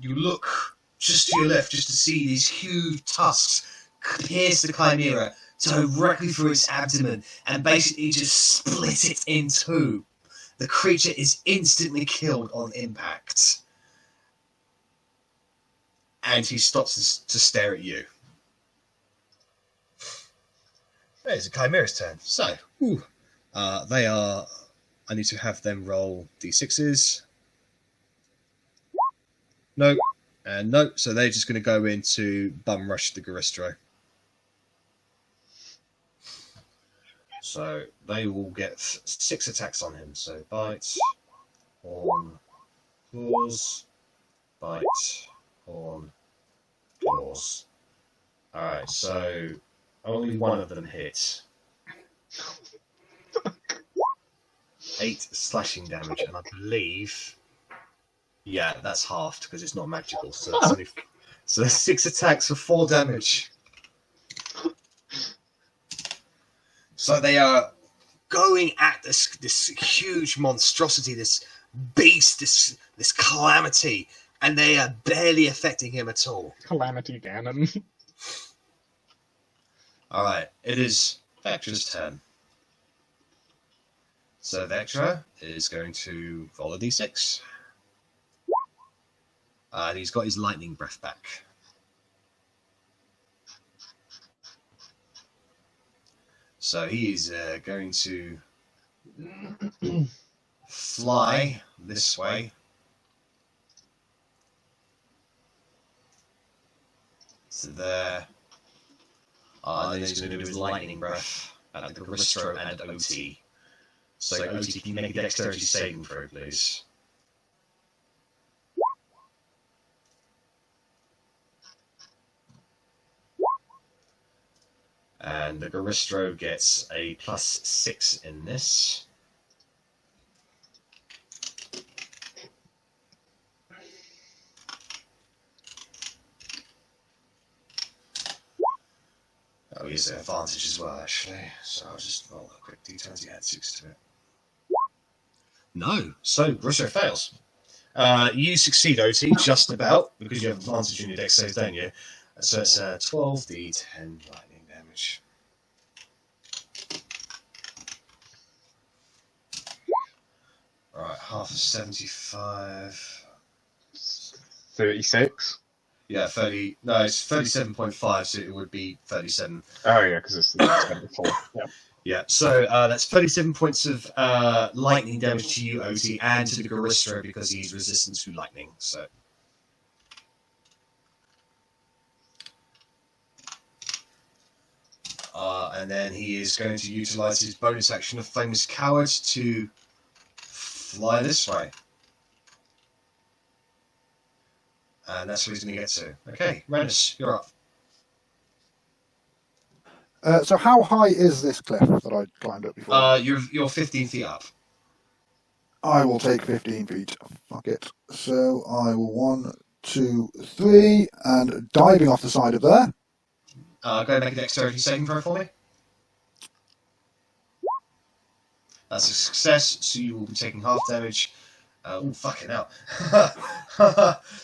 You look just to your left, just to see these huge tusks pierce the Chimera directly through its abdomen, and basically just split it in 2. The creature is instantly killed on impact, and he stops to stare at you. It's a Chimera's turn. So, they are... I need to have them roll d6s. No, and no. So they're just going to go into Bum Rush the Garistro. So they will get 6 attacks on him. So bite, horn, claws, bite, horn, claws. Alright, so... Only one of them hit. 8 slashing damage, and I believe... Yeah, that's halved, because it's not magical. So that's only... So there's 6 attacks for 4 damage. So they are going at this huge monstrosity, this beast, this calamity, and they are barely affecting him at all. Calamity Ganon. Alright, it is Vectra's turn. So Vectra is going to roll a d6. And he's got his lightning breath back. So he is going to fly this way. So there. And then he's going to do his lightning breath at the Garistro and Otti. So Otti, can you make a dexterity saving throw, please? And the Garistro gets a +6 in this. Oh, he has an advantage as well, actually. So I'll just roll a quick d20, add 6 to it. No. So, Garistro fails. You succeed, Otti, just about, because you have advantage in your dex saves, don't you? So it's 12d10 lightning damage. Alright, half of 75. 36. Yeah, 30. No, it's 37.5, so it would be 37. Oh, yeah, because it's 24. Yeah. Yeah, so that's 37 points of lightning damage to you, Otti, and to the Garistro because he's resistant to lightning. So. And then he is going to utilize his bonus action of Famous Coward to fly this way. And that's what he's going to get to. Okay, Rennas, you're up. So how high is this cliff that I climbed up before? You're 15 feet up. I will take 15 feet. Fuck it. So I will 1, 2, 3, and diving off the side of there. Go ahead and make a dexterity saving throw for me. That's a success, so you will be taking half damage. Oh, fucking hell.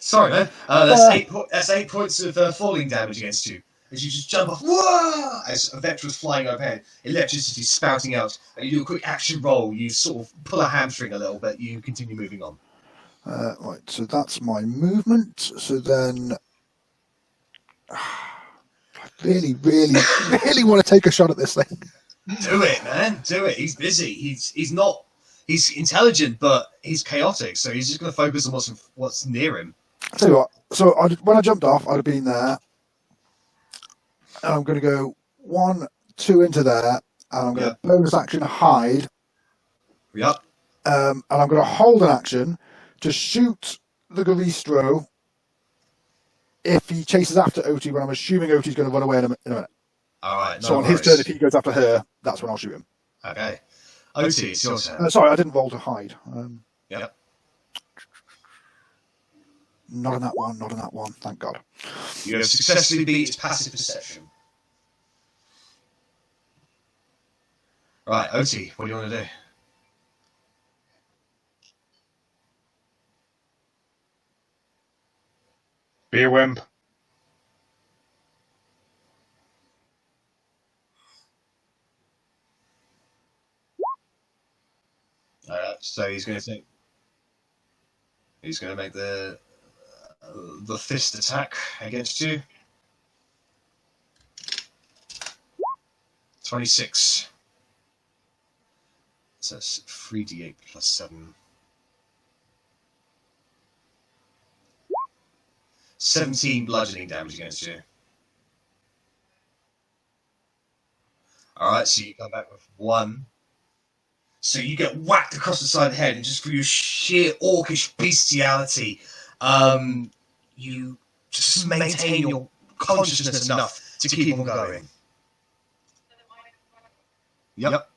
Sorry, man. That's 8 points of falling damage against you. As you just jump off, whoa! As a vector is flying overhead, electricity spouting out, and you do a quick action roll, you sort of pull a hamstring a little bit, you continue moving on. Right, so that's my movement. So then... I really want to take a shot at this thing. Do it, man. Do it. He's busy. He's not... He's intelligent, but he's chaotic, so he's just going to focus on what's near him. I'll tell you what, so when I jumped off, I'd have been there. And I'm going to go 1, 2 into there, and I'm going to bonus action hide. Yep. And I'm going to hold an action to shoot the Garistro if he chases after Otti, when I'm assuming Otti's going to run away in a minute. Alright, so on his turn, if he goes after her, that's when I'll shoot him. Okay. Otti, it's your turn. Sorry, I didn't roll to hide. Yep. Not on that one, not on that one, thank God. You have successfully beat passive perception. Right, Otti, what do you want to do? Be a wimp. So he's going to think. He's going to make the fist attack against you. 26. So that's 3d8 plus 7. 17 bludgeoning damage against you. Alright, so you come back with 1. So you get whacked across the side of the head, and just for your sheer orcish bestiality, you just maintain your consciousness enough to keep on going. Yep.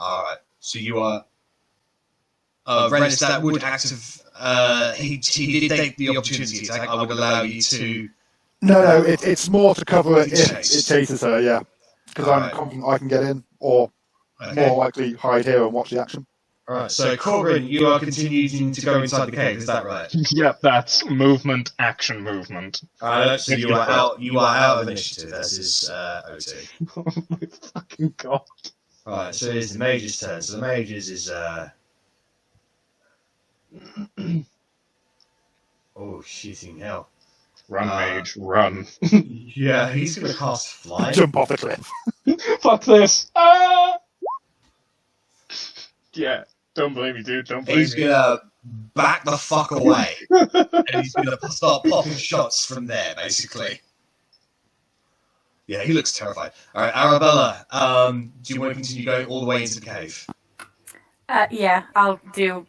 Alright, so you are... Rennas, that would active... he did take the opportunity attack. I would allow you to... No, it's more to cover it if it chase. chases her, yeah. Because I'm confident I can get in, or more likely hide here and watch the action. Alright, so Korgrin, you are continuing to go inside the cave, is that right? Yep, that's movement, action, movement. So you are out of initiative, as is Otti. Oh my fucking god. Right, so it's the mage's turn. So the mage's is Oh, shitting hell. Run, mage, run. Yeah, he's going to cast Fly. Jump off the cliff. Fuck this. Ah! Yeah, don't blame me, dude. Don't blame He's me. going to back the fuck away. And he's going to start popping shots from there, basically. Yeah, he looks terrified. All right, Arrabella, do you want to continue going all the way into the cave? Yeah, I'll do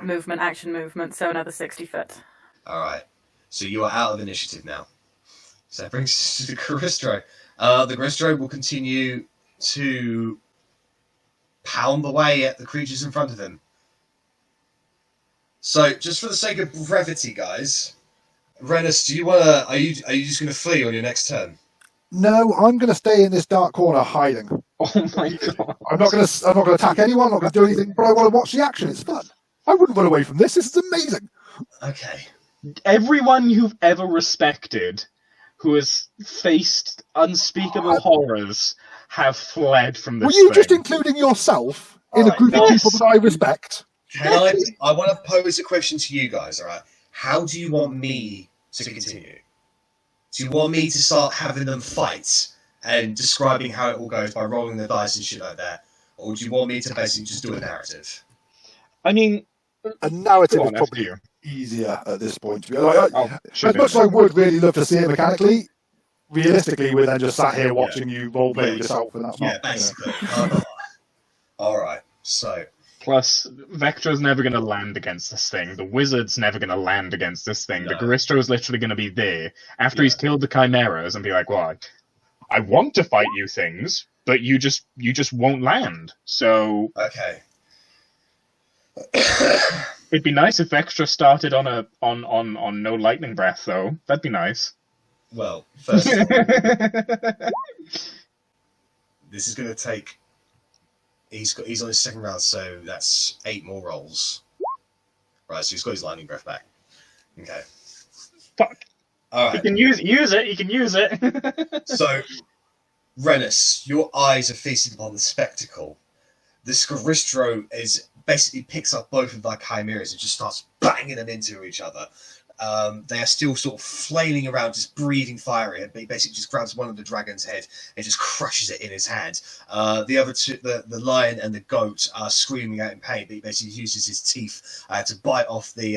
movement, action movement, so another 60 foot. All right. So you are out of initiative now. So that brings us to the Garistro. The Garistro will continue to pound away at the creatures in front of him. So, just for the sake of brevity, guys, Rennas, do you wanna? Are you just gonna flee on your next turn? No, I'm going to stay in this dark corner hiding. Oh my god. I'm not going to attack anyone. I'm not going to do anything. But I want to watch the action. It's fun. I wouldn't run away from this. This is amazing. Okay. Everyone you've ever respected who has faced unspeakable horrors have fled from this Were you thing. just including yourself in a group of people that I respect? I want to pose a question to you guys, alright? How do you want me to continue? Do you want me to start having them fight and describing how it all goes by rolling the dice and shit like that? Or do you want me to basically just do a narrative? I mean, a narrative is probably easier at this point. As much as I would really love to see it mechanically, realistically, we're then just sat here watching you roleplay yourself, and that's not. Basically. Alright, so. Plus, Vectra's never going to land against this thing. The Wizard's never going to land against this thing. No. The Garistro's literally going to be there after he's killed the Chimeras and be like, well, I want to fight you things, but you just won't land. So. Okay. It'd be nice if Vectra started on no lightning breath, though. That'd be nice. Well, first of all, this is going to take. He's on his second round, so that's 8 more rolls. Right, so he's got his lightning breath back. Okay. Fuck. All right. He can use it. He can use it. So, Rennas, your eyes are feasted upon the spectacle. The Scaristro basically picks up both of their chimeras and just starts banging them into each other. They are still sort of flailing around, just breathing fiery, but he basically just grabs one of the dragon's head and just crushes it in his hand. The other two, the lion and the goat, are screaming out in pain, but he basically uses his teeth to bite off the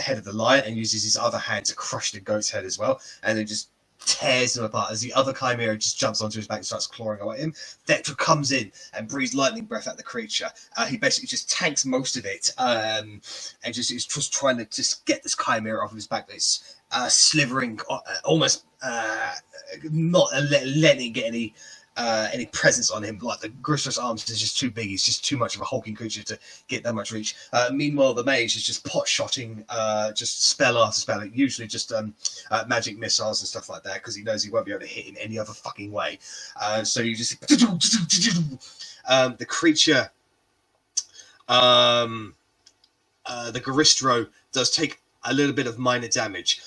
head of the lion and uses his other hand to crush the goat's head as well, and then just tears him apart as the other chimera just jumps onto his back and starts clawing away at him. Vectra comes in and breathes lightning breath at the creature. He basically just tanks most of it and just is just trying to just get this chimera off of his back. It's slithering, almost not letting it get any presence on him. Like the Gristro's arms is just too big. He's just too much of a hulking creature to get that much reach. Meanwhile, the mage is just pot-shotting just spell after spell, usually just magic missiles and stuff like that, because he knows he won't be able to hit in any other fucking way. So you just... the creature... the Garistro does take a little bit of minor damage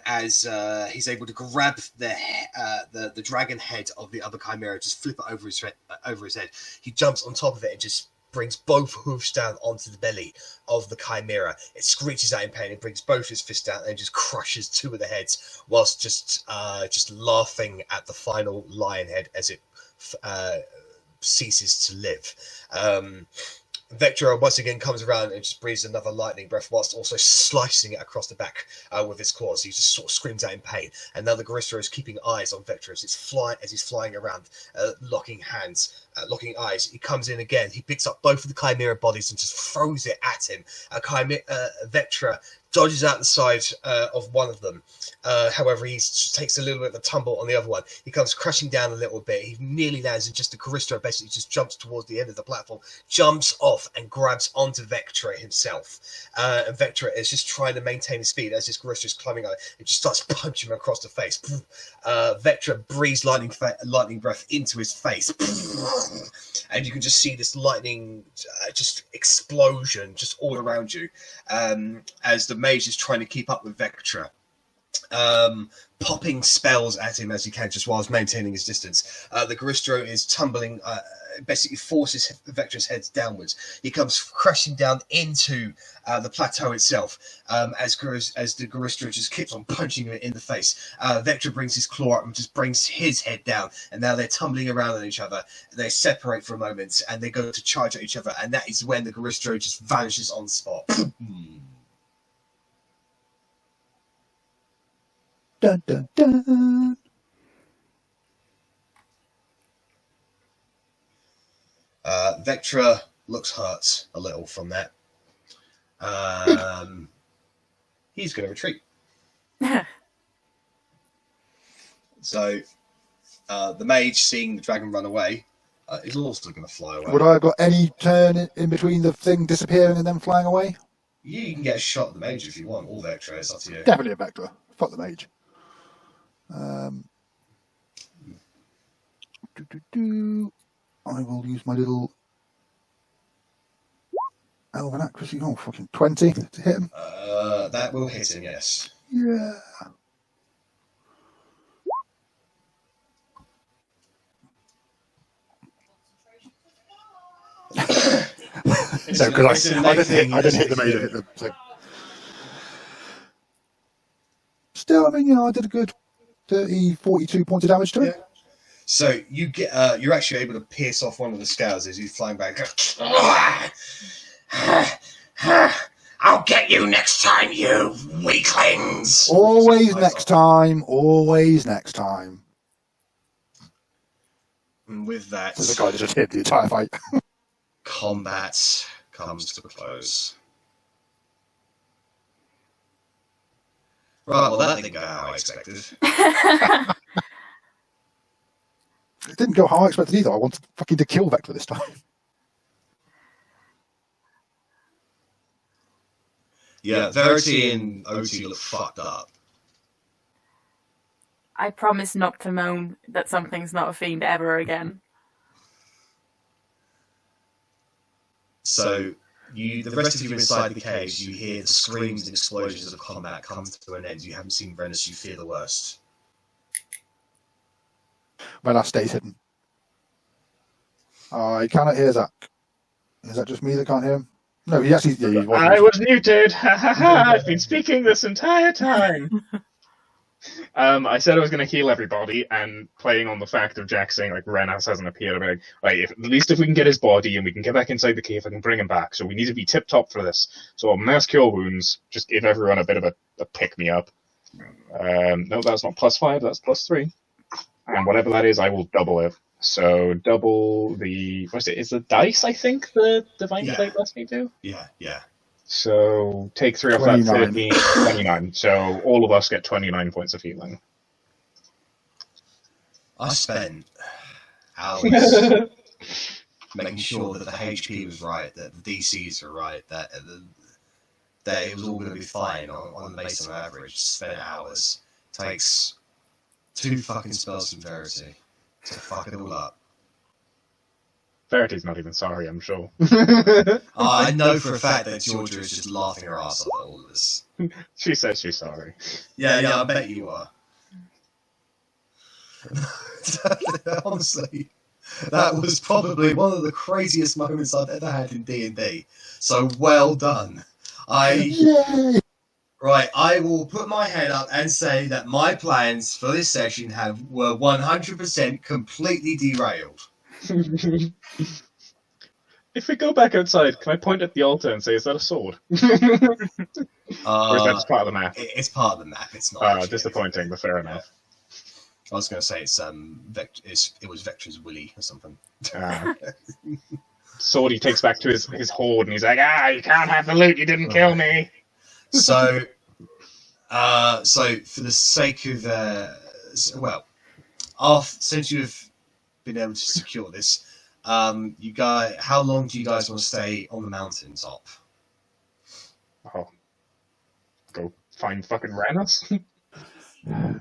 as he's able to grab the dragon head of the other chimera, just flip it over his head. He jumps on top of it and just brings both hoofs down onto the belly of the chimera. It screeches out in pain and brings both his fists down and just crushes 2 of the heads, whilst just laughing at the final lion head as it ceases to live. Vectra once again comes around and just breathes another lightning breath whilst also slicing it across the back with his claws. He just sort of screams out in pain. And now the Garistro is keeping eyes on Vectra as he's flying around, locking eyes. He comes in again. He picks up both of the chimera bodies and just throws it at him. Vectra dodges out the side of one of them. However, he takes a little bit of a tumble on the other one. He comes crashing down a little bit. He nearly lands, and just the Garistro basically just jumps towards the end of the platform, jumps off and grabs onto Vectra himself. And Vectra is just trying to maintain his speed as this Garistro is climbing on it. It just starts punching him across the face. Vectra breathes lightning breath into his face. And you can just see this lightning just explosion just all around you as the mage is trying to keep up with Vectra, popping spells at him as he can just whilst maintaining his distance. The Garistro is tumbling basically forces Vectra's head downwards. He comes crashing down into the plateau itself as the Garistro just keeps on punching him in the face. Vectra brings his claw up and just brings his head down, and now they're tumbling around on each other. They separate for a moment and they go to charge at each other, and that is when the Garistro just vanishes on the spot. Dun, dun, dun. Vectra looks hurt a little from that. He's going to retreat. So the mage, seeing the dragon run away, is also going to fly away. Would I have got any turn in between the thing disappearing and then flying away? You can get a shot at the mage if you want, or Vectra, it's up to you. Definitely a Vectra. Fuck the mage. I will use my little elven accuracy. Oh, fucking 20 to hit him. That will hit him, yes. Yeah. No, because I didn't hit the mage. I hit the. So. Still, I mean, you know, I did a good 42 points of damage to him. Yeah. So you get, you're actually able to pierce off one of the scales as he's flying back. I'll get you next time, you weaklings. Always next time. Always next time. And with that, So the guy that just hit the entire fight. combat comes to a close. Right, well, that didn't go how I expected. It didn't go how I expected either. I wanted fucking to kill Vector this time. Yeah, Verity and Otti look fucked up. I promise not to moan that something's not a fiend ever again. So, the rest of you inside the caves, you hear the screams and explosions of combat come to an end. You haven't seen Rennas, you fear the worst. My last stays hidden. I cannot hear Zach. Is that just me that can't hear him? No, he actually. Yeah, he was. I was muted. I've been speaking this entire time. I said I was going to heal everybody, and playing on the fact of Jack saying like Rennas hasn't appeared, I'm like, right, at least if we can get his body and we can get back inside the cave, I can bring him back. So we need to be tip top for this. So mass cure wounds, just give everyone a bit of a pick me up. No, that's not +5. That's +3. And whatever that is, I will double it. So double the what's it? Is the dice? I think the divine plate lets me do. Yeah. So take 3 off 29. that 13, 29. So all of us get 29 points of healing. I spent hours making sure that the HP was right, that the DCs were right, that it was all going to be fine on the base on average. Spent hours. Takes 2 fucking spells from Verity to fuck it all up. Verity's not even sorry, I'm sure. I know for a fact that Georgia is just laughing her ass off at all of this. She says she's sorry. Yeah, I bet you are. Honestly, that was probably one of the craziest moments I've ever had in D&D. So well done. Yay! Right, I will put my head up and say that my plans for this session were 100% completely derailed. If we go back outside, can I point at the altar and say, is that a sword? Or is that just part of the map? It's part of the map, it's not. Disappointing, but fair enough. I was going to say it was Vectra's Willy or something. Sword he takes back to his hoard and he's like, you can't have the loot, you didn't kill me. So for the sake of, since you've been able to secure this, you guys, how long do you guys want to stay on the mountaintop? Oh, go find fucking Rennas.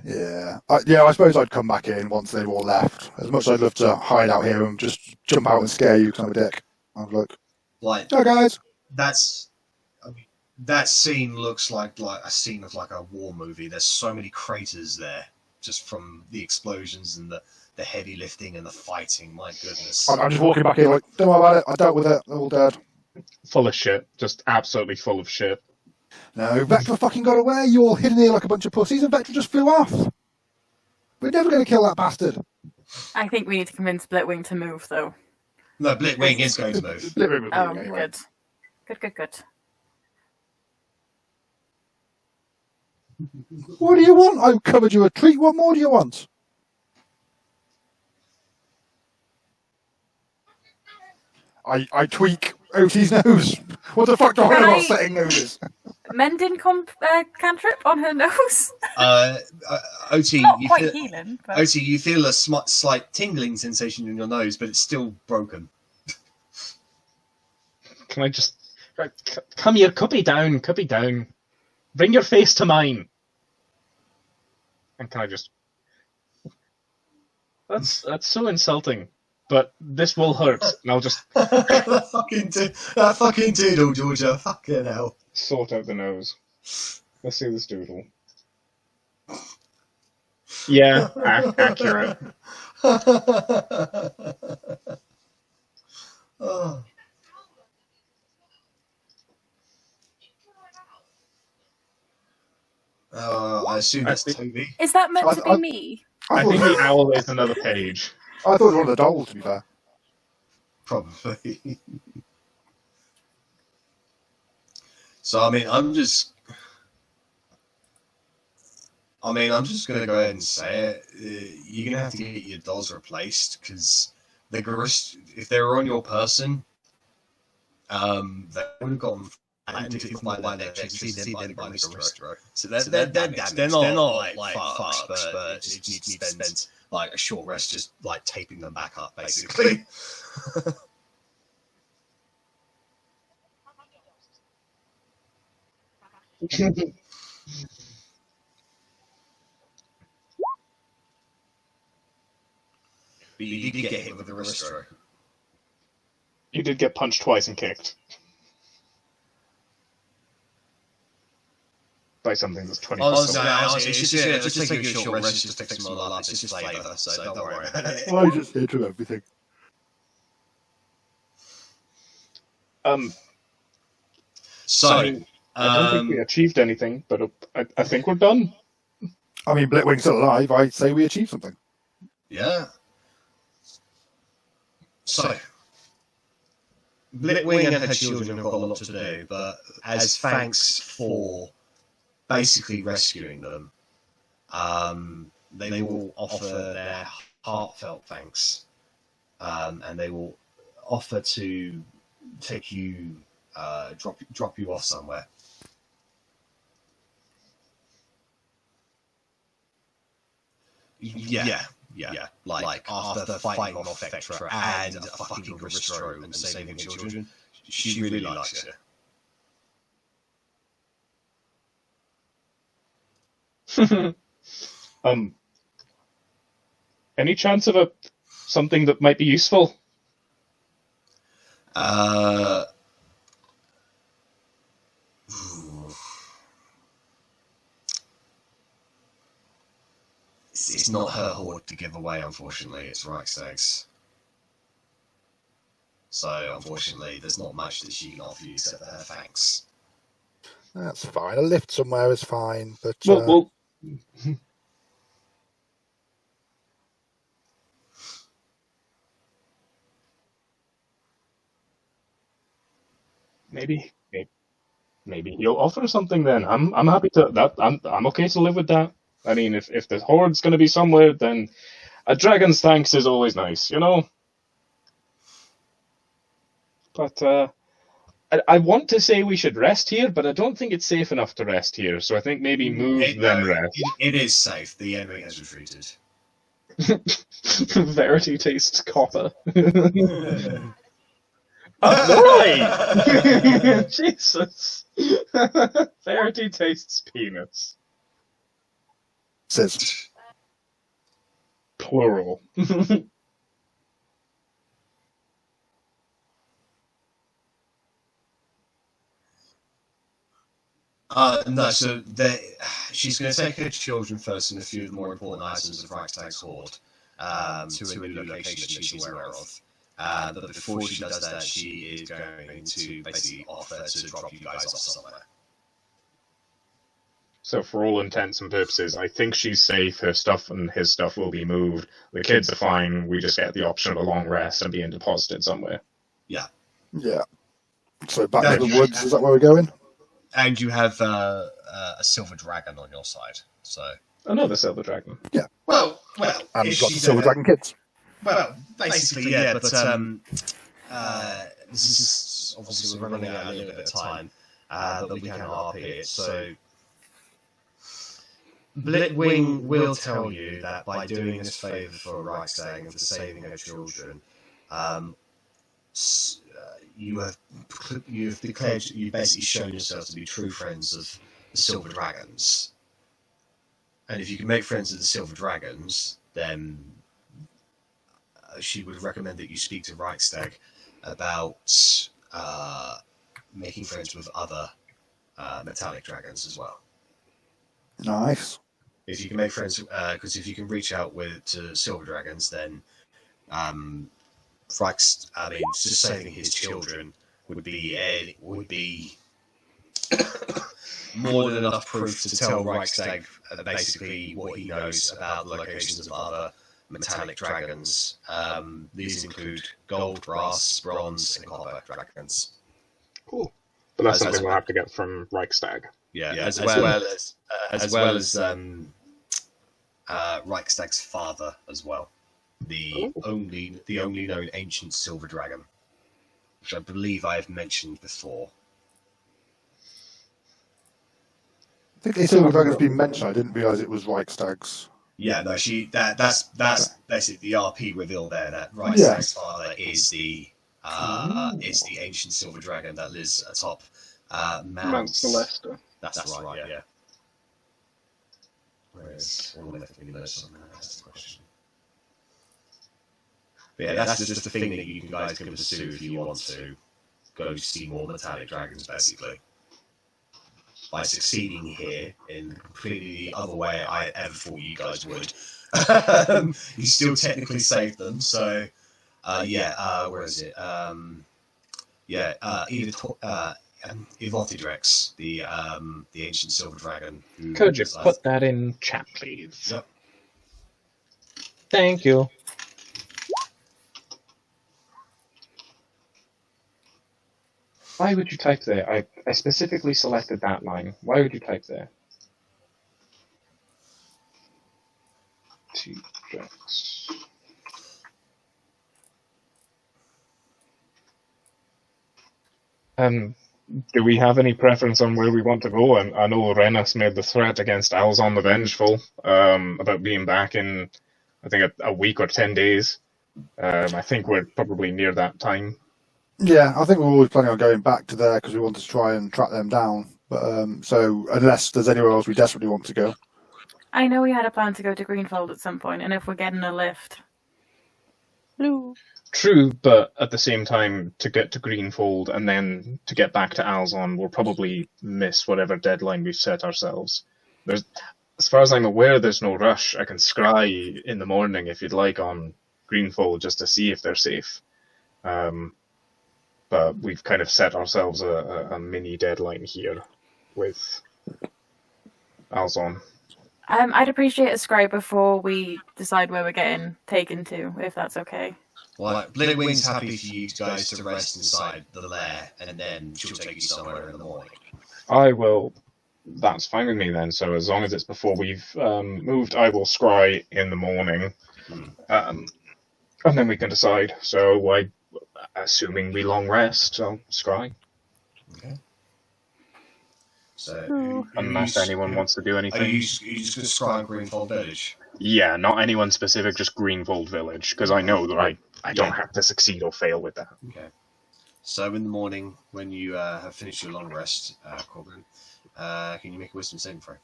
Yeah, I suppose I'd come back in once they've all left. As much as I'd love to hide out here and just jump out and scare you because I'm a dick. I'm like, "Hi guys." That scene looks like a scene of like a war movie. There's so many craters there, just from the explosions and the the heavy lifting and the fighting. My goodness. I'm just walking back here like, don't worry about it. I dealt with it. They're all dead. Full of shit. Just absolutely full of shit. No, Vector fucking got away. You all hidden here like a bunch of pussies, and Vector just flew off. We're never going to kill that bastard. I think we need to convince Blitwing to move, though. No, Blitwing is going to move. Blitwing will Oh, move anyway. good. What do you want? I covered you a treat. What more do you want? I tweak Otti's nose. What the fuck do I know about setting noses? Mending cantrip on her nose? Otti, Not quite healing. But... Otti, you feel a slight tingling sensation in your nose, but it's still broken. Can I just... Come here, cuppy down. Bring your face to mine. And can I just... That's so insulting. But this will hurt, and I'll just... that fucking doodle, Georgia. Fucking hell. Sort out the nose. Let's see this doodle. Yeah, accurate. Oh. I assume that's Toby. Is that meant to be me? I think the owl is another page. I thought it was one of the dolls, to be fair. Probably. So, I'm just going to go ahead and say it. You're going to have to get your dolls replaced, because the if they were on your person, they would have gotten flattened by their chest. So they're damaged. They're not like fucked, but it just needs to spend like a short rest just like taping them back up, basically. But you did get hit with a wrist throw. You did get punched twice and kicked. By something that's 20%. Honestly, it's just taking a short rest just to fix them all up. It's just flavour, so don't worry about it. I just hit with everything. So, I don't think we achieved anything, but I think we're done. I mean, Blitwing's still alive. I'd say we achieved something. Yeah. So, Blitwing and her children have got a lot to do, but as thanks for basically rescuing them, they will offer their heartfelt thanks, and they will offer to take you, drop you off somewhere. Yeah. Like after fighting off Vectra and a fucking wrist throw and saving the children, she really likes you. Any chance of something that might be useful? It's not her hoard to give away, unfortunately. It's Reichstag's. So, unfortunately, there's not much that she can offer you except her thanks. That's fine. A lift somewhere is fine, but... Well, maybe you'll offer something then. I'm happy to. I'm okay to live with that. I mean, if the hoard's going to be somewhere, then a dragon's thanks is always nice, you know? But I want to say we should rest here, but I don't think it's safe enough to rest here, so I think maybe move, then rest. It is safe. The enemy has retreated. Verity tastes copper. Right! Jesus! Verity tastes penis. Says plural. No, so she's going to take her children first and a few of the more important items of Reichstag's hoard. to a new location that she's aware of. But before she does that, she is going to basically offer to drop you guys off somewhere. So for all intents and purposes, I think she's safe. Her stuff and his stuff will be moved. The kids are fine. We just get the option of a long rest and being deposited somewhere. Yeah. Yeah. So back to the woods. Is that where we're going? And you have a silver dragon on your side. So another silver dragon. Yeah. Well. And we've got the silver dragon kids. Well, basically, yeah. But this is obviously we're running out a little bit of time, but we can RP it. So Blitwing will tell you that by doing this favour for Reichstag and for saving her children, you've declared, you've basically shown yourself to be true friends of the Silver Dragons. And if you can make friends with the Silver Dragons, then she would recommend that you speak to Reichstag about making friends with other metallic dragons as well. Nice. If you can make friends, because if you can reach out to Silver Dragons, then just saving his children would be more than enough proof to tell Reichstag basically what he knows about the locations of other metallic dragons. These include gold, brass, bronze, and copper dragons. Cool. But that's something we'll have to get from Reichstag. Yeah, as well as Reichstag's father as well, the only known ancient silver dragon, which I believe I have mentioned before. I think the silver dragon's been mentioned. I didn't realise it was Reichstag's. Yeah, no, that's basically the RP reveal there. That Reichstag's father is the ancient silver dragon that lives atop Mount Celesta. That's right, yeah. Whereas all the left notes on that's the question. But yeah, that's just the thing that you guys can pursue if you want to go see more metallic dragons, basically. By succeeding here in completely the other way I ever thought you guys would. You still technically saved them, so where is it? Ivotidrex, the ancient silver dragon. Could you put that in chat, please? Yep. Thank you. Why would you type there? I specifically selected that line. Why would you type there? T-Drex. Do we have any preference on where we want to go? And I know Rennas made the threat against Alzon the Vengeful about being back in, I think, a week or 10 days. I think we're probably near that time. Yeah, I think we're always planning on going back to there because we wanted to try and track them down. But so unless there's anywhere else we desperately want to go. I know we had a plan to go to Greenfold at some point, and if we're getting a lift. Hello. True, but at the same time, to get to Greenfold and then to get back to Alzon, we'll probably miss whatever deadline we've set ourselves. As far as I'm aware, there's no rush. I can scry in the morning if you'd like on Greenfold just to see if they're safe. But we've kind of set ourselves a mini deadline here with Alzon. I'd appreciate a scry before we decide where we're getting taken to, if that's okay. Well, Blitwing's happy for you guys to rest inside the lair, and then she'll take you somewhere in the morning. I will. That's fine with me then. So as long as it's before we've moved, I will scry in the morning, and then we can decide. So assuming we long rest, I'll scry. Okay. So, unless anyone wants to do anything. Are you just going to scry on Greenfold Village? Yeah, not anyone specific, just Greenfold Village, because I know that I don't have to succeed or fail with that. Okay. So in the morning, when you have finished your long rest, Korgrin, can you make a wisdom saving throw?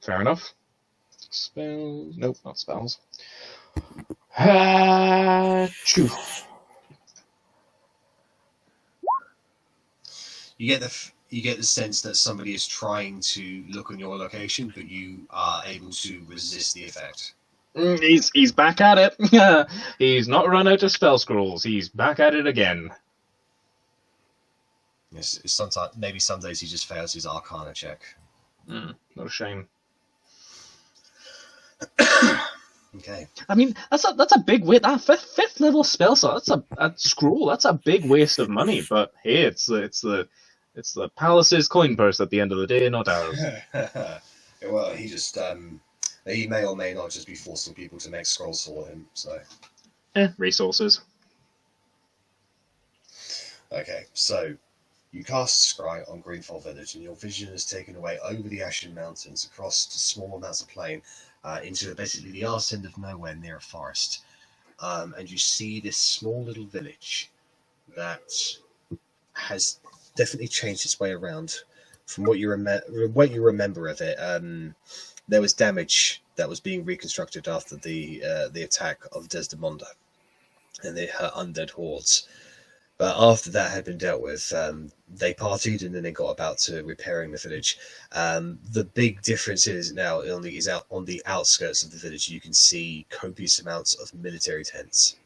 Fair enough. Spells? Nope, not spells. You get the sense that somebody is trying to look on your location, but you are able to resist the effect. He's back at it. He's not run out of spell scrolls. He's back at it again. Yes, sometimes maybe some days he just fails his Arcana check. What a shame. Okay. I mean, that's a big waste. That fifth level spell slot. That's a scroll. That's a big waste of money. But hey, it's the palace's coin purse at the end of the day, not ours. Well, he just he may or may not just be forcing people to make scrolls for him. So. Resources. Okay, so you cast Scry on Greenfall Village, and your vision is taken away over the Ashen Mountains, across small amounts of plain, into basically the arse end of nowhere near a forest. And you see this small little village that has definitely changed its way around. From what you remember of it, there was damage that was being reconstructed after the attack of Desdemonda and her undead hordes. But after that had been dealt with, they partied and then they got about to repairing the village. The big difference is now on the outskirts of the village, you can see copious amounts of military tents.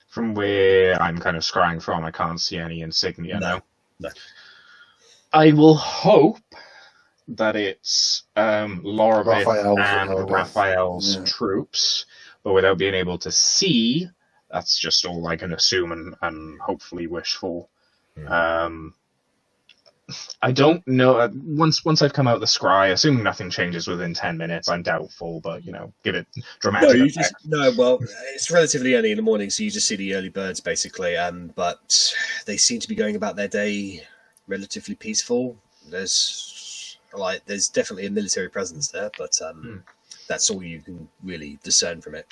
From where I'm kind of scrying from, I can't see any insignia now. No. I will hope that it's Lorvith and Raphael's troops, but without being able to see, that's just all I can assume and hopefully wish for. I don't know. Once I've come out the scry, assuming nothing changes within 10 minutes, I'm doubtful, but, give it dramatic effect. Well, it's relatively early in the morning, so you just see the early birds, basically, but they seem to be going about their day relatively peaceful. There's definitely a military presence there, but that's all you can really discern from it.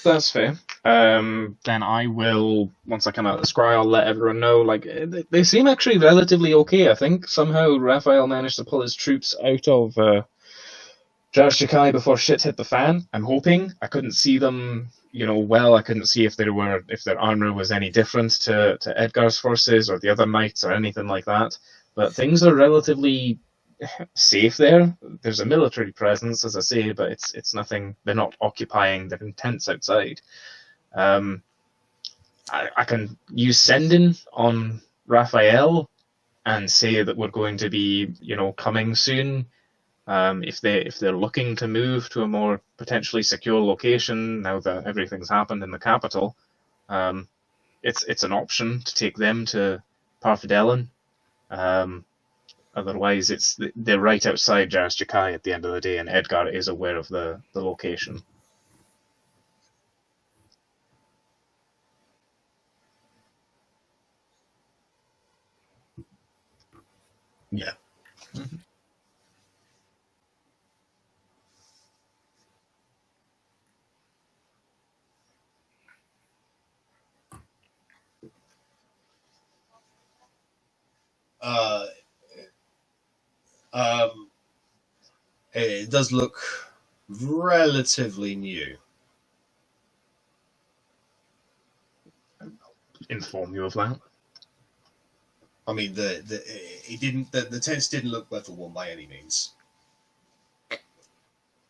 That's fair. Then I will, once I come out of the scry, I'll let everyone know, they seem actually relatively okay. I think somehow Raphael managed to pull his troops out of Jar Shakai before shit hit the fan. I'm hoping. I couldn't see them, well. I couldn't see if their armor was any different to Edgar's forces or the other knights or anything like that. But things are relatively safe there. There's a military presence, as I say, but it's nothing. They're not occupying. They're in tents outside. I can use sending on Raphael and say that we're going to be, coming soon. If they're looking to move to a more potentially secure location now that everything's happened in the capital, it's an option to take them to Parfidelen. Otherwise, they're right outside Jar Shakai at the end of the day, and Edgar is aware of the location. Yeah. It does look relatively new. Inform you of that. I mean, the tents didn't look weather worn by any means.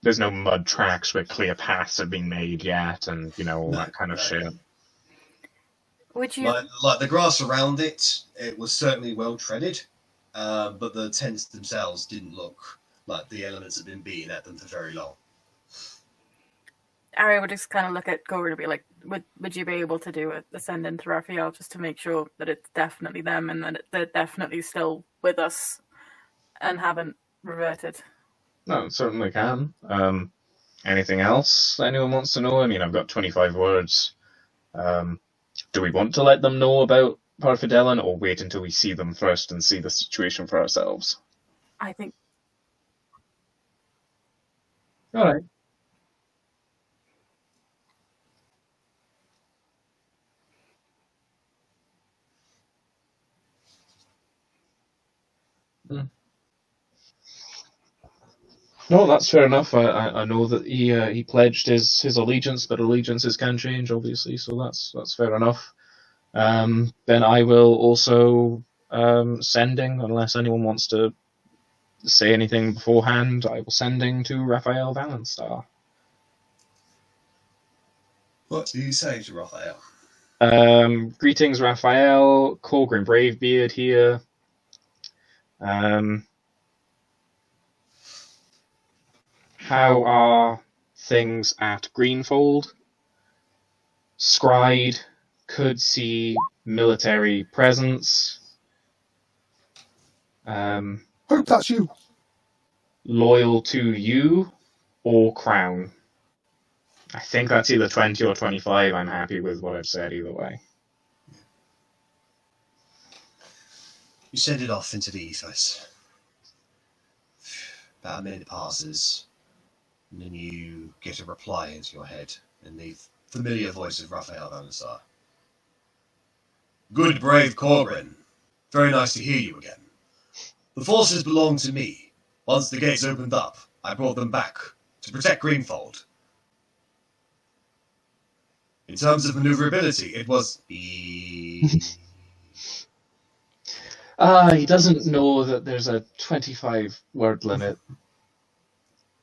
There's no mud tracks where clear paths have been made yet, and all that kind of shit. Would you like the grass around it? It was certainly well treaded, but the tents themselves didn't look like the elements had been beaten at them for very long. Arri would just kind of look at Korgrin and be like, would you be able to do a send in to Raphael just to make sure that it's definitely them and that they're definitely still with us and haven't reverted? No, certainly can. Anything else anyone wants to know? I mean, I've got 25 words. Do we want to let them know about Parfidelen or wait until we see them first and see the situation for ourselves? I think... All right. No, that's fair enough. I know that he pledged his allegiance, but allegiances can change, obviously, so that's fair enough. Then I will also sending, unless anyone wants to say anything beforehand, I will sending to Raphael Valenstar. What do you say to Raphael? Greetings, Raphael. Korgrin Bravebeard here. How are things at Greenfold? Scried could see military presence. Hope that's you. Loyal to you or Crown? I think that's either 20 or 25. I'm happy with what I've said either way. You send it off into the ethos. About a minute passes, and then you get a reply into your head in the familiar voice of Raphael Valenstar. Good, brave Korgrin. Very nice to hear you again. The forces belong to me. Once the gates opened up, I brought them back to protect Greenfold. In terms of maneuverability, it was... He doesn't know that there's a 25-word limit.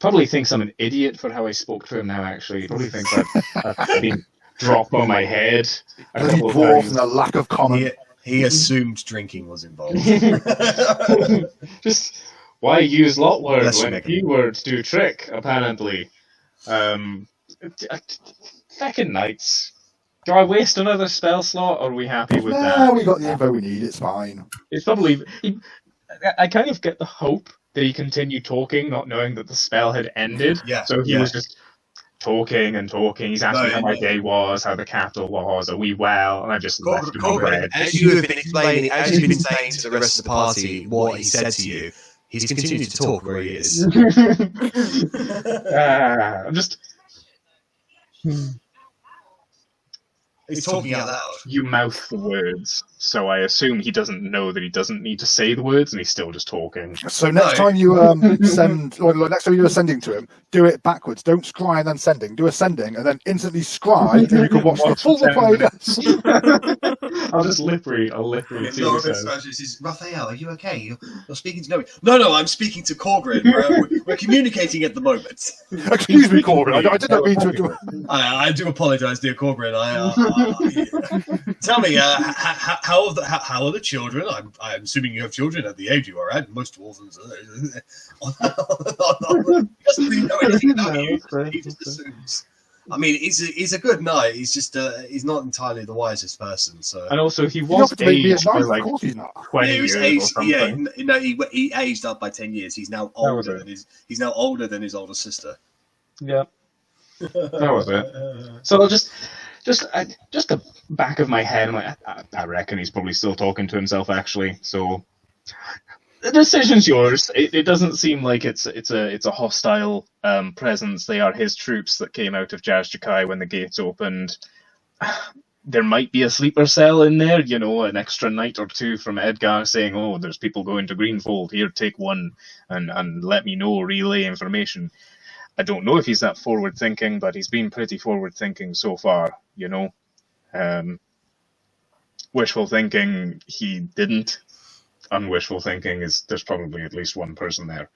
Probably thinks I'm an idiot for how I spoke to him now, actually. He probably thinks I've been dropped on my head a couple of Dwarf times. and a lack of common. He assumed drinking was involved. Just, why use lot words Bless you, when Megan. keywords do trick, apparently? Second Knights. Do I waste another spell slot, or are we happy with No, that? we got the info we need. It's fine. It's probably... I kind of get the hope that he continued talking, not knowing that the spell had ended. Yeah, So he yeah. was just talking and talking. He's asking how my day was, how the capital was, are we well? And I just left him on red. As you have been explaining, as you've been saying to the rest of the party what he said to you, he's continued to talk where he is. I'm just... He's talking out loud. You mouth the words, so I assume he doesn't know that he doesn't need to say the words, and he's still just talking. So next time you send, or next time you do a sending to him, do it backwards. Don't scry and then sending. Do a sending and then instantly scry, and you can watch the full reply. I'll just lip read. I'll lip read. See what he says. Says, Raphael, are you okay? You're speaking to nobody. No, I'm speaking to Korgrin. We're communicating at the moment. Excuse me, Korgrin. I did not mean to do. I do apologise, dear Korgrin. Tell me, how are the children? I'm assuming you have children at the age you are at. Most dwarves. He doesn't really know anything about you. He just assumes. I mean, he's a good knight. He's just he's not entirely the wisest person. So, and also he He was offered to make me a aged by knight. like Of course he's not. 20 he was years aged. or something. Yeah, no, he aged up by 10 years. He's now older than he's now older than his older sister. Yeah, that was it. So just the back of my head, I'm like, I reckon he's probably still talking to himself actually. So the decision's yours. It doesn't seem like it's a hostile presence. They are his troops that came out of Jazjakai when the gates opened. There might be a sleeper cell in there, you know, an extra night or two from Edgar saying, "Oh, there's people going to Greenfold. Here, take one, and let me know. Relay information." I don't know if he's that forward-thinking, but he's been pretty forward-thinking so far, you know. Wishful thinking, he didn't. Unwishful thinking is there's probably at least one person there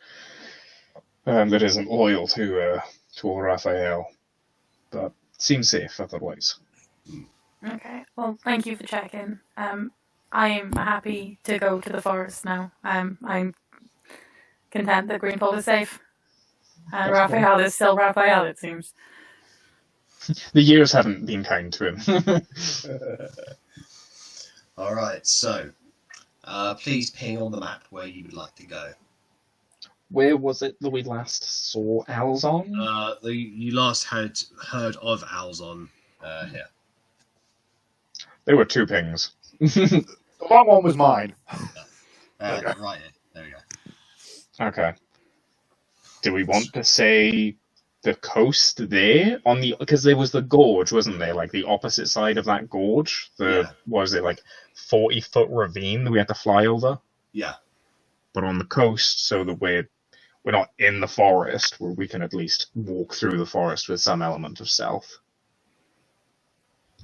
that isn't loyal to Raphael, but seems safe otherwise. Okay, well, thank you for checking. I'm happy to go to the forest now. I'm content that Greenfold is safe. And Raphael is still Raphael, it seems. The years haven't been kind to him. All right, so please ping on the map where you would like to go. Where was it that we last saw Alzon? You last had heard of Alzon here. There were two pings. That one was mine. Right here. There we go. Okay. Do we want to say the coast there on the, because there was the gorge, wasn't there? Like the opposite side of that gorge. Was it like 40-foot ravine that we had to fly over? Yeah. But on the coast, so that we're not in the forest, where we can at least walk through the forest with some element of stealth.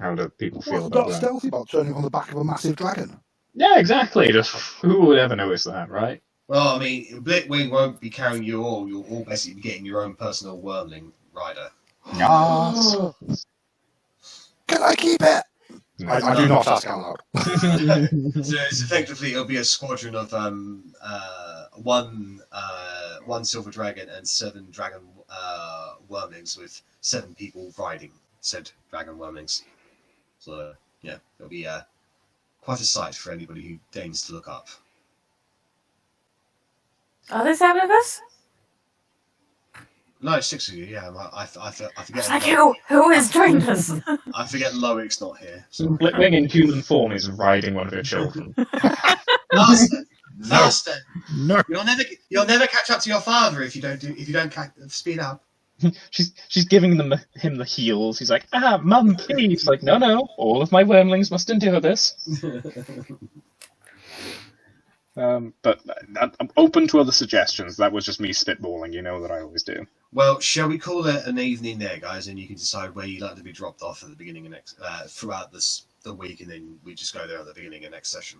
How do people feel What's about that that? stealthy about turning on the back of a massive dragon? Yeah, exactly. Just who would ever notice that, right? Well, I mean, Blitwing won't be carrying you all. You'll all basically be getting your own personal wormling rider. Yes. Can I keep it? I do not ask out loud. So it's effectively, it'll be a squadron of one silver dragon and 7 dragon wormlings with 7 people riding said dragon wormlings. So yeah, it'll be quite a sight for anybody who deigns to look up. Are there 7 of us? No, 6 of you. Yeah, I forget. Like who has joined us? I forget Loic's not here. So. Blitwing in human form is riding one of your children. Master, No. You'll never catch up to your father if you don't speed up. She's giving him the heels. He's like, Mum, please. He's like, no, all of my wormlings must endure this. But I'm open to other suggestions. That was just me spitballing. You know that I always do. Well, shall we call it an evening there, guys, and you can decide where you'd like to be dropped off at the beginning of throughout the week, and then we just go there at the beginning of next session.